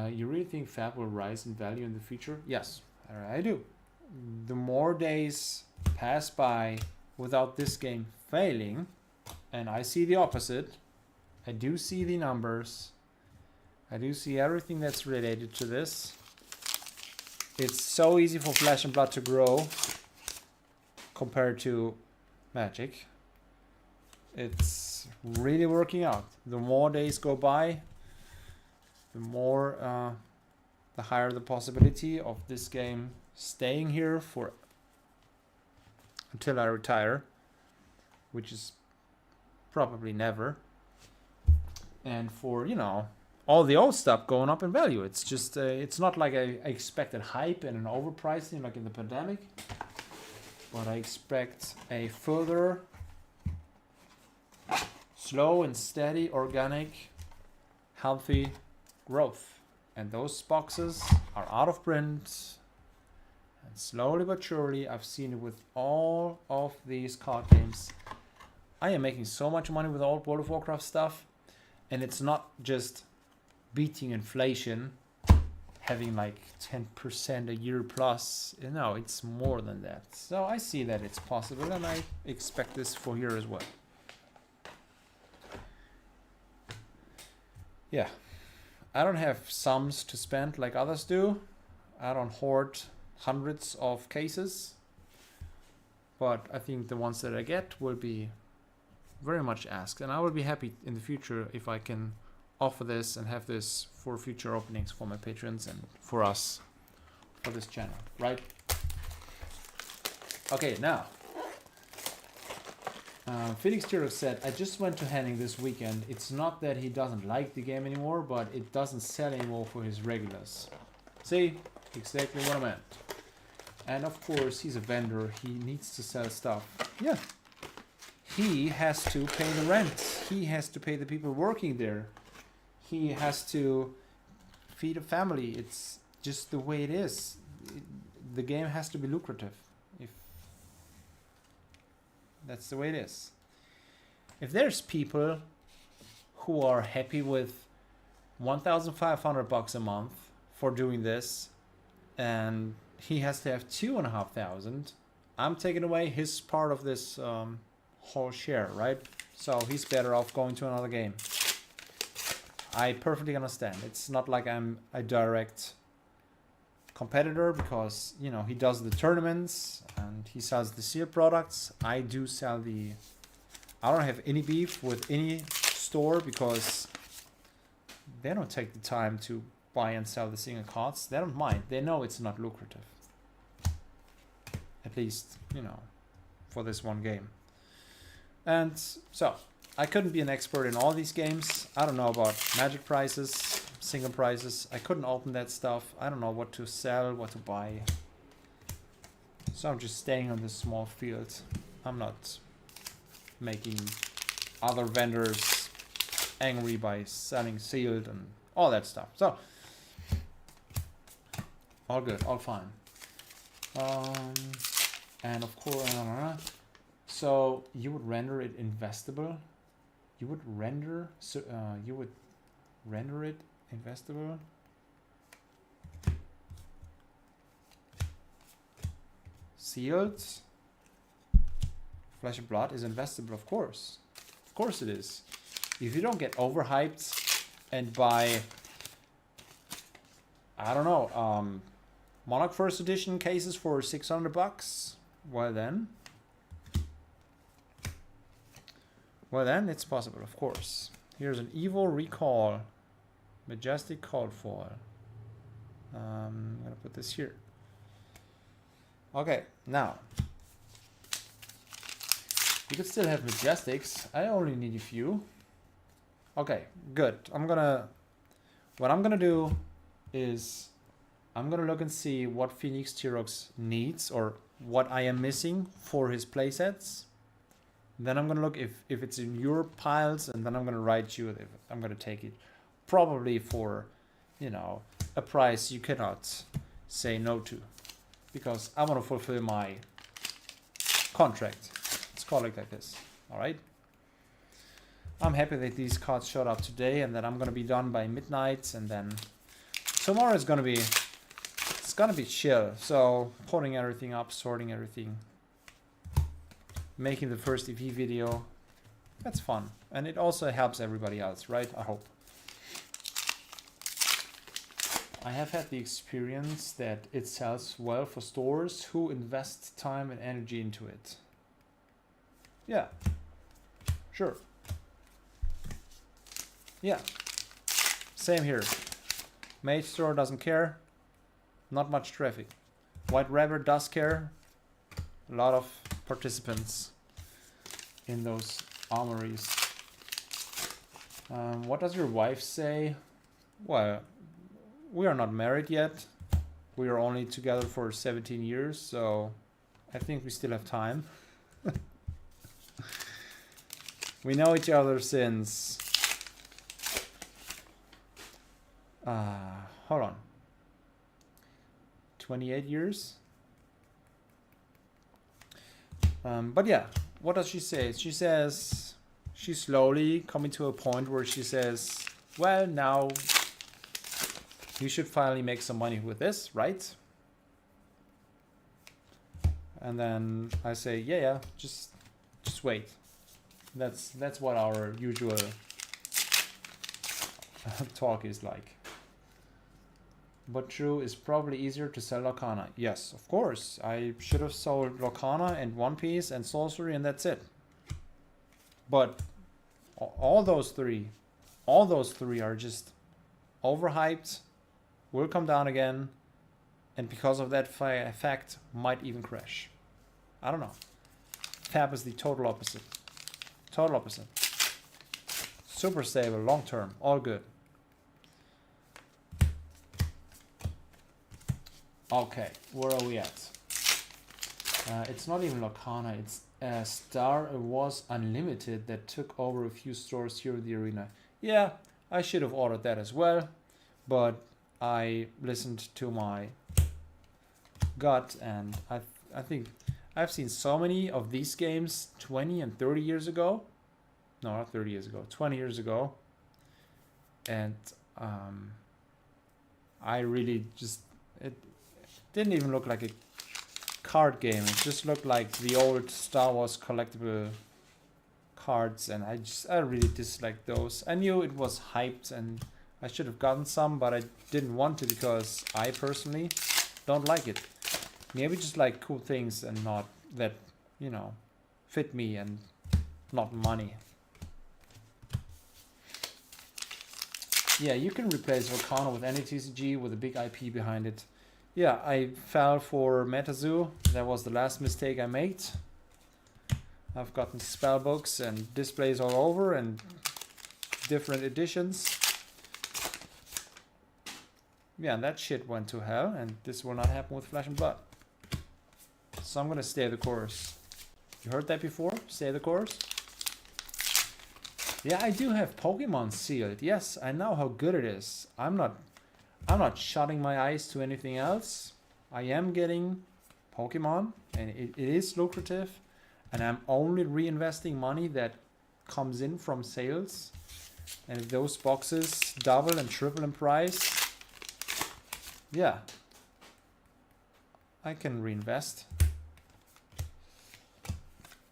You really think Fab will rise in value in the future? Yes, I do. The more days pass by without this game failing, and I see the opposite, I do see the numbers, I do see everything that's related to this. It's so easy for Flesh and Blood to grow compared to Magic. It's really working out. The more days go by, the more, the higher the possibility of this game staying here for until I retire, which is probably never. And for, you know, all the old stuff going up in value. It's just, it's not like I expected hype and an overpricing like in the pandemic, but I expect a further slow and steady, organic, healthy growth. And those boxes are out of print. And slowly but surely, I've seen it with all of these card games. I am making so much money with old World of Warcraft stuff. And it's not just beating inflation, having like 10% a year plus. No, it's more than that. So I see that it's possible, and I expect this for here as well. Yeah. I don't have sums to spend like others do. I don't hoard hundreds of cases. But I think the ones that I get will be very much asked. And I will be happy in the future if I can offer this and have this for future openings for my patrons and for us, for this channel, right? Okay, now. Felix Tiro said, I just went to Henning this weekend. It's not that he doesn't like the game anymore, but it doesn't sell anymore for his regulars. See? Exactly what I meant. And of course, he's a vendor. He needs to sell stuff. Yeah. He has to pay the rent. He has to pay the people working there. He has to feed a family. It's just the way it is. The game has to be lucrative. That's the way it is. If there's people who are happy with 1,500 bucks a month for doing this, and he has to have 2,500, I'm taking away his part of this whole share, right? So he's better off going to another game. I perfectly understand. It's not like I'm a direct competitor because, you know, he does the tournaments and he sells the sealed products. I do sell the... I don't have any beef with any store because they don't take the time to buy and sell the single cards. They don't mind. They know it's not lucrative. At least, you know, for this one game. And so, I couldn't be an expert in all these games. I don't know about Magic prices, single prices. I couldn't open that stuff. I don't know what to sell, what to buy. So I'm just staying on this small field. I'm not making other vendors angry by selling sealed and all that stuff. So All good, all fine. And of course, so you would render it investable. You would render, so you would render it investable. Sealed. Flesh and Blood is investable, of course. Of course it is. If you don't get overhyped and buy, I don't know, Monarch First Edition cases for $600, well then it's possible, of course. Here's an Evil Recall, Majestic Cold Foil. I'm gonna put this here. Okay, now you could still have Majestics. I only need a few. Okay, good. What I'm gonna do is I'm gonna look and see what Phoenix T-Rex needs or what I am missing for his playsets. Then I'm gonna look if it's in your piles, and then I'm gonna write you if I'm gonna take it, probably for, you know, a price you cannot say no to, because I want to fulfill my contract. Let's call it like this. All right. I'm happy that these cards showed up today, and that I'm gonna be done by midnight, and then tomorrow is gonna be chill. So putting everything up, sorting everything, making the first EV video, that's fun, and it also helps everybody else, right? I hope. I have had the experience that it sells well for stores who invest time and energy into it. Yeah, sure. Yeah, same here. Mage Store doesn't care. Not much traffic. White Rabbit does care. A lot of participants in those armories. What does your wife say? Well, we are not married yet. We are only together for 17 years, so I think we still have time. We know each other since... hold on. 28 years? But yeah, what does she say? She says she's slowly coming to a point where she says, well, now you should finally make some money with this, right? And then I say, yeah, just wait. That's what our usual talk is like. But true, is probably easier to sell Lorcana. Yes, of course. I should have sold Lorcana and One Piece and Sorcery, and that's it. But all those three are just overhyped, will come down again, and because of that fact, might even crash. I don't know. Fab is the total opposite. Total opposite. Super stable, long term, all good. Okay, where are we at? It's not even Lorcana, it's Star Wars Unlimited that took over a few stores here in the arena. Yeah, I should have ordered that as well, but I listened to my gut, and I think I've seen so many of these games 20 and 30 years ago. No, not 30 years ago, 20 years ago. And I really just... It didn't even look like a card game. It just looked like the old Star Wars collectible cards, and I really disliked those. I knew it was hyped and I should have gotten some, but I didn't want to because I personally don't like it. Maybe just like cool things and not that, you know, fit me and not money. Yeah, you can replace Volcano with any TCG with a big IP behind it. Yeah, I fell for MetaZoo. That was the last mistake I made. I've gotten spell books and displays all over and different editions. Yeah, and that shit went to hell, and this will not happen with Flesh and Blood. So I'm gonna stay the course. You heard that before? Stay the course? Yeah, I do have Pokemon sealed. Yes, I know how good it is. I'm not I'm not shutting my eyes to anything else. I am getting Pokemon, and it is lucrative, and I'm only reinvesting money that comes in from sales. And if those boxes double and triple in price, yeah, I can reinvest.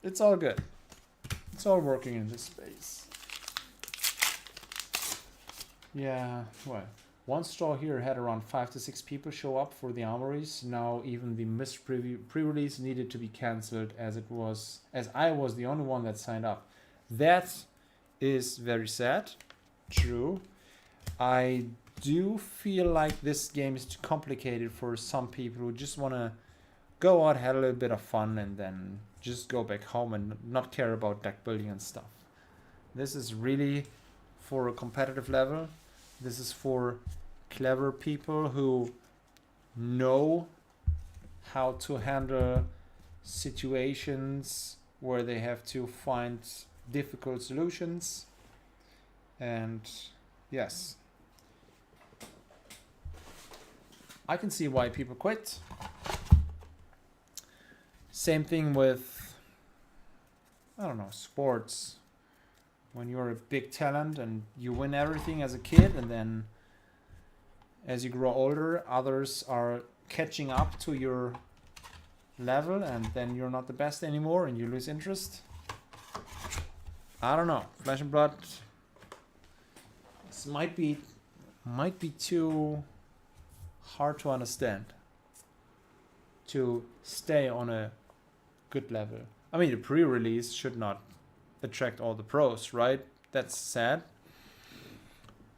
It's all good. It's all working in this space. Yeah, well, one store here had around 5 to 6 people show up for the armories. Now even the missed pre-release needed to be cancelled as I was the only one that signed up. That is very sad. True. I do feel like this game is too complicated for some people who just want to go out, have a little bit of fun, and then just go back home and not care about deck building and stuff. This is really for a competitive level. This is for clever people who know how to handle situations where they have to find difficult solutions. And yes, I can see why people quit. Same thing with, I don't know, sports. When you're a big talent and you win everything as a kid, and then as you grow older, others are catching up to your level, and then you're not the best anymore and you lose interest. I don't know. Flesh and Blood, this might be too hard to understand to stay on a good level. I mean, the pre-release should not attract all the pros, right? That's sad.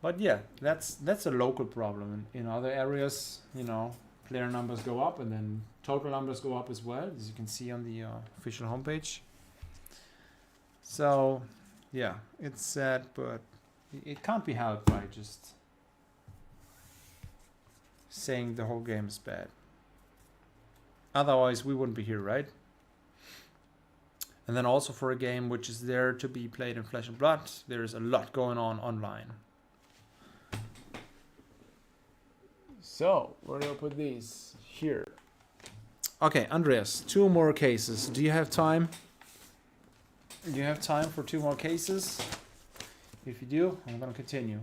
But yeah, that's a local problem. In other areas, you know, player numbers go up and then total numbers go up as well, as you can see on the official homepage. So yeah, it's sad, but it can't be helped by just saying the whole game is bad. Otherwise we wouldn't be here, right? And then also for a game which is there to be played in Flesh and Blood, there's a lot going on online. So, where do I put these? Here. Okay, Andreas, 2 more cases. Do you have time? Do you have time for 2 more cases? If you do, I'm going to continue.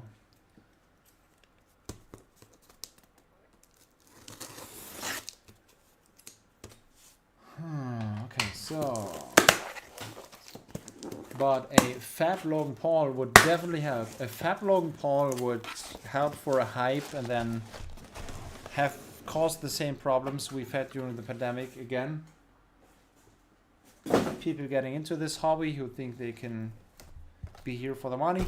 Okay, so... But a Fat Logan Paul would definitely help. A Fat Logan Paul would help for a hype and then have caused the same problems we've had during the pandemic again. People getting into this hobby who think they can be here for the money.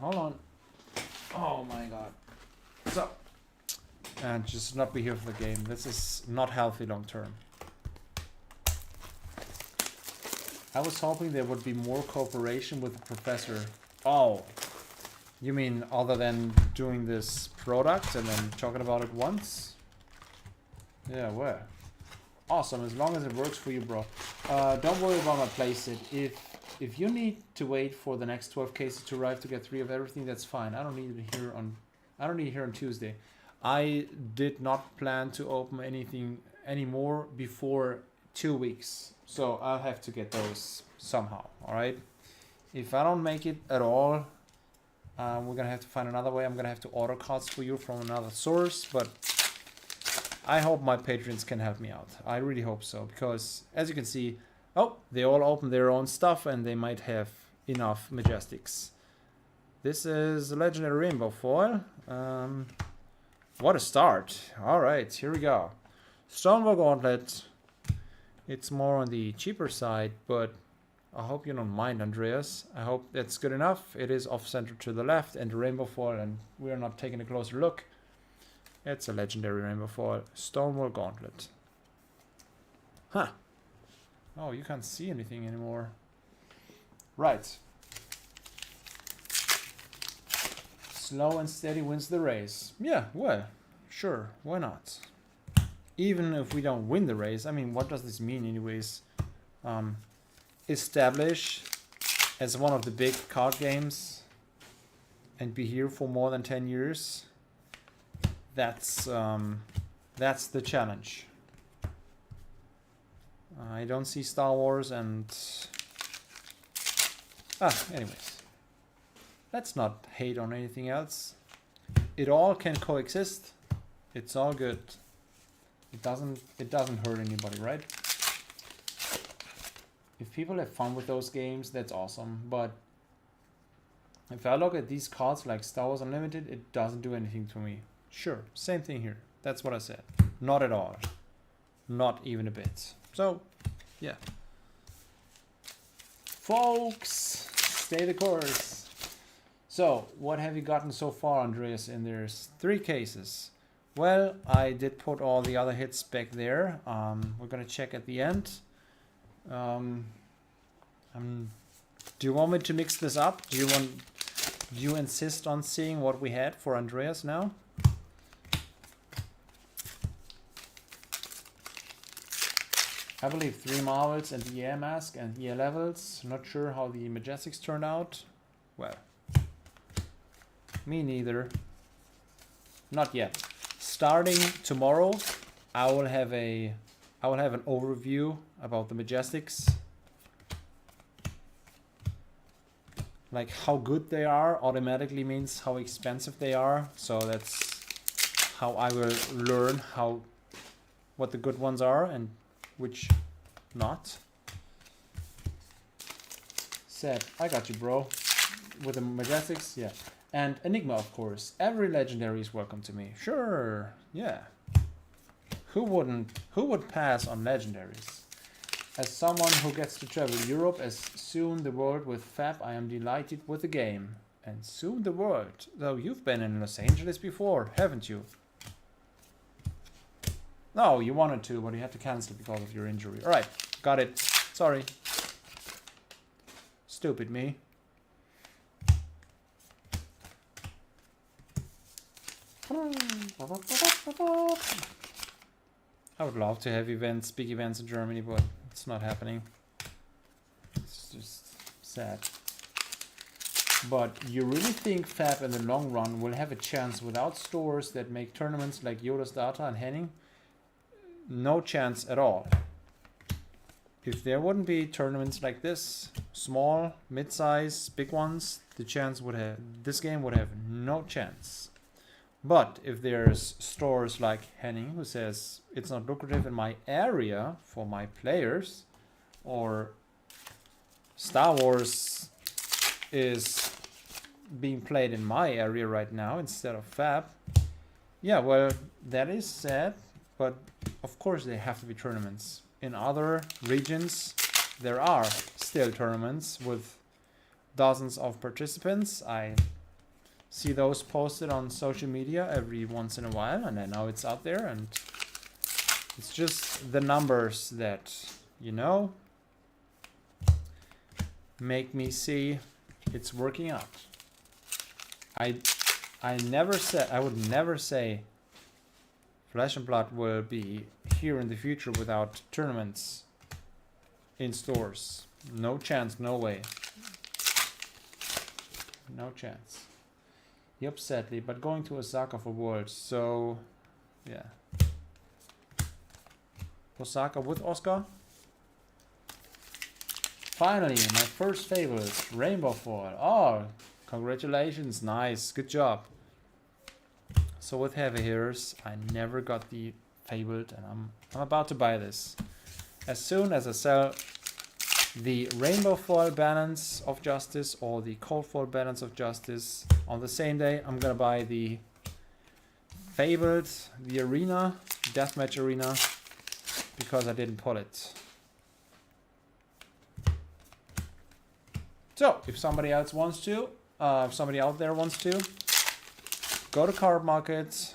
Hold on. Oh my god. So, and just not be here for the game. This is not healthy long term. I was hoping there would be more cooperation with the professor. Oh, you mean other than doing this product and then talking about it once? Yeah, where? Awesome, as long as it works for you, bro. Don't worry about my playset. If you need to wait for the next 12 cases to arrive to get 3 of everything, that's fine. I don't need it here on Tuesday. I did not plan to open anything anymore before 2 weeks. So I'll have to get those somehow, alright? If I don't make it at all, we're gonna have to find another way. I'm gonna have to order cards for you from another source, but I hope my patrons can help me out. I really hope so, because as you can see, oh, they all open their own stuff and they might have enough Majestics. This is a Legendary Rainbow Foil. What a start. Alright, here we go. Stonewall Gauntlet. It's more on the cheaper side, but I hope you don't mind, Andreas. I hope that's good enough. It is off-center to the left and Rainbow Foil, and we are not taking a closer look. It's a Legendary Rainbow Foil. Stonewall Gauntlet. Huh. Oh, you can't see anything anymore. Right. Slow and steady wins the race. Yeah, well, sure, why not? Even if we don't win the race, I mean, what does this mean anyways? establish as one of the big card games and be here for more than 10 years, that's the challenge. I don't see Star Wars and... anyways. Let's not hate on anything else. It all can coexist. It's all good. It doesn't hurt anybody, right? If people have fun with those games, that's awesome. But if I look at these cards like Star Wars Unlimited, it doesn't do anything to me. Sure, same thing here. That's what I said. Not at all. Not even a bit. So, yeah. Folks, stay the course. So, what have you gotten so far, Andreas? And there's 3 cases. Well, I did put all the other hits back there. We're gonna check at the end. Do you want me to mix this up? Do you insist on seeing what we had for Andreas now? I believe 3 Marvels and the air mask and the air levels. Not sure how the Majestics turned out. Well, me neither. Not yet. Starting tomorrow, I will have an overview about the Majestics. Like how good they are automatically means how expensive they are. So that's how I will learn what the good ones are and which not. Said, I got you, bro. With the Majestics, yeah. And Enigma, of course. Every legendary is welcome to me. Sure, yeah. Who would pass on legendaries? As someone who gets to travel Europe as soon the world with Fab, I am delighted with the game. And soon the world. Though you've been in Los Angeles before, haven't you? No, you wanted to, but you had to cancel because of your injury. Alright, got it. Sorry. Stupid me. I would love to have events, big events in Germany, but it's not happening. It's just sad. But you really think Fab in the long run will have a chance without stores that make tournaments like Yoda's Data and Henning? No chance at all. If there wouldn't be tournaments like this, small, mid-size, big ones, this game would have no chance. But if there's stores like Henning who says it's not lucrative in my area for my players, or Star Wars is being played in my area right now instead of Fab, yeah, well, that is sad, but of course there have to be tournaments. In other regions, there are still tournaments with dozens of participants. I see those posted on social media every once in a while, and I know it's out there, and it's just the numbers that, you know, make me see it's working out. I would never say Flesh and Blood will be here in the future without tournaments in stores. No chance, no way. No chance. Yep, sadly, but going to Osaka for Worlds, so yeah. Osaka with Oscar. Finally, my first favorite, Rainbow Foil. Oh, congratulations, nice, good job. So with heavy hitters, I never got the Fabled, and I'm about to buy this. As soon as I sell the Rainbow Foil Balance of Justice or the Cold Foil Balance of Justice on the same day, I'm gonna buy the Fabled, the Arena, Deathmatch Arena, because I didn't pull it. So, if somebody else wants to, if somebody out there wants to, go to Card Market,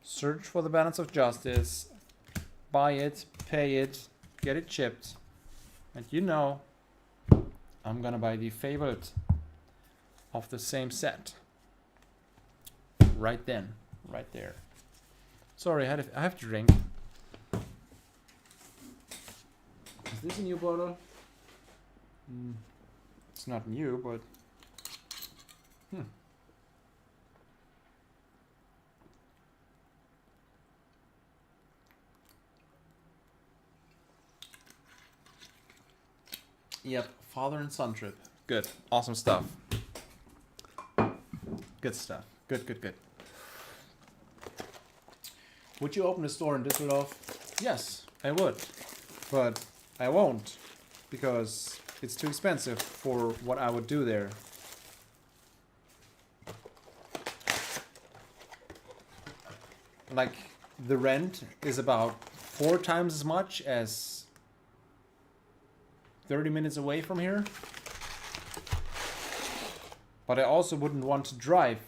search for the Balance of Justice, buy it, pay it, get it shipped, and you know I'm gonna buy the Fabled of the same set. Right then, right there. Sorry, I have to drink. Is this a new bottle? It's not new, but Yep, father and son trip. Good, awesome stuff. Good stuff. Good. Would you open a store in Düsseldorf? Yes, I would, but I won't because it's too expensive for what I would do there. Like, the rent is about 4 times as much as 30 minutes away from here. But I also wouldn't want to drive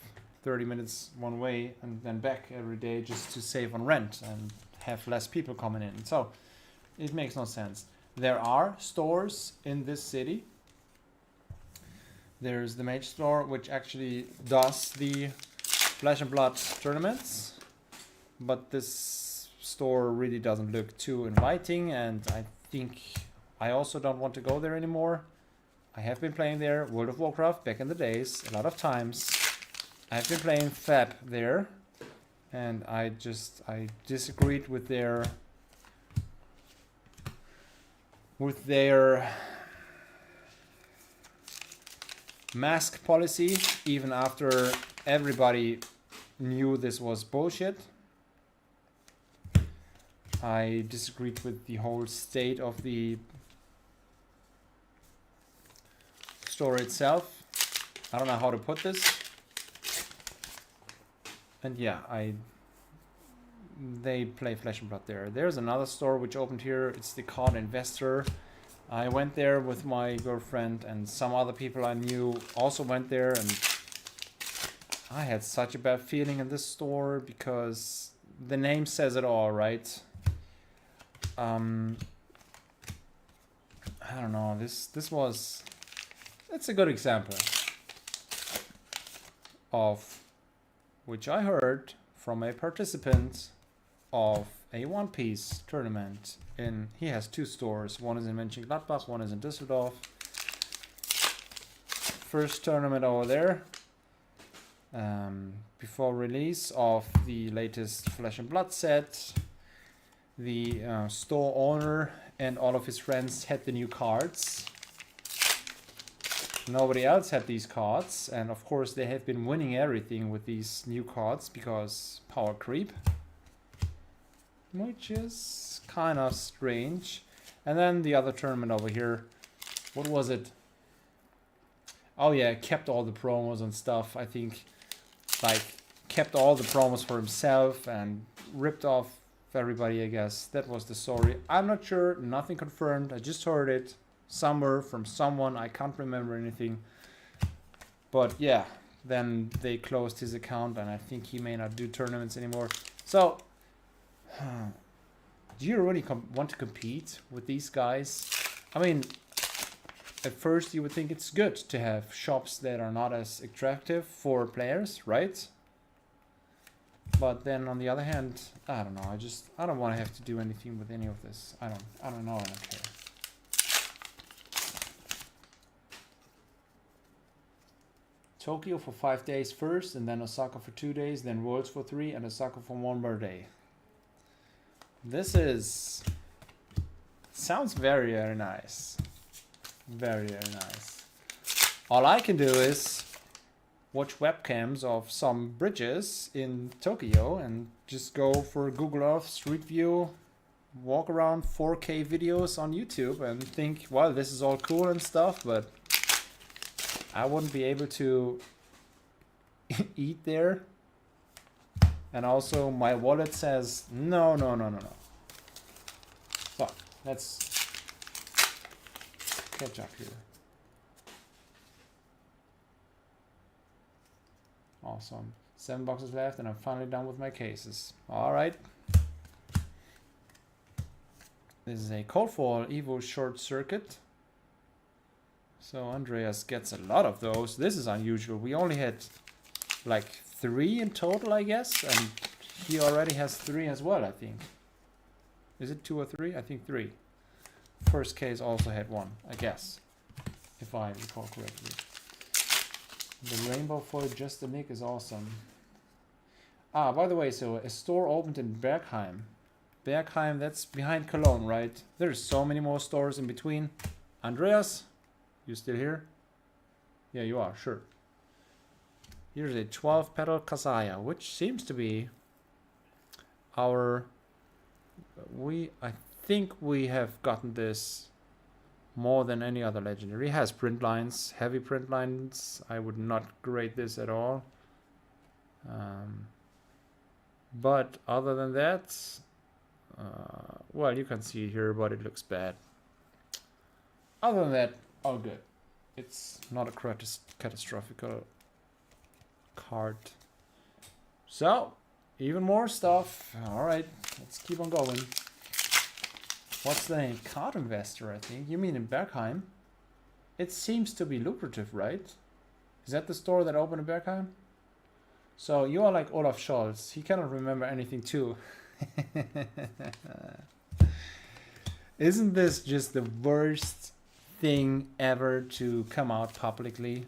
30 minutes one way and then back every day just to save on rent and have less people coming in. So it makes no sense. There are stores in this city. There's the Mage store, which actually does the Flesh and Blood tournaments. But this store really doesn't look too inviting, and I think I also don't want to go there anymore. I have been playing there, World of Warcraft, back in the days, a lot of times. I've been playing FAB there, and I disagreed with their mask policy, even after everybody knew this was bullshit. I disagreed with the whole state of the store itself. I don't know how to put this. And yeah, they play Flesh and Blood there. There's another store which opened here. It's the Card Investor. I went there with my girlfriend, and some other people I knew also went there, and I had such a bad feeling in this store because the name says it all, right? I don't know. It's a good example of which I heard from a participant of a One Piece tournament. He has 2 stores. One is in Mönchengladbach, one is in Düsseldorf. First tournament over there. Before release of the latest Flesh and Blood set, the store owner and all of his friends had the new cards. Nobody else had these cards, and of course they have been winning everything with these new cards because power creep, which is kind of strange. And then the other tournament over here, what was it? Oh yeah, kept all the promos and stuff. I think like kept all the promos for himself and ripped off everybody, I guess. That was the story. I'm not sure, nothing confirmed. I just heard it somewhere from someone. I can't remember anything. But yeah, then they closed his account, and I think he may not do tournaments anymore. So, do you really want to compete with these guys? I mean, at first you would think it's good to have shops that are not as attractive for players, right? But then on the other hand, I don't know. I don't want to have to do anything with any of this. I don't know. I don't care. Tokyo for 5 days first, and then Osaka for 2 days, then Worlds for 3, and Osaka for 1 more day. This sounds very, very nice. Very, very nice. All I can do is watch webcams of some bridges in Tokyo and just go for Google Earth Street View, walk around 4K videos on YouTube and think, well, this is all cool and stuff, but I wouldn't be able to eat there. And also my wallet says, no. So let's catch up here. Awesome. 7 boxes left and I'm finally done with my cases. Alright. This is a Coldfall Evo Short Circuit. So Andreas gets a lot of those. This is unusual. We only had like 3 in total, I guess. And he already has 3 as well, I think. Is it 2 or 3? I think 3. First case also had 1, I guess. if I recall correctly. The rainbow foil just a nick is awesome. Ah, by the way, so a store opened in Bergheim. Bergheim, that's behind Cologne, right? There's so many more stores in between. Andreas, you still here? Yeah, you are, sure. Here's a 12-petal Kasaya, which seems to be our... I think we have gotten this more than any other legendary. It has print lines, heavy print lines. I would not grade this at all. But other than that, well, you can see it here, but it looks bad. Other than that, all good. It's not a catastrophic card. So, even more stuff. Alright, let's keep on going. What's the name? Card Investor, I think. You mean in Bergheim? It seems to be lucrative, right? Is that the store that opened in Bergheim? So you are like Olaf Scholz. He cannot remember anything too. Isn't this just the worst thing ever to come out publicly?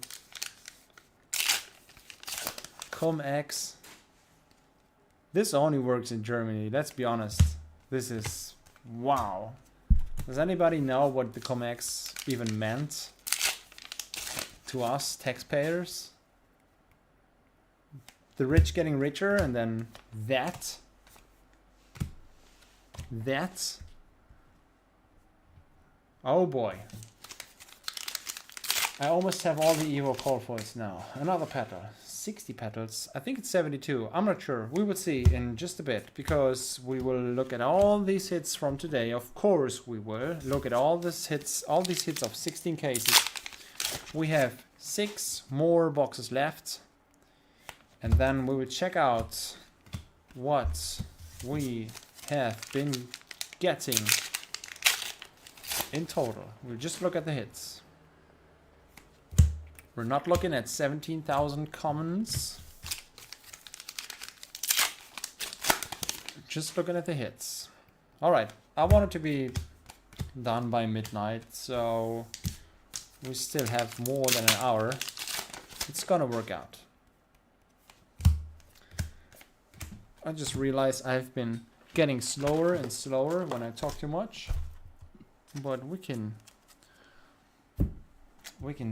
Cum-Ex. This only works in Germany, let's be honest. This is... wow. Does anybody know what the cum-Ex even meant to us taxpayers? The rich getting richer, and then that. Oh boy. I almost have all the Evo call foils now. Another petal. 60 petals. I think it's 72. I'm not sure. We will see in just a bit, because we will look at all these hits from today. Of course we will look at all these hits of 16 cases. We have 6 more boxes left. And then we will check out what we have been getting in total. We'll just look at the hits. We're not looking at 17,000 commons. Just looking at the hits. Alright, I want it to be done by midnight, so we still have more than an hour. It's gonna work out. I just realized I've been getting slower and slower when I talk too much, but we can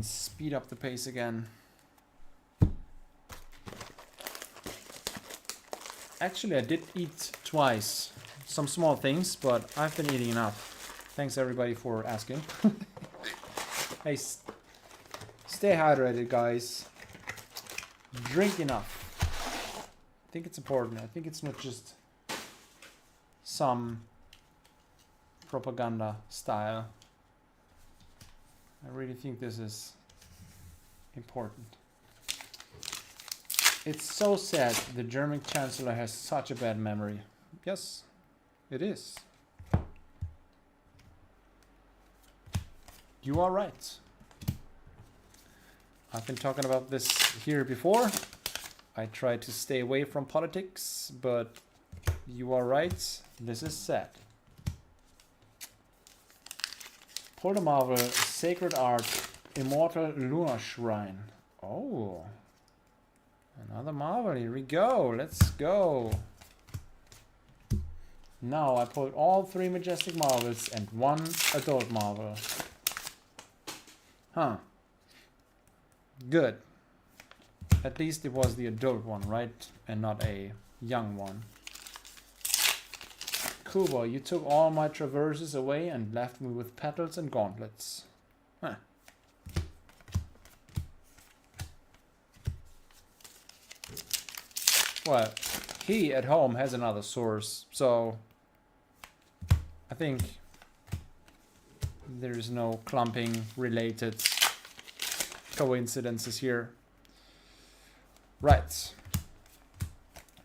speed up the pace again. Actually, I did eat twice, some small things, but I've been eating enough. Thanks everybody for asking. Hey, stay hydrated, guys. Drink enough. I think it's important. I think it's not just some propaganda style. I really think this is important. It's so sad the German Chancellor has such a bad memory. Yes, it is. You are right. I've been talking about this here before. I try to stay away from politics, but you are right. This is sad. Porta Marvel, Sacred Art, Immortal Lunar Shrine. Oh, another Marvel. Here we go. Let's go. Now I pulled all 3 Majestic Marvels and 1 Adult Marvel. Huh. Good. At least it was the adult one, right? And not a young one. Kuba, you took all my traverses away and left me with petals and gauntlets. Huh. Well, he at home has another source, so I think there's no clumping related coincidences here. Right.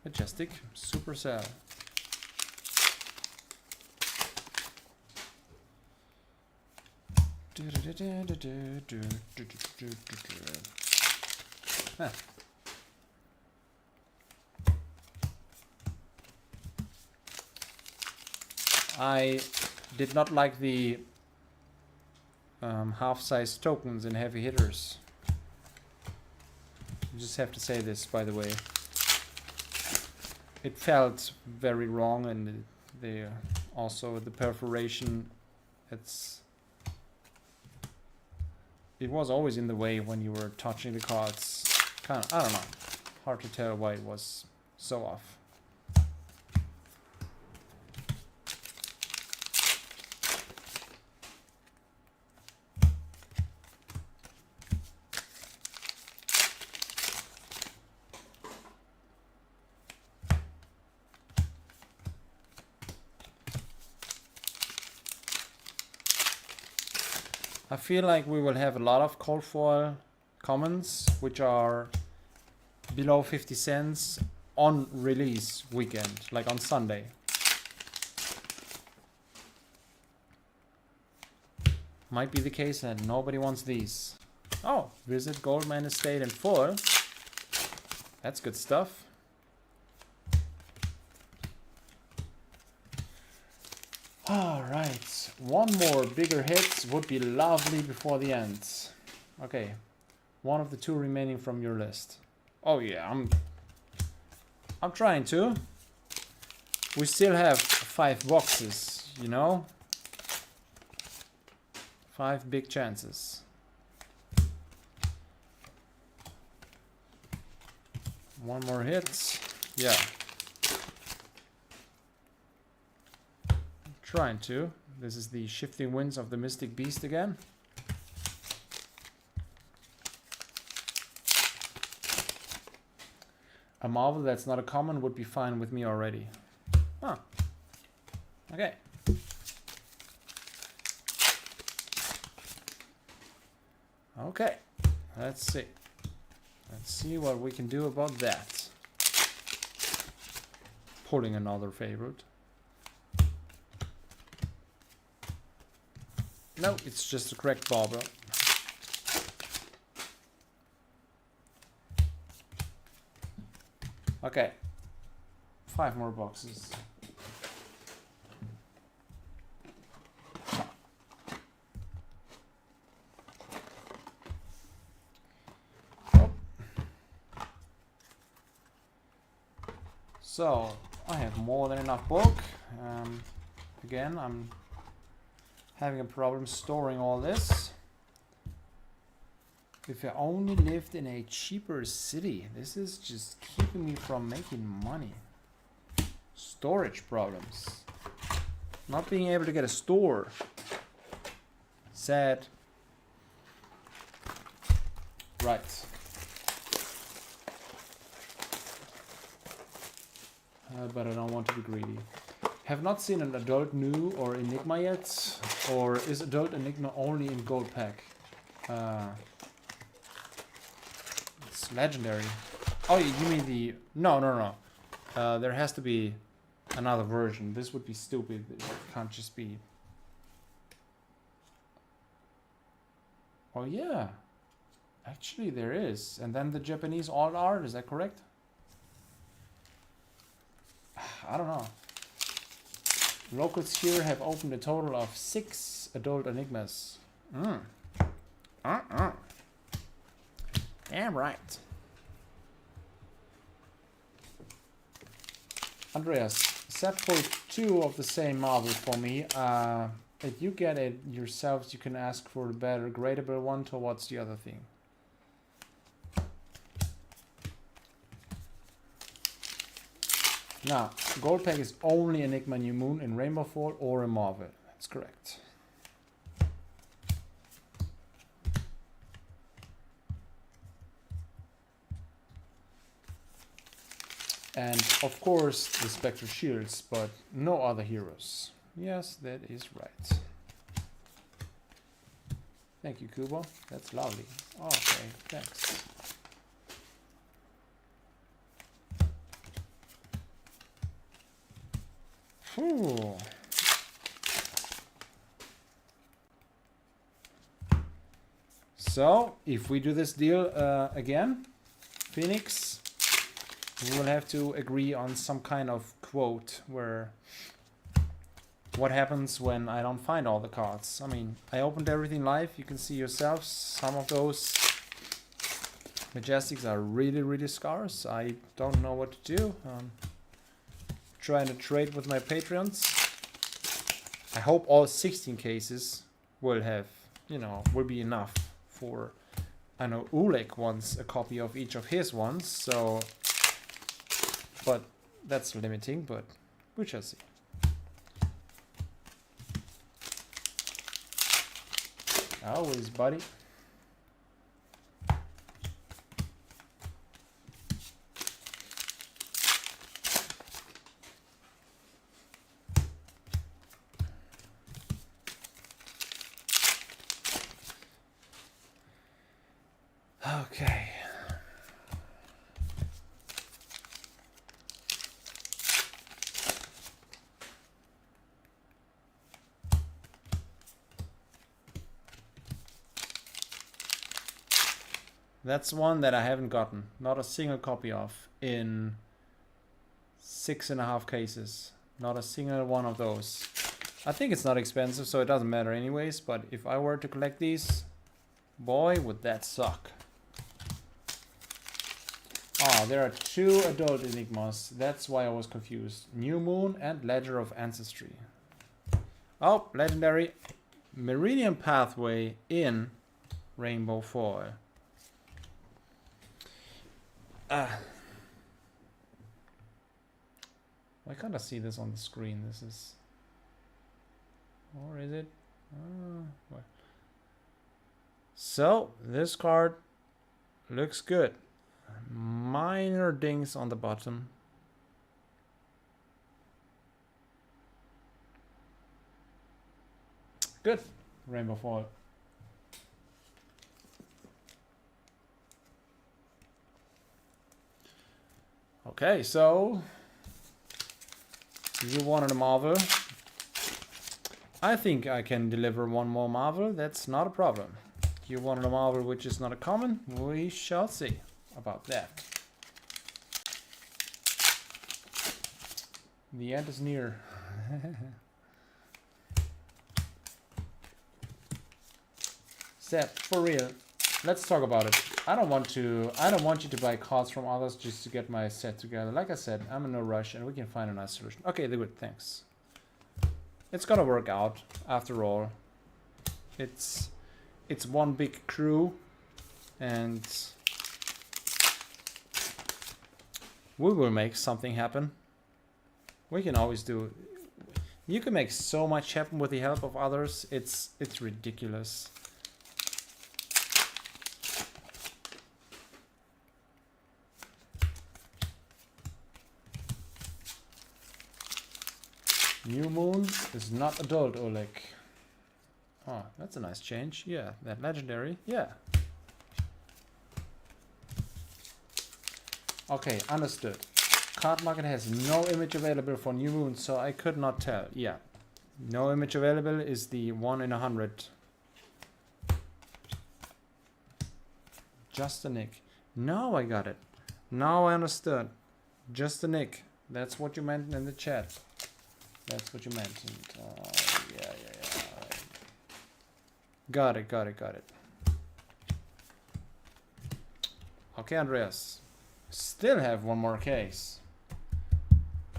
Majestic Supercell. Huh. I did not like the half-size tokens and heavy hitters. You just have to say this, by the way. It felt very wrong, and also the perforation. It was always in the way when you were touching the cards. Kind of, I don't know. Hard to tell why it was so off. I feel like we will have a lot of cold foil commons which are below 50 cents on release weekend, like on Sunday. Might be the case that nobody wants these. Oh, visit Goldman Estate in foil. That's good stuff. Alright, one more bigger hit would be lovely before the end. Okay, one of the two remaining from your list. Oh yeah, I'm trying to. We still have 5 boxes, you know? 5 big chances. One more hit. Yeah. Trying to. This is the shifting winds of the Mystic Beast again. A marvel that's not a common would be fine with me already. Huh. Okay. Okay. Let's see. Let's see what we can do about that. Pulling another favorite. No, it's just a cracked barbell. Okay. 5 more boxes. Oh. So, I have more than enough bulk. Again, I'm having a problem storing all this. If I only lived in a cheaper city. This is just keeping me from making money. Storage problems. Not being able to get a store. Sad. Right. But I don't want to be greedy. Have not seen an adult new or Enigma yet. Or is adult Enigma only in gold pack? It's legendary. Oh, you mean the... No. There has to be another version. This would be stupid. It can't just be... Oh yeah. Actually there is. And then the Japanese alt art, is that correct? I don't know. Locals here have opened a total of 6 adult Enigmas. Damn right. Andreas, set for 2 of the same marble for me. If you get it yourselves, you can ask for a better gradable one towards the other thing. Now, gold pack is only Enigma New Moon in Rainbow Foil or a Marvel. That's correct. And of course the Spectral Shields, but no other heroes. Yes, that is right. Thank you, Kuba. That's lovely. Okay, thanks. Ooh. So, if we do this deal again, Phoenix, we will have to agree on some kind of quote where what happens when I don't find all the cards. I mean, I opened everything live. You can see yourselves. Some of those Majestics are really, really scarce. I don't know what to do. Trying to trade with my Patreons. I hope all 16 cases will have, you know, will be enough for... I know Oleg wants a copy of each of his ones, so... But that's limiting, but we shall see. Always, buddy. Okay. That's one that I haven't gotten. Not a single copy of in 6.5 cases. Not a single one of those. I think it's not expensive, so it doesn't matter anyways. But if I were to collect these, boy, would that suck. Ah, there are 2 adult enigmas. That's why I was confused. New Moon and Ledger of Ancestry. Oh, legendary. Meridian Pathway in Rainbow Foil. Why can't I see this on the screen? This is... Or is it? What? So, this card looks good. Minor dings on the bottom. Good. Rainbow Foil. Okay, so you wanted a Marvel. I think I can deliver one more Marvel. That's not a problem. You wanted a Marvel which is not a common. We shall see about that. The end is near. Seth, for real, let's talk about it. I don't want you to buy cards from others just to get my set together. Like I said, I'm in no rush and we can find a nice solution. Okay, they're good, thanks. It's gonna work out after all. It's one big crew and we will make something happen. We can always do. You can make so much happen with the help of others. It's ridiculous. New Moon is not adult, Oleg. Oh, that's a nice change. Yeah, that legendary. Yeah. Okay, understood. Card market has no image available for New Moon, so I could not tell. Yeah. No image available is the 1 in 100. Just a nick. Now I got it. Now I understood. Just a nick. That's what you meant in the chat. That's what you meant. Yeah. Right. Got it. Okay, Andreas. Still have one more case.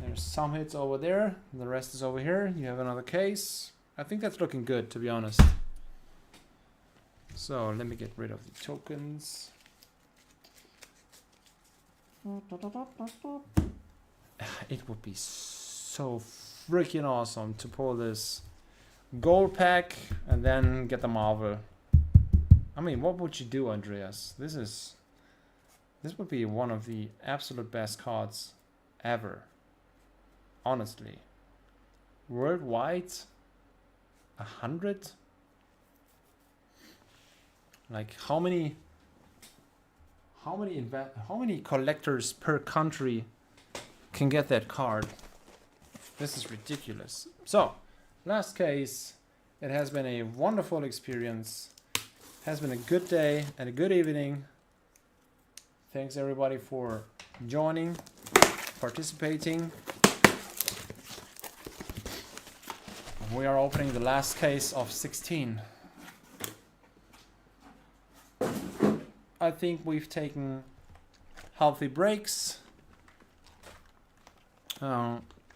There's some hits over there. The rest is over here. You have another case. I think that's looking good, to be honest. So let me get rid of the tokens. It would be so freaking awesome to pull this gold pack and then get the Marvel. I mean, what would you do, Andreas? This would be one of the absolute best cards ever. Honestly. Worldwide, 100? Like how many collectors per country can get that card? This is ridiculous. So, last case. It has been a wonderful experience. Has been a good day and a good evening. Thanks everybody for joining, participating. we are opening the last case of 16. I think we've taken healthy breaks.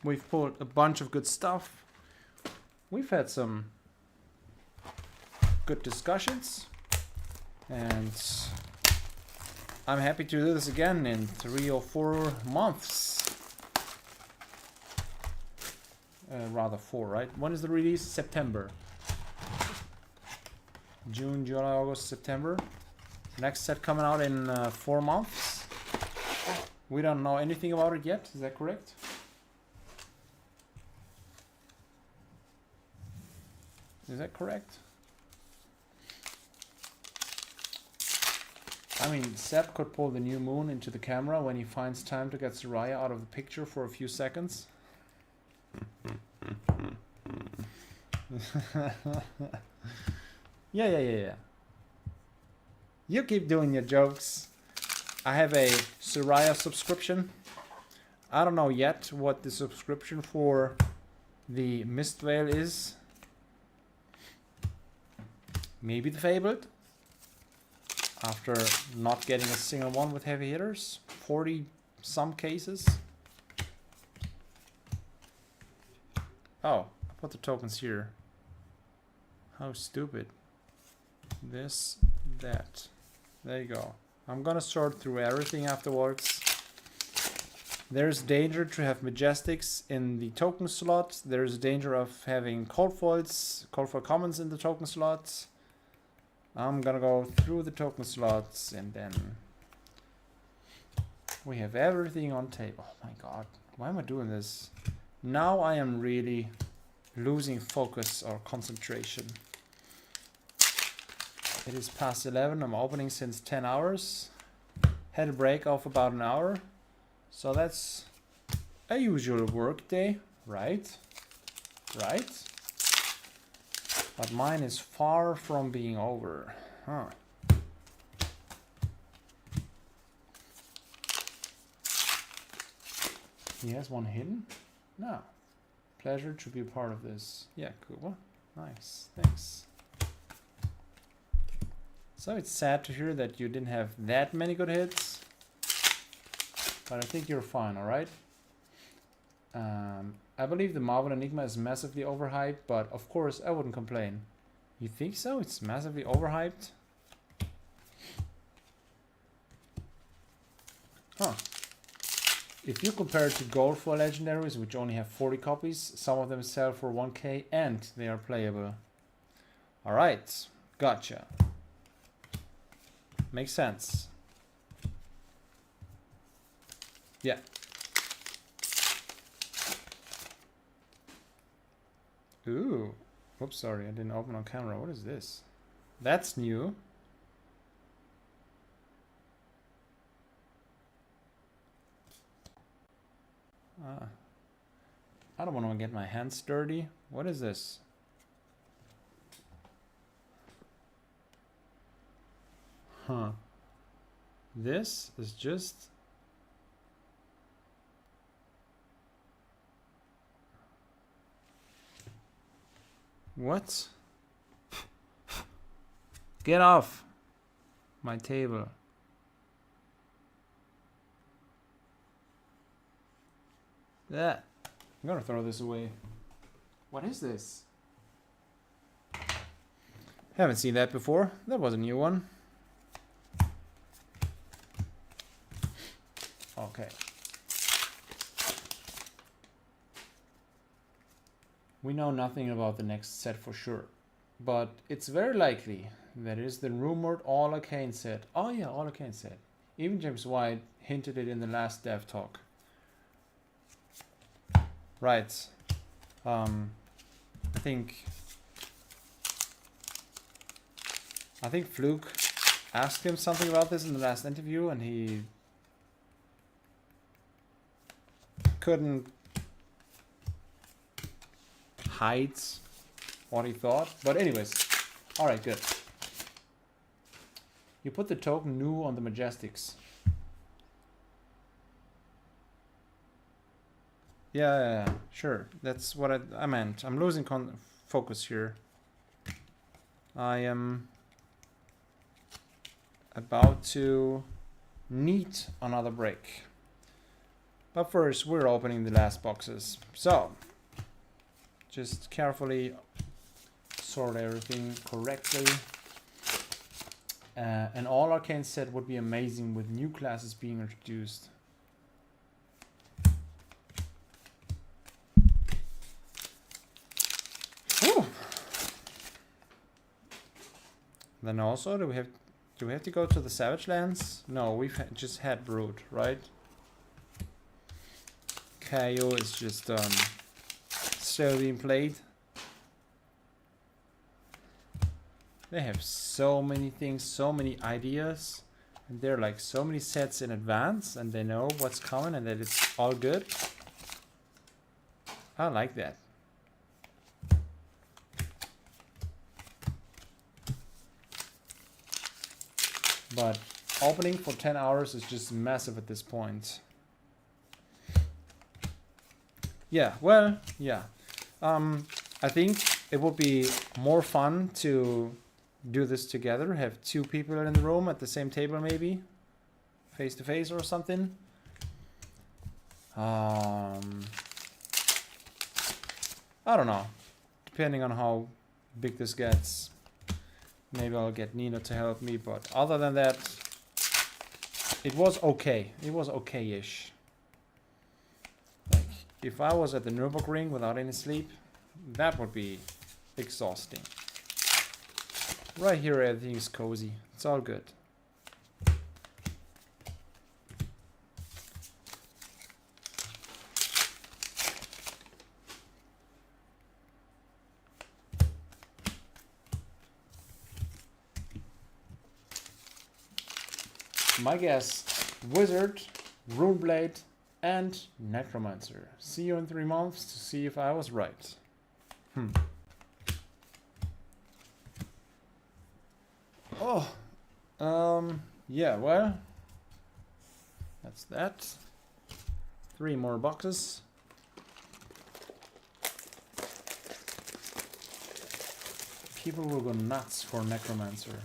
We've pulled a bunch of good stuff. We've had some good discussions. And I'm happy to do this again in 3 or 4 months. Rather 4, right? When is the release? September. June, July, August, September. Next set coming out in 4 months. We don't know anything about it yet. Is that correct? Is that correct? I mean, Seb could pull the new moon into the camera when he finds time to get Soraya out of the picture for a few seconds. Yeah. You keep doing your jokes. I have a Soraya subscription. I don't know yet what the subscription for the MISTVEIL is. Maybe the Fabled. After not getting a single one with heavy hitters. 40 some cases. Oh, I put the tokens here. How stupid. This, that. There you go. I'm gonna sort through everything afterwards. There's danger to have Majestics in the token slot. There's danger of having cold foils, cold foil commons in the token slots. I'm gonna go through the token slots and then we have everything on table. Oh my god, why am I doing this? Now I am really losing focus or concentration. It is past 11. I'm opening since 10 hours. Had a break of about an hour. So that's a usual work day, right? Right? But mine is far from being over. Huh. He has one hidden? No. Pleasure to be a part of this. Yeah, Kuba. Nice. Thanks. So it's sad to hear that you didn't have that many good hits. But I think you're fine, alright? I believe the Marvel Enigma is massively overhyped, but of course I wouldn't complain. You think so? It's massively overhyped? Huh. If you compare it to gold foil legendaries, which only have 40 copies, some of them sell for 1k and they are playable. Alright, gotcha. Makes sense. Yeah. Ooh. Whoops, sorry, I didn't open on camera. What is this? That's new. I don't want to get my hands dirty. What is this? Huh. This is just... What? Get off my table. That. I'm gonna throw this away. What is this? Haven't seen that before. That was a new one. Okay. We know nothing about the next set for sure, but it's very likely that it is the rumored All Arcane set. Oh yeah, All Arcane set. Even James White hinted it in the last dev talk. Right. I think Fluke asked him something about this in the last interview, and he couldn't hide what he thought. But anyways, all right, good. You put the token new on the Majestics. Yeah, sure. That's what I meant. I'm losing focus here. I am about to need another break. But first, we're opening the last boxes. So, just carefully sort everything correctly. An all arcane set would be amazing with new classes being introduced. Whew. Then also, do we have to go to the Savage Lands? No, we've just had Brood, right? KO is just still being played. They have so many things, so many ideas, and they're like so many sets in advance, and they know what's coming and that it's all good. I like that. But opening for 10 hours is just massive at this point. Yeah, well, yeah. I think it would be more fun to do this together, have two people in the room at the same table, maybe face to face or something. I don't know, depending on how big this gets. Maybe I'll get Nina to help me, but other than that, it was okay. It was okay-ish. Like, if I was at the Nürburgring without any sleep, that would be exhausting. Right here, everything is cozy. It's all good. My guess, Wizard, Runeblade, and Necromancer. See you in 3 months to see if I was right. Yeah, well, that's that. 3 more boxes. People will go nuts for Necromancer.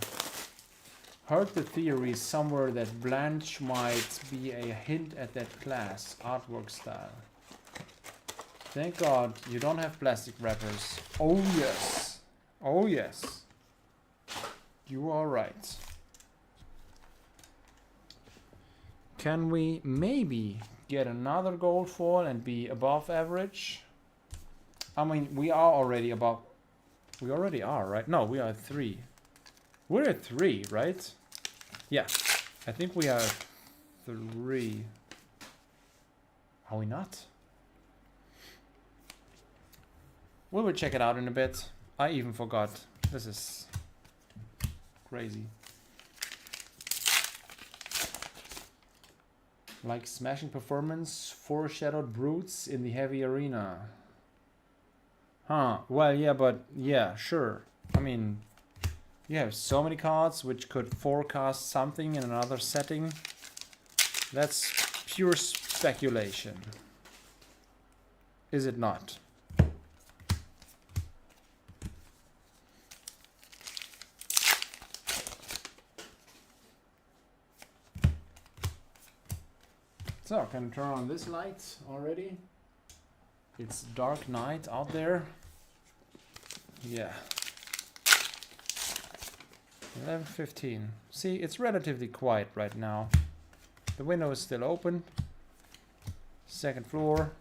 Heard the theory somewhere that Blanche might be a hint at that class, artwork style. Thank God you don't have plastic wrappers. Oh yes. Oh yes. You are right. Can we maybe get another gold foil and be above average? I mean, we are already above. We already are, right? No, we are at 3. We're at 3, right? Yeah, I think we are 3. Are we not? We will check it out in a bit. I even forgot. This is crazy. Like smashing performance, foreshadowed brutes in the heavy arena. Huh, well, yeah, but yeah, sure. I mean, you have so many cards which could forecast something in another setting. That's pure speculation. Is it not? So, can I turn on this light already? It's dark night out there. Yeah. 11:15. See, it's relatively quiet right now. The window is still open. 2nd floor.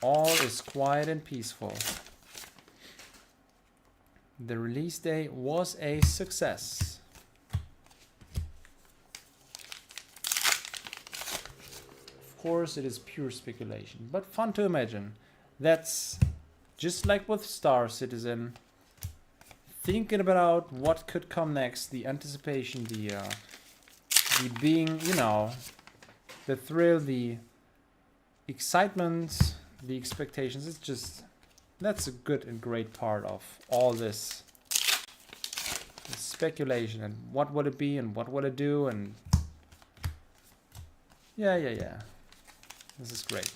All is quiet and peaceful. The release day was a success. Of course, it is pure speculation, but fun to imagine. That's just like with Star Citizen. Thinking about what could come next, the anticipation, the being, you know, the thrill, the excitement, the expectations. It's just, that's a good and great part of all this. The speculation and what would it be and what would it do and yeah. This is great.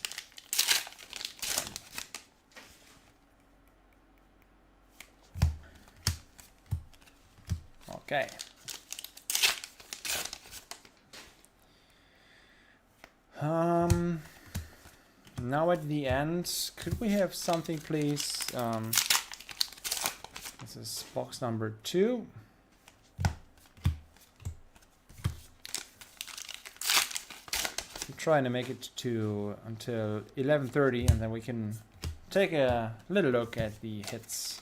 Okay. Now at the end, could we have something, please? This is box number 2. I'm trying to make it to until 11:30, and then we can take a little look at the hits.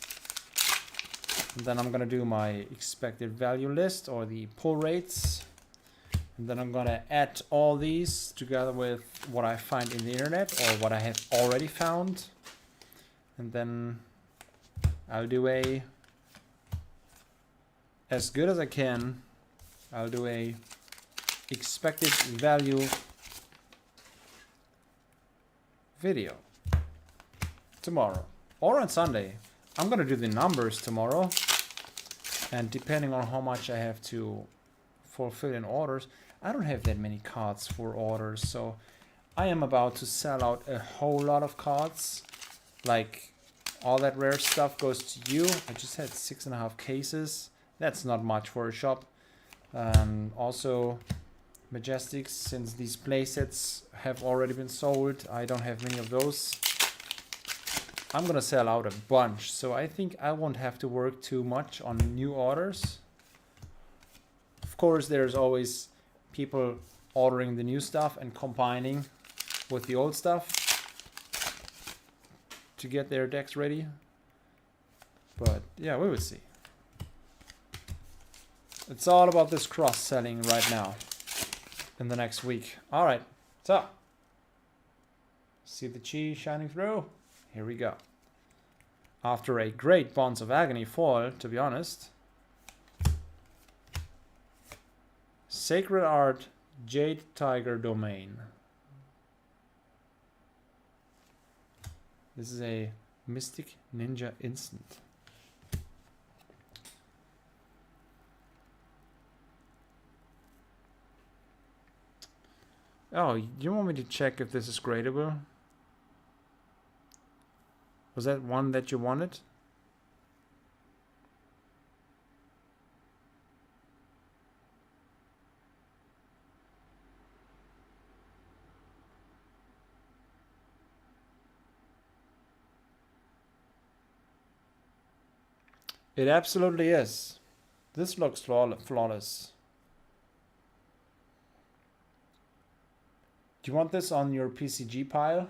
And then I'm gonna do my expected value list, or the pull rates. And then I'm gonna add all these together with what I find in the internet or what I have already found. And then I'll do a, as good as I can, I'll do a expected value video tomorrow or on Sunday. I'm gonna do the numbers tomorrow, and depending on how much I have to fulfill in orders, I don't have that many cards for orders, so I am about to sell out a whole lot of cards. Like, all that rare stuff goes to you. I just had 6.5 cases. That's not much for a shop. Also Majestics, since these playsets have already been sold, I don't have many of those. I'm gonna sell out a bunch, so I think I won't have to work too much on new orders. Of course, there's always people ordering the new stuff and combining with the old stuff to get their decks ready. But yeah, we will see. It's all about this cross-selling right now in the next week. All right, so see the chi shining through? Here we go. After a great Bonds of Agony foil, to be honest. Sacred Art Jade Tiger Domain. This is a Mystic Ninja instant. Oh, you want me to check if this is gradable? Was that one that you wanted? It absolutely is. This looks flawless. Do you want this on your PCG pile?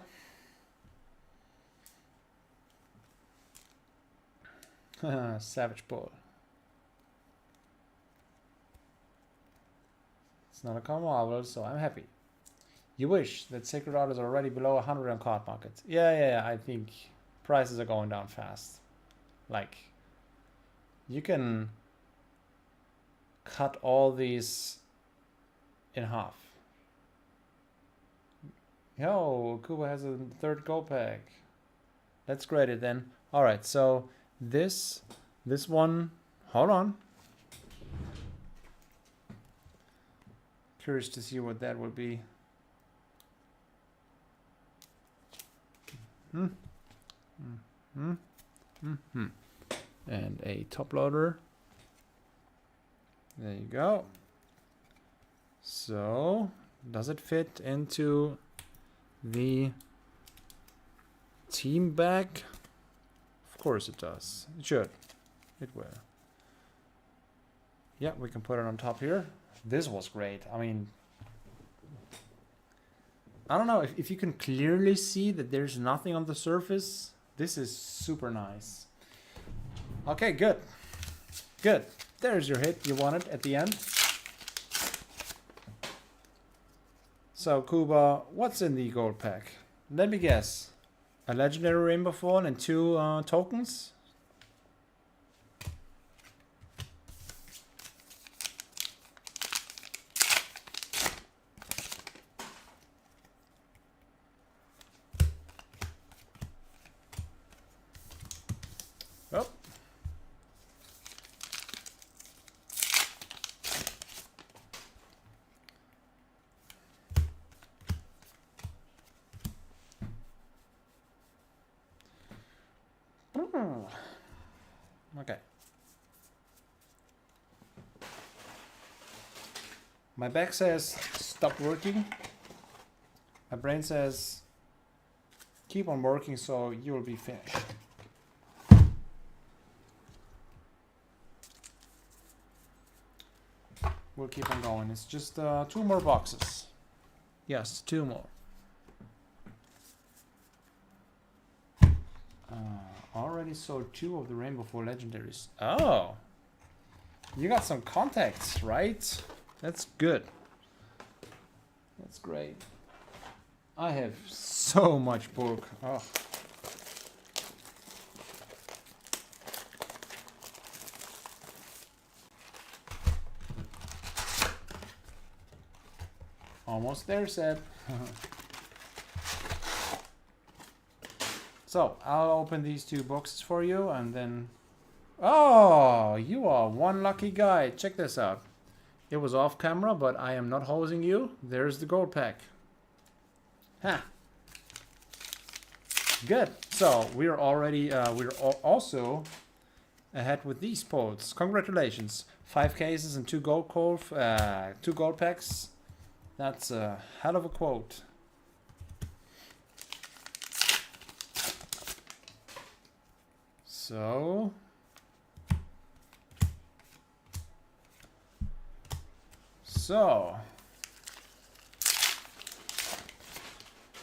Savage Bull. It's not a common marvel, so I'm happy. You wish that Sacred Art is already below 100 on card markets. Yeah, I think prices are going down fast. Like, you can cut all these in half. Yo, Kuba has a 3rd gold pack. Let's grade it then. All right, so this one, hold on. Curious to see what that would be. And a top loader. There you go. So, does it fit into the team bag? Of course it does. It should. It will. Yeah, we can put it on top here. This was great. I mean, I don't know if you can clearly see that there's nothing on the surface. This is super nice. Okay, good. Good. There's your hit you wanted at the end. So, Kuba, what's in the gold pack? Let me guess. A legendary rainbow foil and 2 tokens? Oh. My back says stop working. My brain says keep on working so you will be finished. We'll keep on going. It's just 2 more boxes. Yes, 2 more. Already sold 2 of the Rainbow 4 legendaries. Oh! You got some contacts, right? That's good. That's great. I have so much bulk. Oh. Almost there, Seb. So, I'll open these 2 boxes for you and then... Oh, you are one lucky guy. Check this out. It was off camera, but I am not hosing you. There's the gold pack. Ha! Good. So, we're already, also ahead with these polls. Congratulations. 5 cases and 2 gold packs. That's a hell of a quote. So...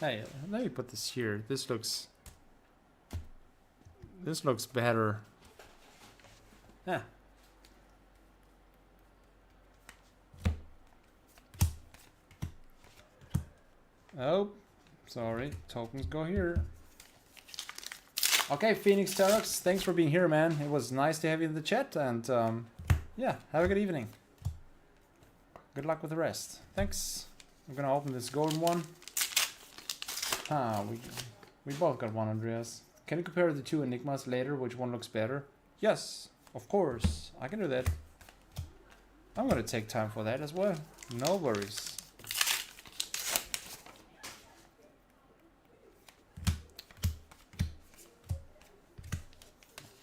Hey, let me put this here. This looks better. Yeah. Oh, sorry. Tokens go here. Okay, Phoenix Terox, thanks for being here, man. It was nice to have you in the chat, and yeah, have a good evening. Good luck with the rest. Thanks. I'm gonna open this golden one. Ah, we both got one, Andreas. Can you compare the 2 Enigmas later? Which one looks better? Yes, of course. I can do that. I'm gonna take time for that as well. No worries.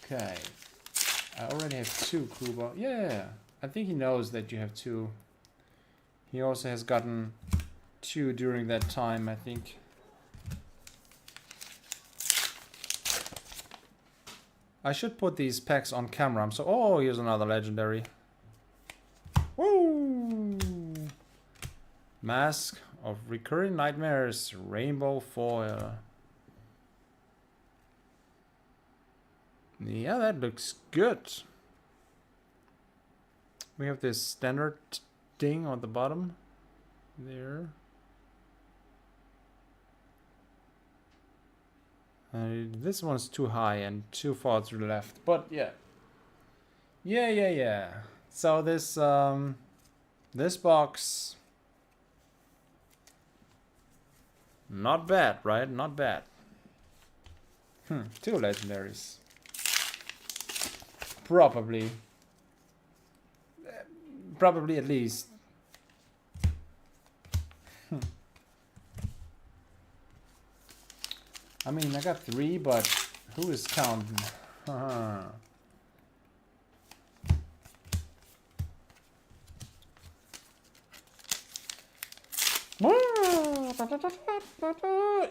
Okay. I already have 2 kuba. Yeah, I think he knows that you have 2. He also has gotten 2 during that time, I think. I should put these packs on camera. So, oh, here's another legendary. Woo! Mask of Recurring Nightmares, Rainbow Foil. Yeah, that looks good. We have this standard thing on the bottom there. This one's too high and too far to the left, but yeah. Yeah. So this this box, not bad, right? Not bad. 2 legendaries. Probably at least. I mean, I got 3, but who is counting?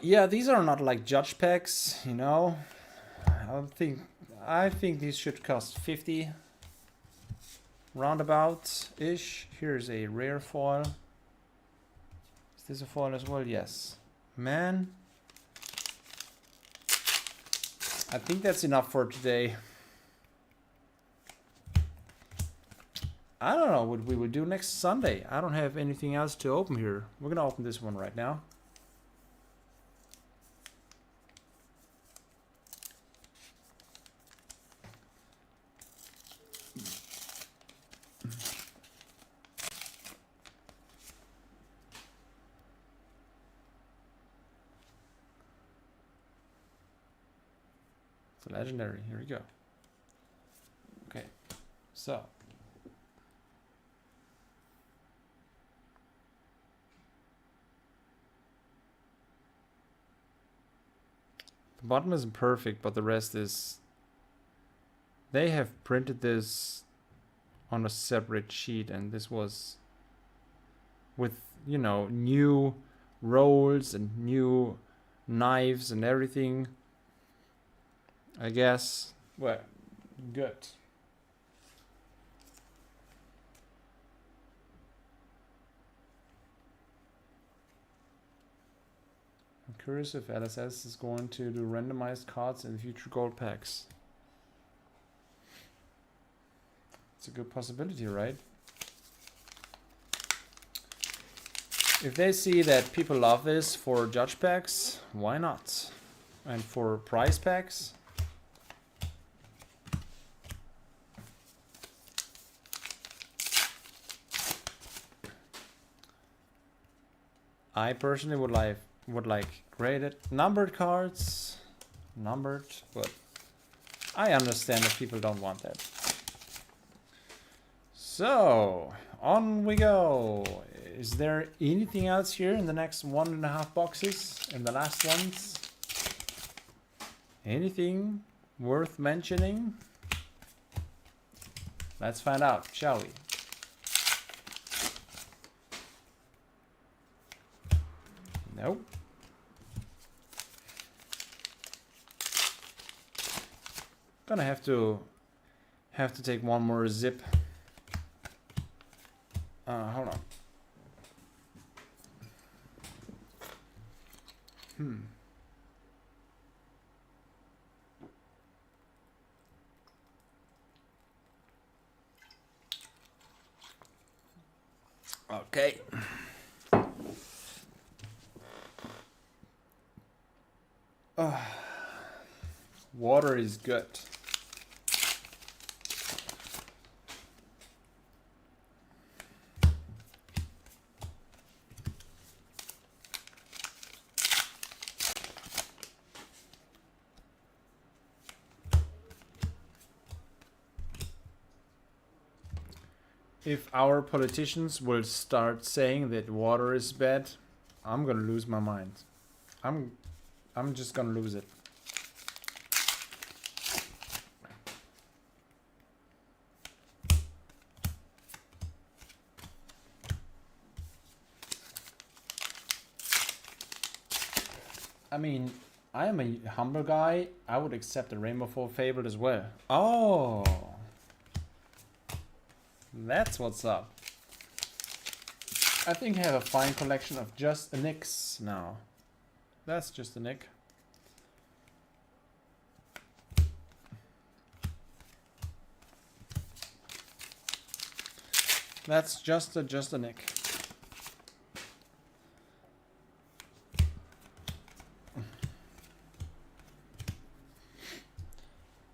Yeah, these are not like judge packs, you know. I think these should cost 50 roundabout ish. Here's a rare foil. Is this a foil as well? Yes. Man, I think that's enough for today. I don't know what we will do next Sunday. I don't have anything else to open here. We're gonna open this one right now. It's a legendary. Here we go. Okay, so. The bottom isn't perfect, but the rest is... They have printed this on a separate sheet, and this was with, you know, new rolls and new knives and everything. I guess. Well, good. I'm curious if LSS is going to do randomized cards in future gold packs. It's a good possibility, right? If they see that people love this for judge packs, why not? And for prize packs? I personally would like graded numbered cards. Numbered, but I understand if people don't want that. So, on we go. Is there anything else here in the next 1.5 boxes? In the last ones? Anything worth mentioning? Let's find out, shall we? Nope. Gonna have to take one more zip. Hold on. Okay. Water is good. If our politicians will start saying that water is bad, I'm gonna lose my mind. I'm just gonna lose it. I mean, I am a humble guy. I would accept a Rainbow Foil favorite as well. Oh, that's what's up. I think I have a fine collection of just the nicks now. That's just a nick. That's just a nick.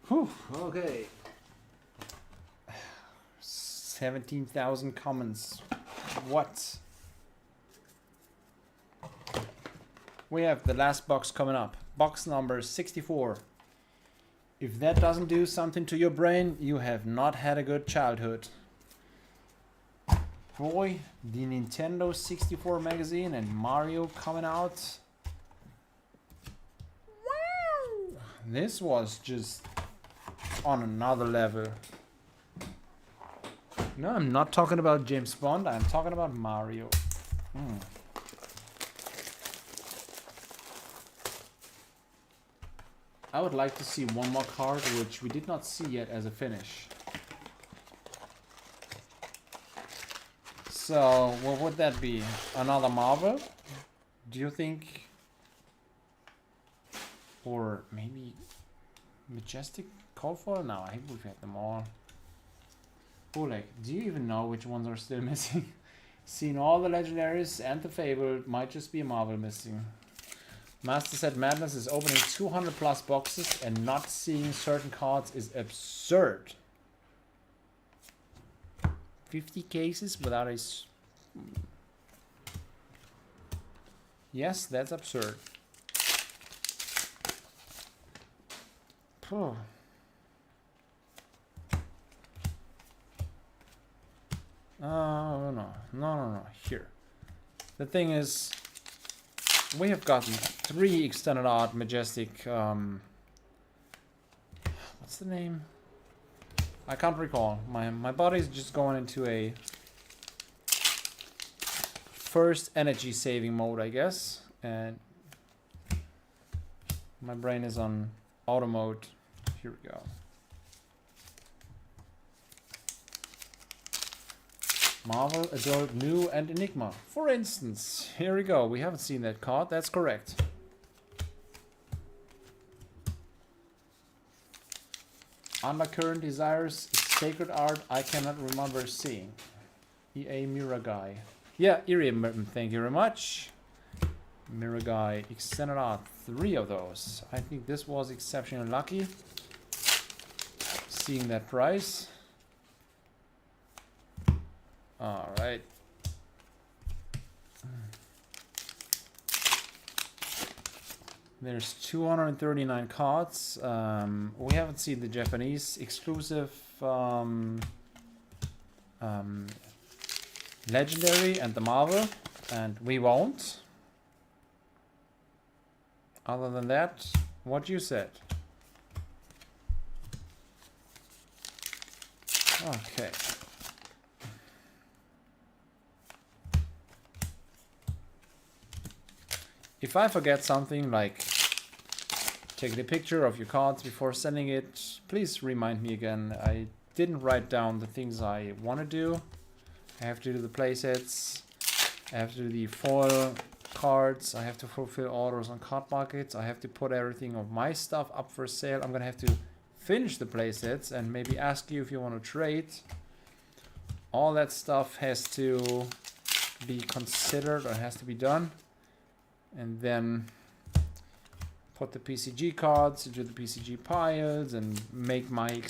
Whew, okay. 17,000 comments. What? We have the last box coming up. Box number 64. If that doesn't do something to your brain, you have not had a good childhood. Boy, the Nintendo 64 magazine and Mario coming out. Wow! This was just on another level. No, I'm not talking about James Bond, I'm talking about Mario. I would like to see one more card, which we did not see yet as a finish. So, what would that be? Another Marvel? Do you think? Or maybe Majestic Cold Foil? No, I think we've had them all. Oleg, do you even know which ones are still missing? Seeing all the legendaries and the Fable, might just be a Marvel missing. Master Set Madness is opening 200 plus boxes and not seeing certain cards is absurd. 50 cases without a... Yes, that's absurd. Oh. No. Here. The thing is, we have gotten 3 extended art majestic. What's the name? I can't recall. My body's just going into a first energy saving mode, I guess. And my brain is on auto mode. Here we go. Marvel, Adult, New, and Enigma. For instance, here we go. We haven't seen that card. That's correct. Undercurrent Desires, Sacred Art, I cannot remember seeing. EA Miragai. Yeah, Irium, thank you very much. Miragai, Extended Art, 3 of those. I think this was exceptionally lucky. Seeing that price. Alright. There's 239 cards. We haven't seen the Japanese exclusive Legendary and the Marvel, and we won't. Other than that, what you said. Okay. If I forget something, like taking a picture of your cards before sending it, please remind me again. I didn't write down the things I want to do. I have to do the playsets. I have to do the foil cards. I have to fulfill orders on card markets. I have to put everything of my stuff up for sale. I'm gonna have to finish the playsets and maybe ask you if you want to trade. All that stuff has to be considered or has to be done. And then put the PCG cards into the PCG piles and make my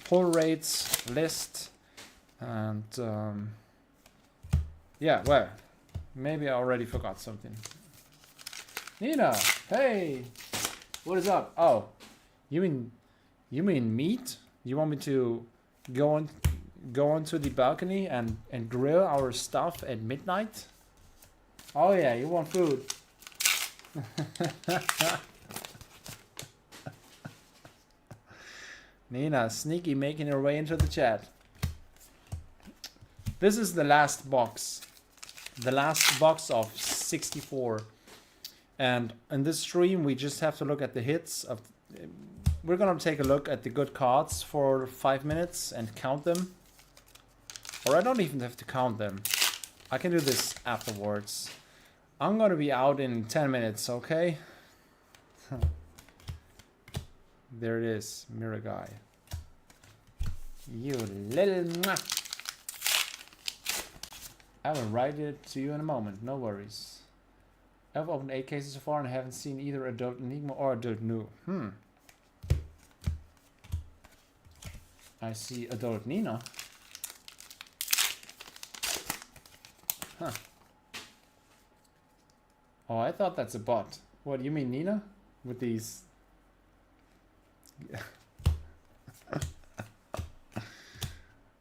pull rates list. And yeah, well, maybe I already forgot something. Nina, hey, what is up? Oh, you mean meat? You want me to go onto the balcony and grill our stuff at midnight? Oh yeah, you want food. Nina, sneaky making her way into the chat. This is the last box. The last box of 64. And in this stream, we just have to look at the hits of... We're gonna take a look at the good cards for 5 minutes and count them. Or I don't even have to count them. I can do this afterwards. I'm gonna be out in 10 minutes, okay? There it is, Miragai. You little mwah. I will write it to you in a moment, no worries. I've opened 8 cases so far and I haven't seen either Adult Enigma or Adult New. I see Adult Nina. Huh. Oh, I thought that's a bot. What, you mean Nina? With these...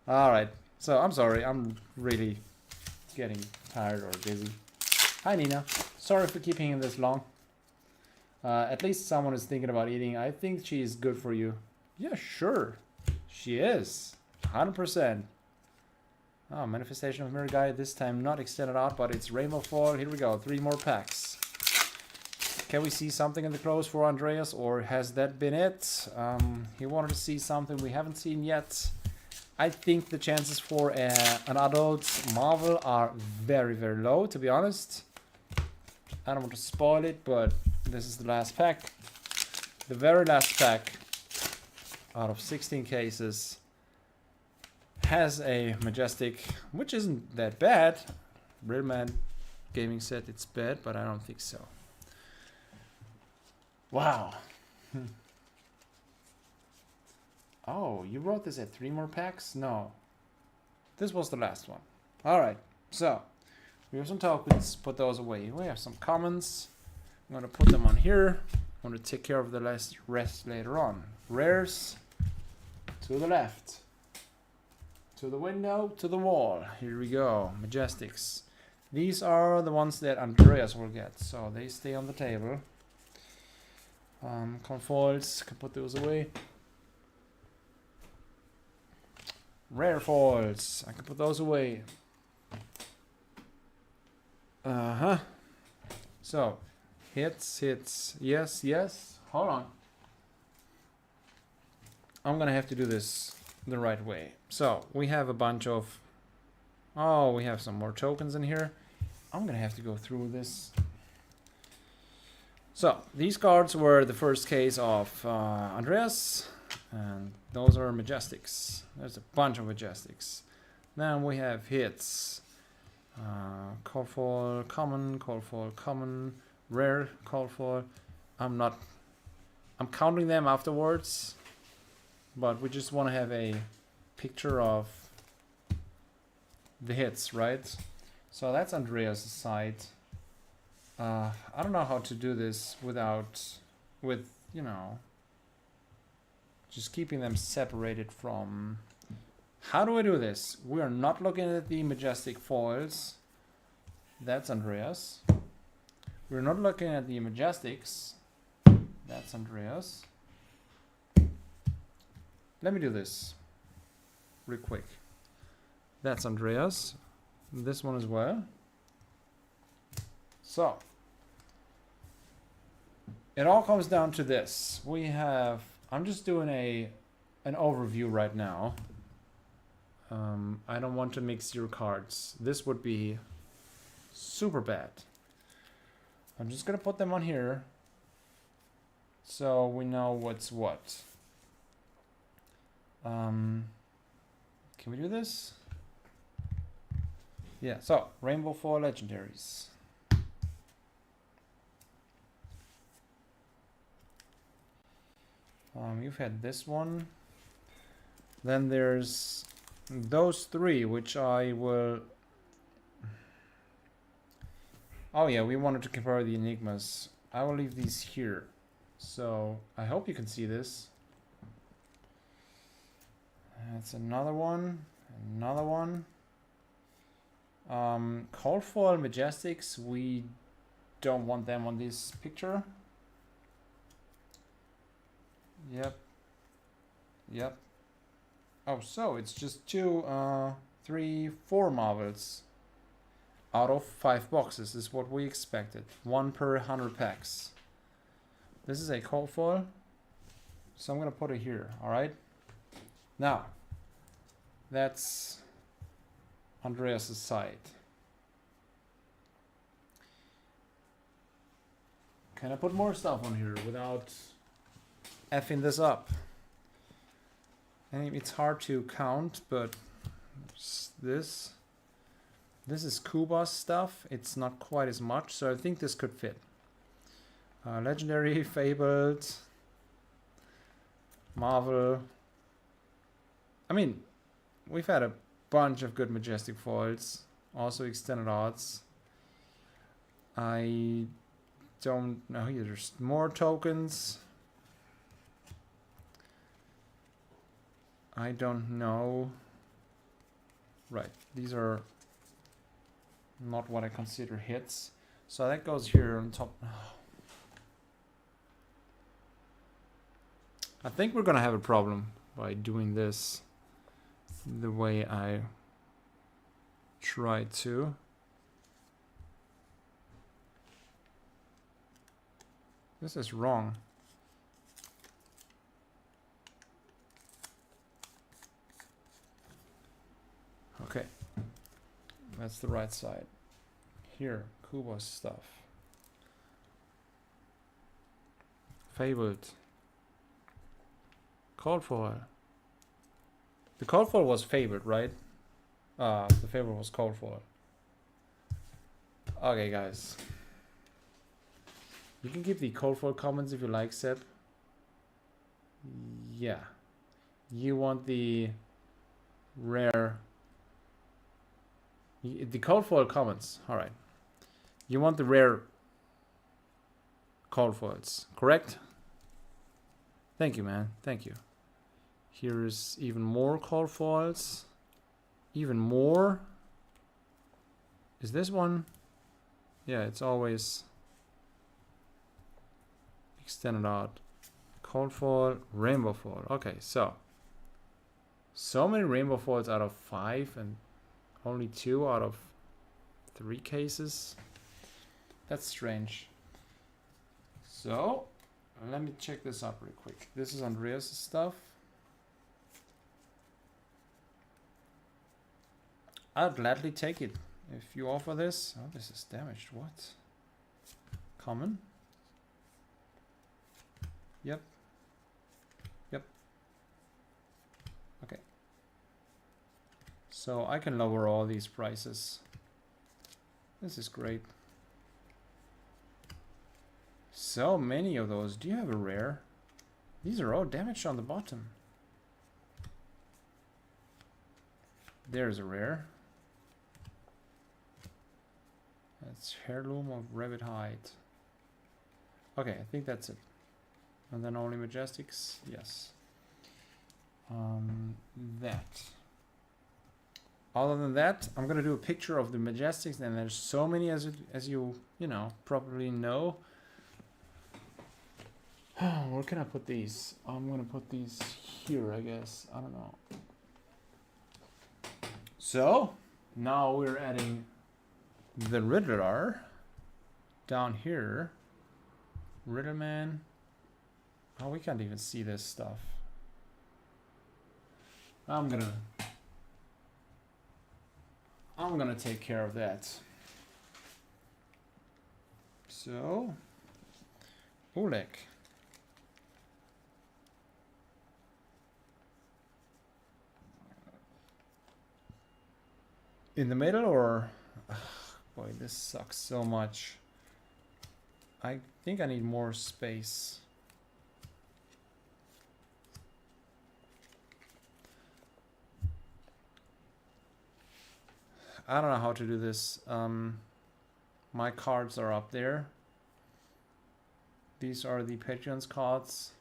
Alright, so I'm sorry, I'm really getting tired or busy. Hi Nina, sorry for keeping it this long. At least someone is thinking about eating. I think she is good for you. Yeah, sure. She is. 100%. Oh, Manifestation of Mirror Guy. This time not extended out, but it's Rainbow Foil. Here we go. 3 more packs. Can we see something in the close for Andreas, or has that been it? He wanted to see something we haven't seen yet. I think the chances for an adult Marvel are very, very low, to be honest. I don't want to spoil it, but this is the last pack. The very last pack out of 16 cases has a Majestic, which isn't that bad. Real Man Gaming said it's bad, but I don't think so. Wow. Oh, you wrote this at 3 more packs? No. This was the last one. Alright, so we have some tokens, put those away. We have some commons. I'm gonna put them on here. I'm gonna take care of the rest later on. Rares to the left. To the window, to the wall. Here we go. Majestics. These are the ones that Andreas will get, so they stay on the table. Confoils, can put those away. Rare foils, I can put those away. Uh-huh. So, hits, yes, yes. Hold on. I'm gonna have to do this the right way. So, we have a bunch of... Oh, we have some more tokens in here. I'm gonna have to go through this. So, these cards were the first case of Andreas, and those are Majestics. There's a bunch of Majestics. Then we have hits. Call for common, rare, call for. I'm counting them afterwards, but we just want to have a picture of the hits, right? So that's Andreas' side. I don't know how to do this with, you know, just keeping them separated from... How do I do this? We are not looking at the Majestic foils. That's Andreas. We're not looking at the Majestics. That's Andreas. Let me do this real quick. That's Andreas. This one as well. So, it all comes down to this. We have... I'm just doing an overview right now. I don't want to mix your cards. This would be super bad. I'm just gonna put them on here so we know what's what. Can we do this? Yeah, so Rainbow Foil Legendaries. You've had this one. Then there's those three, which I will... Oh yeah, we wanted to compare the Enigmas. I will leave these here. So, I hope you can see this. That's another one. Another one. Cold Foil Majestics, we don't want them on this picture. Yep. Yep. Oh, so it's just 2, 3, 4 marbles out of 5 boxes is what we expected. 1 per 100 packs. This is a cold foil, so I'm gonna put it here. All right. Now, that's Andreas's side. Can I put more stuff on here without effing this up? It's hard to count, but this is Kuba stuff. It's not quite as much, so I think this could fit. Legendary, Fabled, Marvel. I mean, we've had a bunch of good Majestic foils, also extended odds. I don't know. There's more tokens. I don't know. Right, these are not what I consider hits. So that goes here on top. I think we're gonna have a problem by doing this the way I tried to. This is wrong. Okay, that's the right side. Here, Kuba stuff. Fabled. Cold foil. The cold foil was Fabled, right? The Fabled was cold foil. Okay, guys. You can keep the cold foil comments if you like, Seb. Yeah. You want the rare... The cold foil comments. Alright. You want the rare cold foils, correct? Thank you, man. Thank you. Here's even more cold foils. Even more. Is this one? Yeah, it's always extended out. Cold foil, rainbow foil. Okay, so many rainbow foils out of 5 and only 2 out of 3 cases. That's strange. So, let me check this out real quick. This is Andreas' stuff. I'll gladly take it if you offer this. Oh, this is damaged. What? Common? Yep. Yep. Okay. So I can lower all these prices. This is great. So many of those. Do you have a rare? These are all damaged on the bottom. There's a rare. That's heirloom of rabbit hide. Okay, I think that's it. And then only majestics. Yes. That. Other than that, I'm gonna do a picture of the majestics, and there's so many as you know probably know. Where can I put these? I'm gonna put these here, I guess. I don't know. So now we're adding the Riddler down here. Riddleman. Oh, we can't even see this stuff. I'm gonna take care of that. So Oleg. In the middle, or boy, this sucks so much. I think I need more space. I don't know how to do this. My cards are up there. These are the Patreon's cards.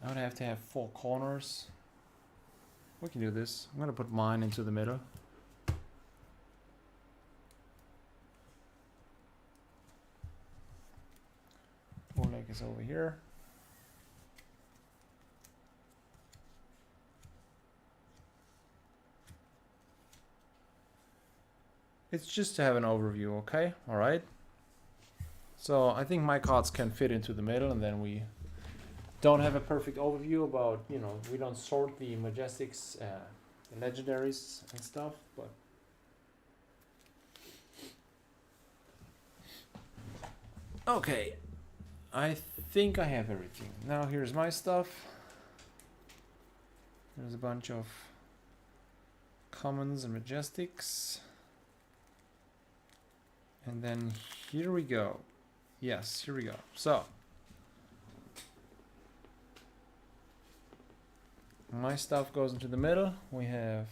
I would have to have 4 corners. We can do this. I'm gonna put mine into the middle. Oleg is over here. It's just to have an overview, okay? All right. So I think my cards can fit into the middle, and then we don't have a perfect overview about, you know, we don't sort the majestics, the legendaries and stuff, but okay. I think I have everything. Now here's my stuff. There's a bunch of commons and majestics. And then here we go. Yes, here we go. So my stuff goes into the middle. We have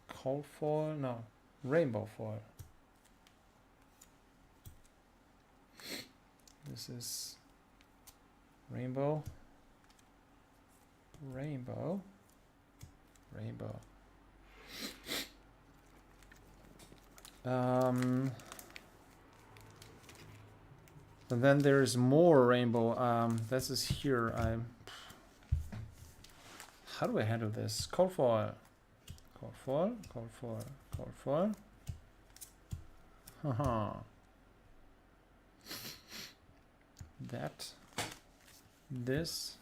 cold foil, no, rainbow foil. This is rainbow, rainbow, rainbow. And then there's more rainbow. This is here. How do I handle this? Cold foil, cold foil, cold foil, cold foil. Haha. That. This.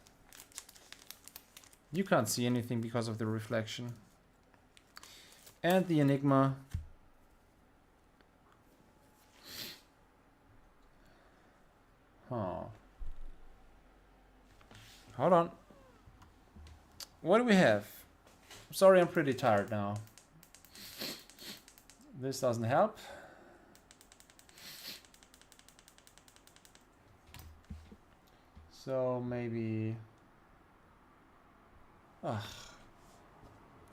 You can't see anything because of the reflection. And the Enigma. Huh. Hold on. What do we have? Sorry, I'm pretty tired now. This doesn't help. So maybe... Come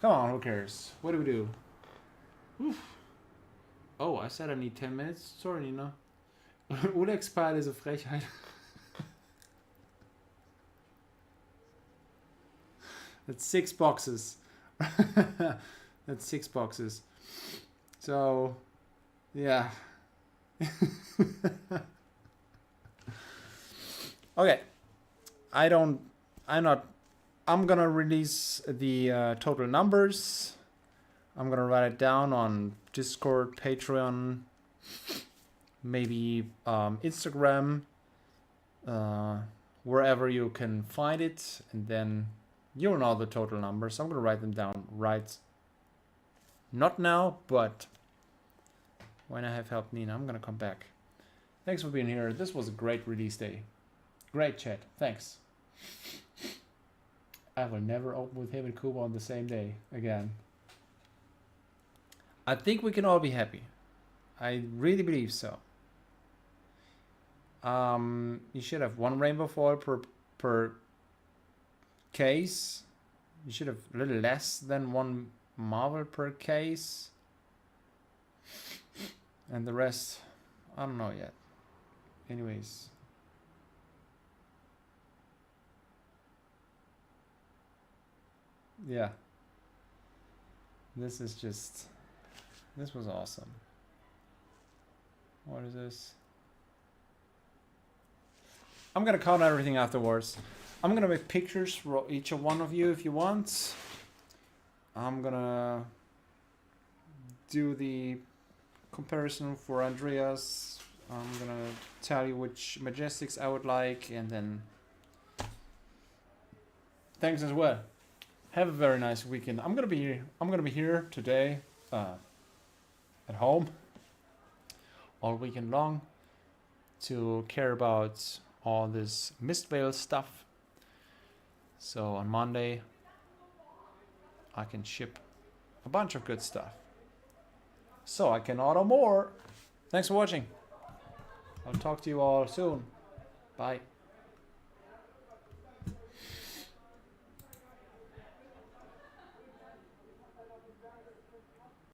on, who cares? What do we do? Oof. Oh, I said I need 10 minutes. Sorry, Nina. Oleg's pile is a Frechheit. That's 6 boxes. That's 6 boxes. So, yeah. Okay. I'm gonna release the total numbers. I'm gonna write it down on Discord, Patreon, maybe Instagram, wherever you can find it, and then you'll know the total numbers. I'm gonna write them down right, not now, but when I have helped Nina, I'm gonna come back. Thanks for being here. This was a great release day. Great chat. Thanks. I will never open with him and Kuba on the same day again. I think we can all be happy. I really believe so. You should have one rainbow foil per case. You should have a little less than one marble per case. And the rest, I don't know yet. Anyways. Yeah. This was awesome. What is this? I'm gonna count everything afterwards. I'm gonna make pictures for each one of you if you want. I'm gonna do the comparison for Andreas. I'm gonna tell you which Majestics I would like, and then thanks as well. Have a very nice weekend. I'm gonna be here today at home all weekend long to care about all this MISTVEIL stuff. So on Monday I can ship a bunch of good stuff, so I can order more. Thanks for watching. I'll talk to you all soon. Bye.